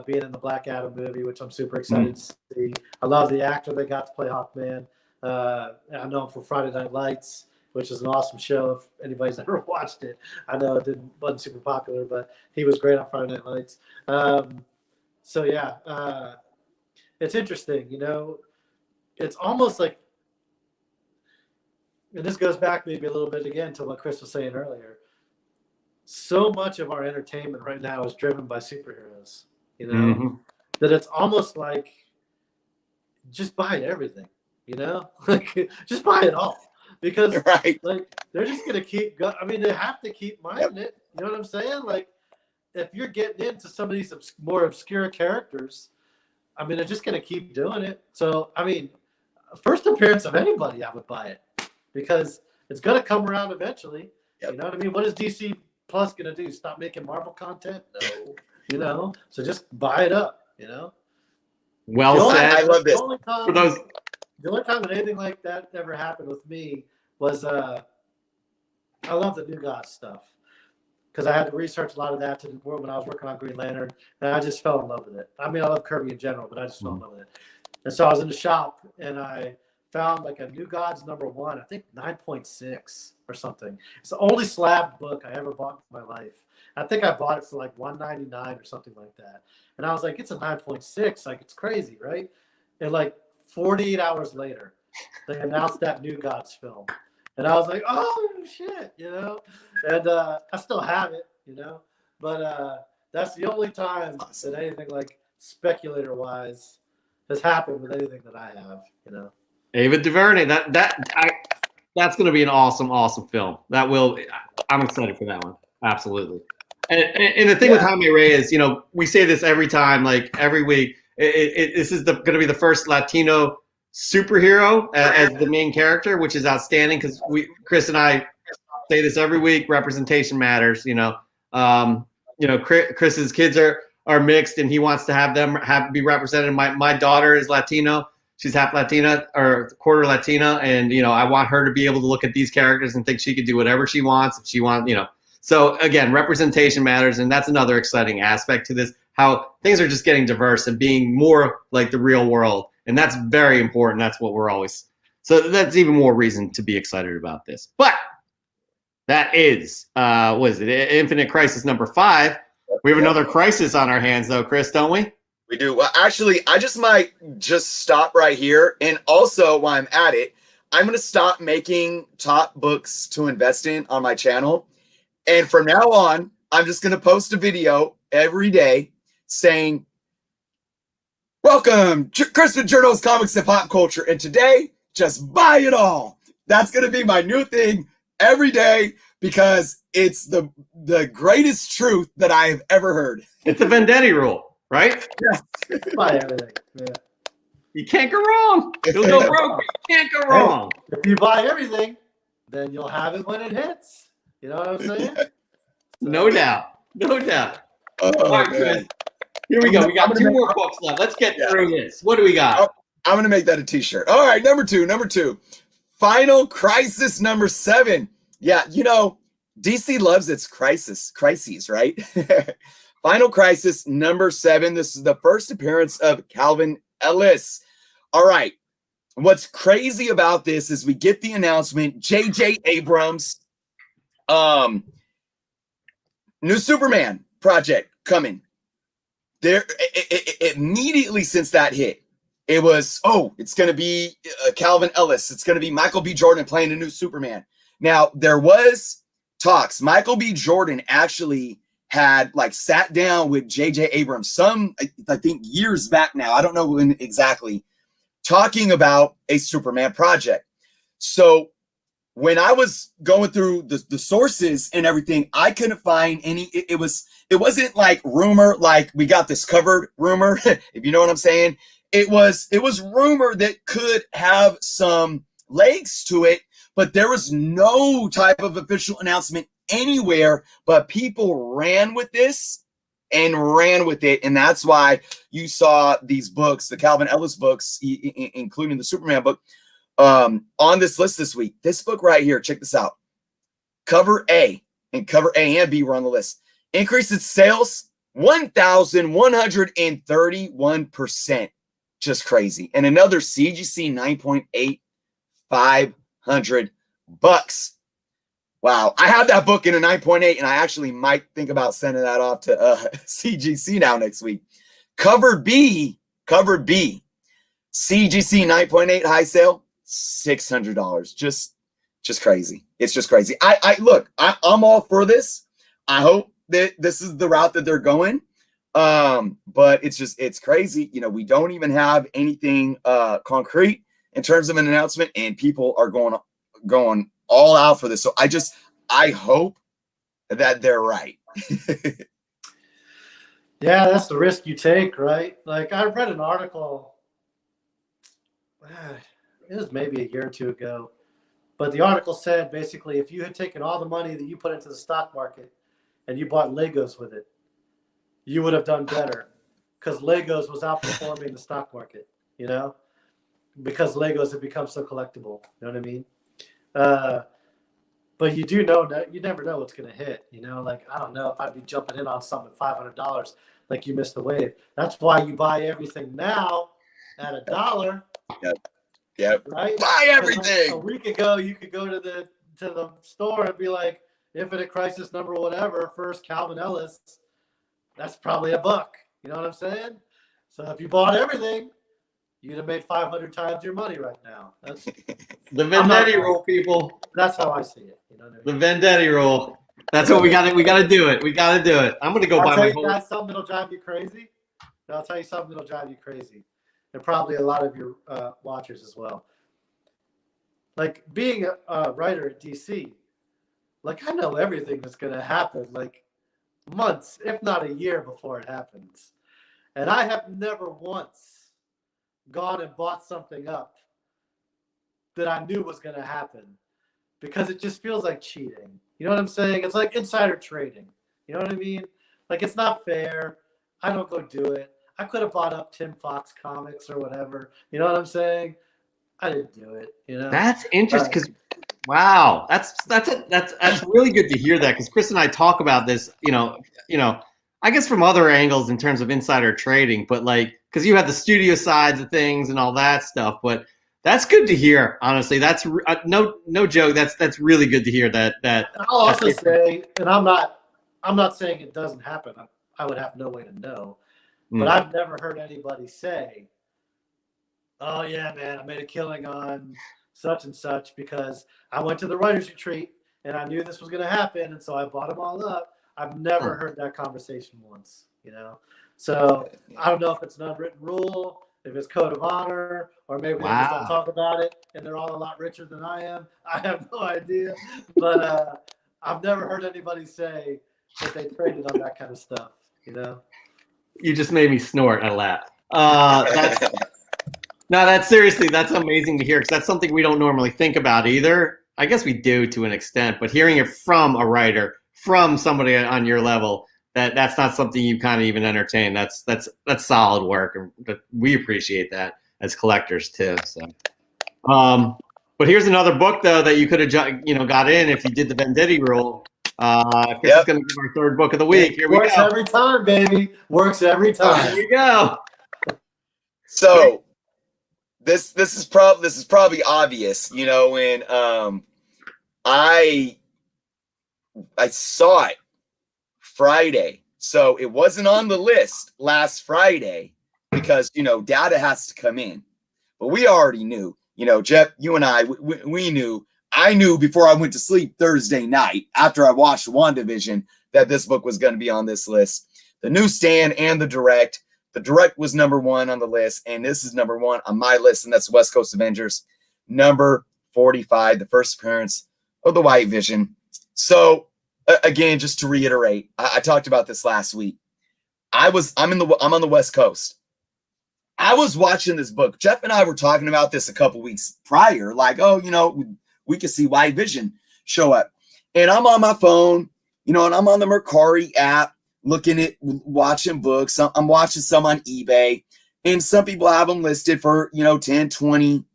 being in the Black Adam movie, which I'm super excited to see. I love the actor that got to play Hawkman. I know him from Friday Night Lights, which is an awesome show. If anybody's ever watched it, I know it wasn't super popular, but he was great on Friday Night Lights. It's interesting, It's almost like, and this goes back maybe a little bit again to what Chris was saying earlier. So much of our entertainment right now is driven by superheroes, that it's almost like just buy everything, like just buy it all, because like they're just gonna keep going. I mean, they have to keep minding it. You know what I'm saying? Like, if you're getting into some of these more obscure characters, I mean, they're just gonna keep doing it. So, I mean, first appearance of anybody, I would buy it, because it's gonna come around eventually. You know what I mean? What is DC Plus gonna do? Stop making Marvel content? No. So just buy it up. Well said. I love this. The only time that anything like that ever happened with me was I love the New Gods stuff, because I had to research a lot of that when I was working on Green Lantern, and I just fell in love with it. I mean, I love Kirby in general, but I just fell in love with it. And so I was in the shop, and I found like a New Gods #1, I think 9.6 or something. It's the only slab book I ever bought in my life. I think I bought it for like $1.99 or something like that. And I was like, it's a 9.6, like it's crazy, right? And like 48 hours later, they announced that New Gods film. And I was like, oh shit, And I still have it, But that's the only time that anything like speculator-wise has happened with anything that I have, Ava DuVernay, that's going to be an awesome film. I'm excited for that one. Absolutely. And the thing with Jaime Reyes, we say this every time, like every week. This is going to be the first Latino superhero as the main character, which is outstanding, because Chris and I say this every week. Representation matters. Chris's kids are mixed, and he wants to have them be represented. My daughter is Latino. She's half Latina or quarter Latina, and I want her to be able to look at these characters and think she could do whatever she wants if she wants. So again, representation matters, and that's another exciting aspect to this. How things are just getting diverse and being more like the real world, and that's very important. That's what we're always. So that's even more reason to be excited about this. But that is, what is it? Infinite Crisis #5. We have another crisis on our hands, though, Chris, don't we? We do. Well, actually, I might stop right here. And also, while I'm at it, I'm going to stop making top books to invest in on my channel. And from now on, I'm just going to post a video every day saying, welcome to Christopher Journal's Comics and Pop Culture. And today, just buy it all. That's going to be my new thing every day, because it's the greatest truth that I have ever heard. It's the Venditti rule, right? Yes. Buy everything. Yeah. You can't go wrong. You'll go broke. You can't go wrong. If you buy everything, then you'll have it when it hits. You know what I'm saying? No doubt. All right, Chris. Here we go. We got 2 more books left. Let's get through this. What do we got? I'm going to make that a t-shirt. All right, number two. Final Crisis #7. Yeah, DC loves its crises, right? Final Crisis #7. This is the first appearance of Calvin Ellis. All right. What's crazy about this is we get the announcement, J.J. Abrams, new Superman project coming. There, immediately since that hit, it was, it's going to be Calvin Ellis. It's going to be Michael B. Jordan playing a new Superman. Now, there was talks. Michael B. Jordan actually had sat down with J.J. Abrams I think years back now. I don't know when exactly, talking about a Superman project. So when I was going through the sources and everything, I couldn't find any. It wasn't like rumor, like we got this covered rumor, if you know what I'm saying. It was rumor that could have some legs to it, but there was no type of official announcement anywhere. But people ran with this and ran with it. And that's why you saw these books, the Calvin Ellis books, including the Superman book, on this list this week. This book right here, check this out. Cover A and cover A and B were on the list. Increased its sales 1,131%. Just crazy. And another CGC 9.8, $500. Wow. I have that book in a 9.8, and I actually might think about sending that off to CGC now next week. Cover B, CGC 9.8 high sale, $600. Just crazy. It's just crazy. I'm all for this. I hope that this is the route that they're going. But it's crazy. You know, we don't even have anything concrete in terms of an announcement, and people are going all out for this. So I hope that they're right. Yeah, that's the risk you take, right? Like, I read an article, it was maybe a year or two ago, but the article said basically if you had taken all the money that you put into the stock market and you bought Legos with it, you would have done better, because Legos was outperforming the stock market, you know, because Legos have become so collectible. You know what I mean? But you do know that you never know what's going to hit, you know, like, I don't know if I'd be jumping in on something at $500, like you missed the wave. That's why you buy everything now at $1. Yep. Right? Buy everything. A week ago, you could go to the store and be like, Infinite Crisis number whatever, first Calvin Ellis, that's probably $1. You know what I'm saying? So if you bought everything, you'd have made 500 times your money right now. That's the Venditti rule, people. That's how I see it. You know what I mean? The Venditti rule. That's what we got to. We got to do it. We got to do it. I'm gonna go buy my whole. Guys, something that'll drive you crazy. I'll tell you something that'll drive you crazy, and probably a lot of your watchers as well. Like, being a writer at DC, like, I know everything that's gonna happen, like, months, if not a year before it happens. And I have never once gone and bought something up that I knew was going to happen, because it just feels like cheating. You know what I'm saying? It's like insider trading. You know what I mean? Like, it's not fair. I don't go do it. I could have bought up Tim Fox comics or whatever. You know what I'm saying? I didn't do it. You know? That's interesting, because wow, that's really good to hear that, because Chris and I talk about this, you know, I guess from other angles in terms of insider trading, but like, because you have the studio sides of things and all that stuff, but that's good to hear. Honestly, that's no joke. That's really good to hear that. I'll also say, and I'm not saying it doesn't happen. I would have no way to know, but I've never heard anybody say, "Oh yeah, man, I made a killing on such and such because I went to the writer's retreat and I knew this was going to happen, and so I bought them all up." I've never heard that conversation once, you know? So I don't know if it's an unwritten rule, if it's code of honor, or maybe they just don't talk about it and they're all a lot richer than I am. I have no idea. But I've never heard anybody say that they traded on that kind of stuff, you know? You just made me snort and laugh. That's seriously, that's amazing to hear, because that's something we don't normally think about either. I guess we do to an extent, but hearing it from a writer, from somebody on your level, that's not something you kind of even entertain. That's solid work, and we appreciate that as collectors too. So, but here's another book though that you could have got in if you did the Venditti rule. This is going to be our third book of the week. Here we go. Works every time, baby. Works every time. Here we go. So this is probably obvious, you know, when I saw it Friday, so it wasn't on the list last Friday because, you know, data has to come in, but we already knew, you know, Jeff, you and we knew. I knew before I went to sleep Thursday night after I watched WandaVision that this book was going to be on this list. The newsstand and the direct. The direct was number 1 on the list, and this is number 1 on my list, and that's West Coast Avengers, number 45, the first appearance of the White Vision. So again, just to reiterate, I talked about this last week. I'm on the West Coast. I was watching this book. Jeff and I were talking about this a couple weeks prior, like, oh, you know, we could see White Vision show up. And I'm on my phone, you know, and I'm on the Mercari app looking at watching books. I'm watching some on eBay, and some people have them listed for 10, 20,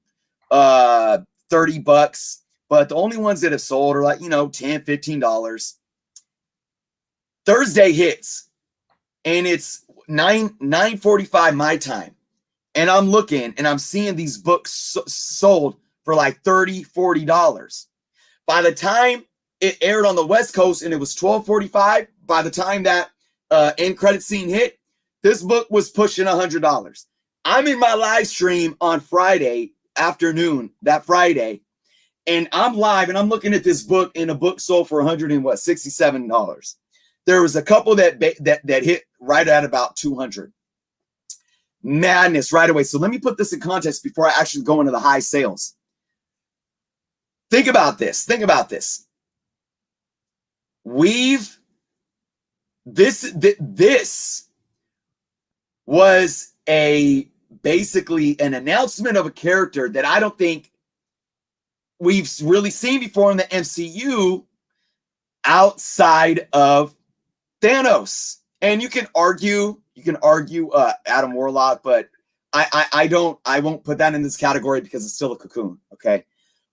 $30. But the only ones that have sold are like, $10, $15. Thursday hits, and it's 9:45 my time. And I'm looking, and I'm seeing these books sold for like $30, $40. By the time it aired on the West Coast and it was 12:45, by the time that end credit scene hit, this book was pushing $100. I'm in my live stream on Friday afternoon, that Friday, and I'm live and I'm looking at this book, and a book sold for $167. There was a couple that hit right at about 200. Madness right away. So let me put this in context before I actually go into the high sales. Think about this. This was basically an announcement of a character that I don't think we've really seen before in the MCU outside of Thanos. And you can argue Adam Warlock, but I won't put that in this category because it's still a Cocoon. Okay.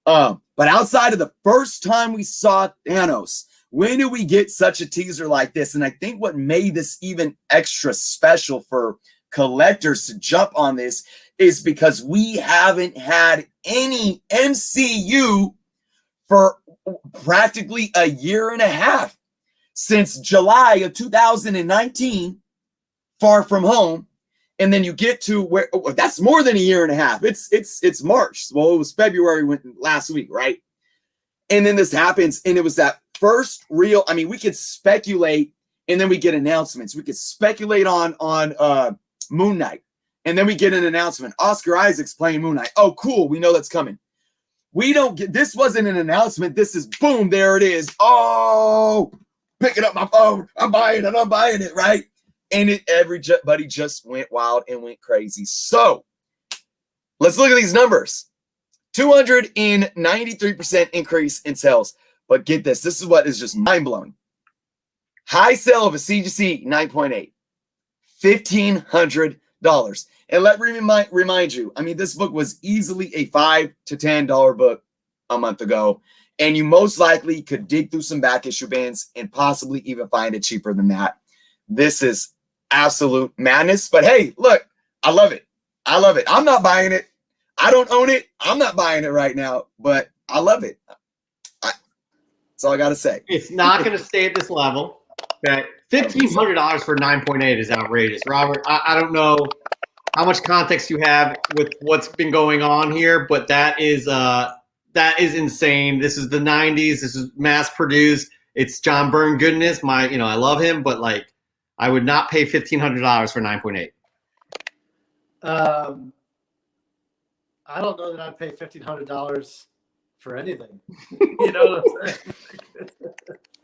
But outside of the first time we saw Thanos, when did we get such a teaser like this? And I think what made this even extra special for collectors to jump on this is because we haven't had any MCU for practically a year and a half, since July of 2019, Far From Home. And then you get to where that's more than a year and a half. It's March. Well, it was February last week, right? And then this happens, and it was that first real. I mean, we could speculate, and then we get announcements. We could speculate on Moon Knight, and then we get an announcement. Oscar Isaac's playing Moon Knight. Oh, cool. We know that's coming. We don't get. This wasn't an announcement. This is boom. There it is. Oh, picking up my phone. I'm buying it. Right. And everybody just went wild and went crazy. So let's look at these numbers. 293% increase in sales. But get this. This is what is just mind-blowing. High sale of a CGC 9.8. $1,500. And let me remind you, I mean, this book was easily a $5 to $10 book a month ago. And you most likely could dig through some back issue bins and possibly even find it cheaper than that. This is absolute madness. But hey, look, I love it. I'm not buying it. I don't own it. I'm not buying it right now, but I love it. That's all I got to say. It's not going to stay at this level. Okay. $1,500 for 9.8 is outrageous. Robert, I don't know how much context you have with what's been going on here, but that is insane. This is the 90s. This is mass produced. It's John Byrne goodness. I love him, but like, I would not pay $1,500 for 9.8. I don't know that I'd pay $1,500 for anything. You know what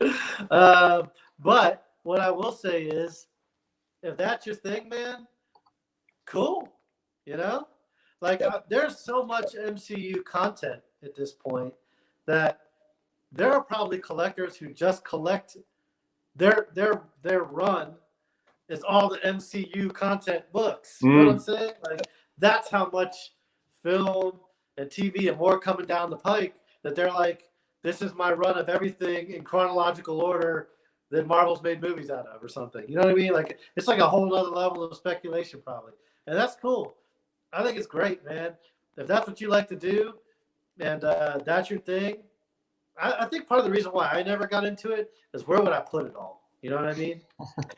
I'm saying? But what I will say is, if that's your thing, man, cool. Like there's so much MCU content at this point that there are probably collectors who just collect their run is all the MCU content books. You know what I'm saying? Like that's how much film and TV and more coming down the pike that they're like, this is my run of everything in chronological order that Marvel's made movies out of or something. You know what I mean? Like it's like a whole other level of speculation probably. And that's cool. I think it's great, man. If that's what you like to do and that's your thing, I think part of the reason why I never got into it is where would I put it all? You know what I mean?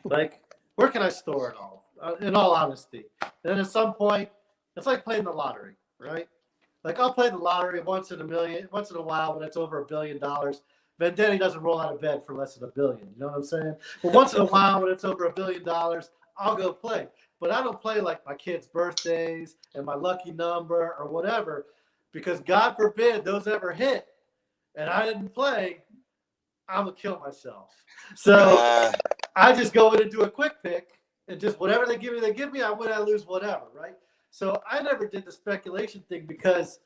Like, where can I store it all? In all honesty. And then at some point, it's like playing the lottery, right? Like I'll play the lottery once in a while when it's over $1 billion. Venditti doesn't roll out of bed for less than $1 billion. You know what I'm saying? But once in a while when it's over $1 billion, I'll go play. But I don't play like my kids' birthdays and my lucky number or whatever, because God forbid those ever hit and I didn't play, I'm going to kill myself. So I just go in and do a quick pick and just whatever they give me, I win, I lose, whatever, right? So I never did the speculation thing because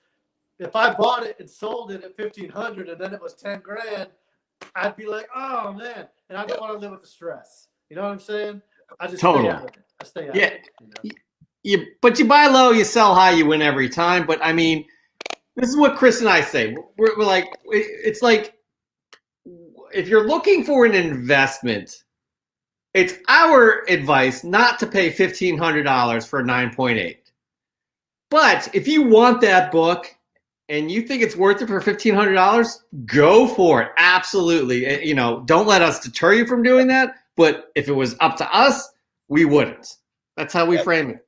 if I bought it and sold it at $1,500 and then it was $10,000, I'd be like, oh man, and I don't want to live with the stress. You know what I'm saying? I just Totally. stay out of it. I stay out Yeah. of it. You know? But you buy low, you sell high, you win every time. But I mean, this is what Chris and I say. We're like, it's like, if you're looking for an investment, it's our advice not to pay $1,500 for a 9.8. But if you want that book and you think it's worth it for $1,500, go for it. Absolutely. Don't let us deter you from doing that. But if it was up to us, we wouldn't. That's how we frame it.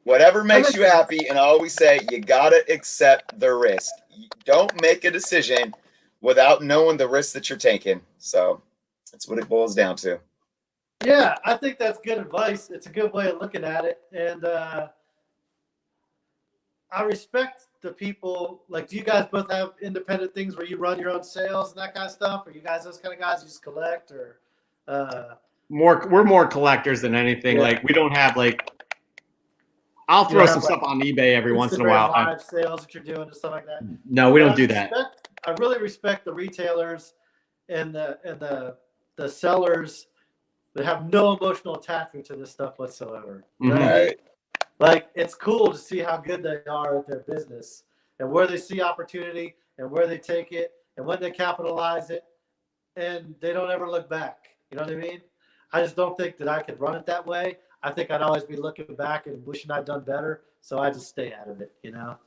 Whatever makes you happy, and I always say you gotta accept the risk. You don't make a decision without knowing the risk that you're taking. So that's what it boils down to. Yeah, I think that's good advice. It's a good way of looking at it, and I respect the people. Like, do you guys both have independent things where you run your own sales and that kind of stuff? Are you guys those kind of guys who just collect, or? We're more collectors than anything. Yeah. Like, we don't have like. I'll throw some stuff on eBay every once in a while. Live sales that you're doing and stuff like that. No, we don't do that. I really respect the retailers and the sellers that have no emotional attachment to this stuff whatsoever. Mm-hmm. Right. Like, it's cool to see how good they are at their business and where they see opportunity and where they take it and when they capitalize it, and they don't ever look back. You know what I mean? I just don't think that I could run it that way. I think I'd always be looking back and wishing I'd done better. So I just stay out of it, you know?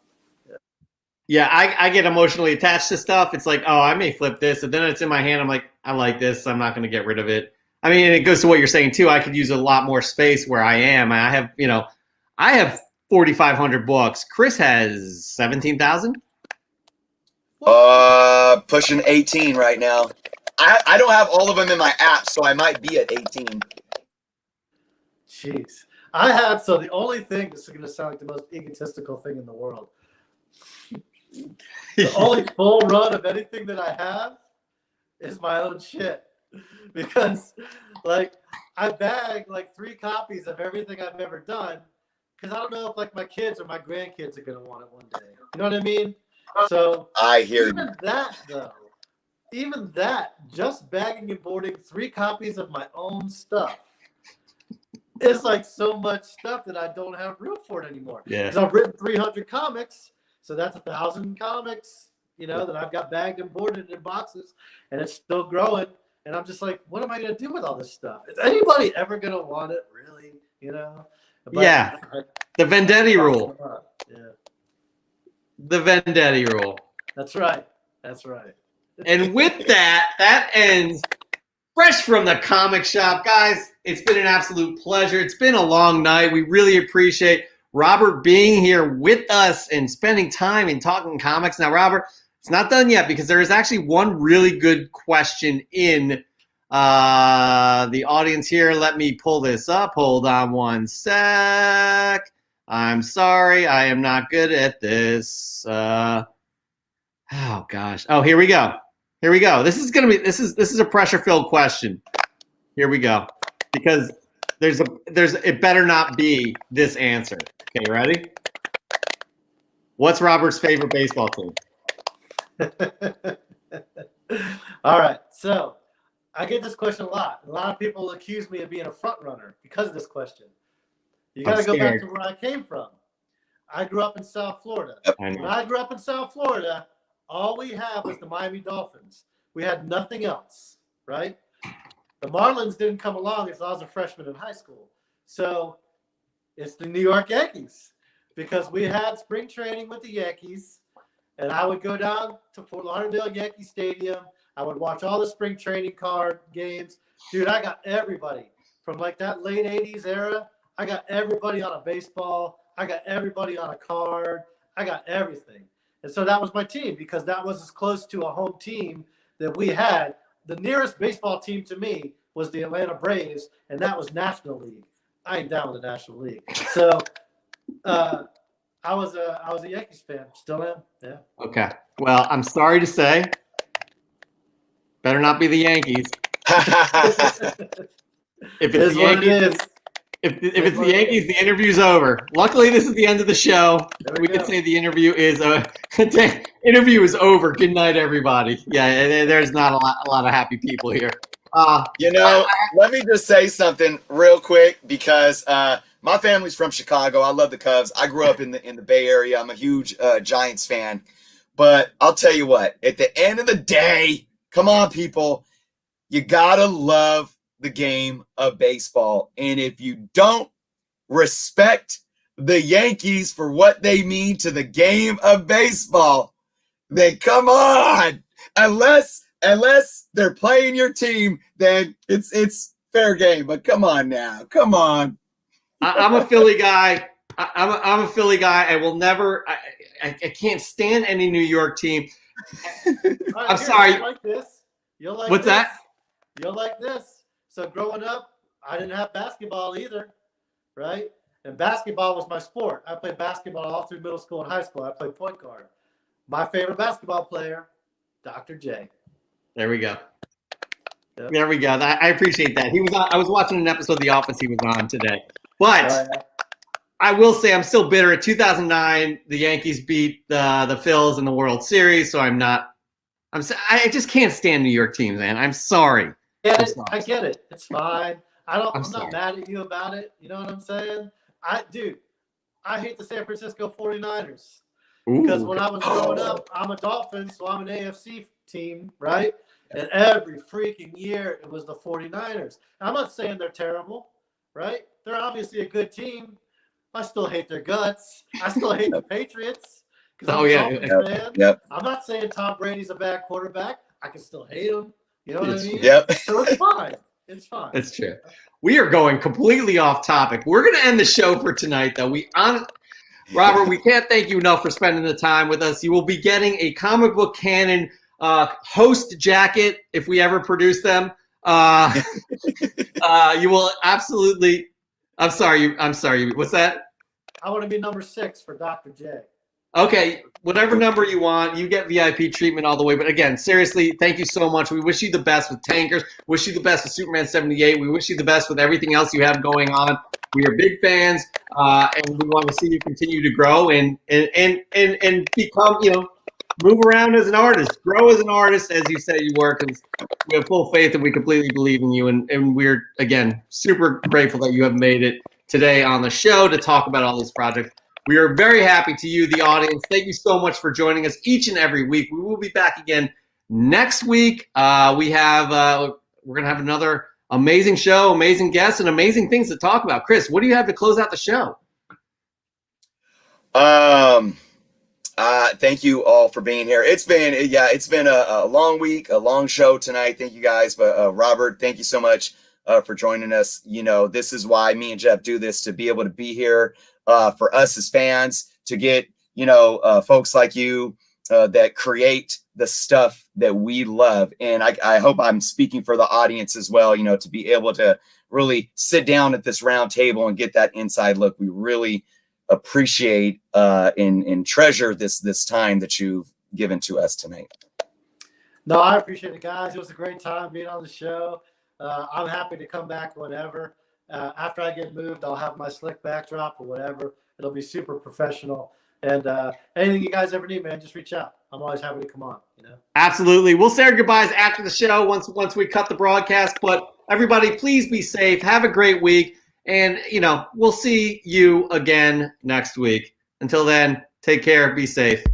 Yeah, I get emotionally attached to stuff. It's like, oh, I may flip this, and then it's in my hand. I'm like, I like this. I'm not going to get rid of it. I mean, and it goes to what you're saying too. I could use a lot more space where I am. I have 4,500 books. Chris has 17,000. Pushing 18 right now. I don't have all of them in my app, so I might be at 18. Jeez. I have, so the only thing, this is going to sound like the most egotistical thing in the world. The only full run of anything that I have is my own shit. Because, like, I bag, like, 3 copies of everything I've ever done, because I don't know if, like, my kids or my grandkids are going to want it one day. You know what I mean? So, I hear even you. that, though, just bagging and boarding 3 copies of my own stuff, it's like so much stuff that I don't have room for it anymore. Yeah. Because I've written 300 comics, so that's 1,000 comics, that I've got bagged and boarded in boxes, and it's still growing. And I'm just like, what am I going to do with all this stuff? Is anybody ever going to want it, really? But, Yeah. The Venditti rule. Yeah. The Venditti rule. That's right. That's right. And with that ends Fresh from the Comic Shop. Guys, it's been an absolute pleasure. It's been a long night. We really appreciate Robert being here with us and spending time and talking comics. Now, Robert, it's not done yet because there is actually one really good question in the audience here. Let me pull this up. Hold on one sec. I'm sorry. I am not good at this. Oh, gosh. Oh, here we go. Here we go. This is a pressure-filled question. Here we go. Because it better not be this answer. Okay, you ready? What's Robert's favorite baseball team? All right. So I get this question a lot. A lot of people accuse me of being a front runner because of this question. You got to go back to where I came from. I grew up in South Florida. When I grew up in South Florida, all we had was the Miami Dolphins. We had nothing else, right? The Marlins didn't come along until I was a freshman in high school. So it's the New York Yankees because we had spring training with the Yankees, and I would go down to Fort Lauderdale Yankee Stadium. I would watch all the spring training card games. Dude, I got everybody from like that late 80s era. I got everybody on a baseball. I got everybody on a card. I got everything. And so that was my team because that was as close to a home team that we had. The nearest baseball team to me was the Atlanta Braves, and that was National League. I ain't down with the National League. So I was a Yankees fan. Still am. Yeah. Okay. Well, I'm sorry to say, better not be the Yankees. If it's the Yankees, if it's the Yankees, the interview's over. Luckily, this is the end of the show. We can say the interview is over. Good night, everybody. Yeah, there's not a lot of happy people here. Let me just say something real quick because my family's from Chicago. I love the Cubs. I grew up in the Bay Area. I'm a huge Giants fan. But I'll tell you what, at the end of the day, come on, people, you gotta love the game of baseball. And if you don't respect the Yankees for what they mean to the game of baseball, then come on. Unless they're playing your team, then it's fair game. But come on now. Come on. I'm a Philly guy. I'm a Philly guy. I will never. I can't stand any New York team. I'm sorry. You'll like this. What's that? You'll like this. So growing up, I didn't have basketball either, right? And basketball was my sport. I played basketball all through middle school and high school. I played point guard. My favorite basketball player, Dr. J. There we go. Yep. There we go. I appreciate that. He was on. I was watching an episode of The Office he was on today. But I will say I'm still bitter. In 2009, the Yankees beat the Phils in the World Series, so I just can't stand New York teams, man. I'm sorry. I get it. It's fine. I'm I'm not mad at you about it. You know what I'm saying? I hate the San Francisco 49ers. Because when I was growing up, I'm a Dolphin, so I'm an AFC team, right? And every freaking year it was the 49ers. And I'm not saying they're terrible, right? They're obviously a good team. I still hate their guts. I still hate the Patriots. Oh, yeah. Yep. I'm not saying Tom Brady's a bad quarterback. I can still hate him. You know what I mean? Yep. So it's fine. It's fine. That's true. We are going completely off topic. We're going to end the show for tonight, though. Robert, we can't thank you enough for spending the time with us. You will be getting a Comic Book Canon host jacket if we ever produce them. You will absolutely. I'm sorry. What's that? I want to be number 6 for Dr. J. Okay, whatever number you want, you get VIP treatment all the way. But again, seriously, thank you so much. We wish you the best with Tankers. Wish you the best with Superman 78. We wish you the best with everything else you have going on. We are big fans, and we want to see you continue to grow and become, move around as an artist, grow as an artist, as you say you were, because we have full faith and we completely believe in you. And we're, again, super grateful that you have made it today on the show to talk about all these projects. We are very happy to you, the audience. Thank you so much for joining us each and every week. We will be back again next week. We're going to have another amazing show, amazing guests, and amazing things to talk about. Chris, what do you have to close out the show? Thank you all for being here. It's been a long week, a long show tonight. Thank you guys. But Robert, thank you so much for joining us. This is why me and Jeff do this, to be able to be here for us as fans, to get, folks like you that create the stuff that we love. And I hope I'm speaking for the audience as well, to be able to really sit down at this round table and get that inside look. We really appreciate and treasure this time that you've given to us tonight. No, I appreciate it, guys. It was a great time being on the show. I'm happy to come back whenever. After I get moved, I'll have my slick backdrop or whatever. It'll be super professional. And anything you guys ever need, man, just reach out. I'm always happy to come on. Absolutely. We'll say our goodbyes after the show once we cut the broadcast. But everybody, please be safe. Have a great week. And, we'll see you again next week. Until then, take care. Be safe.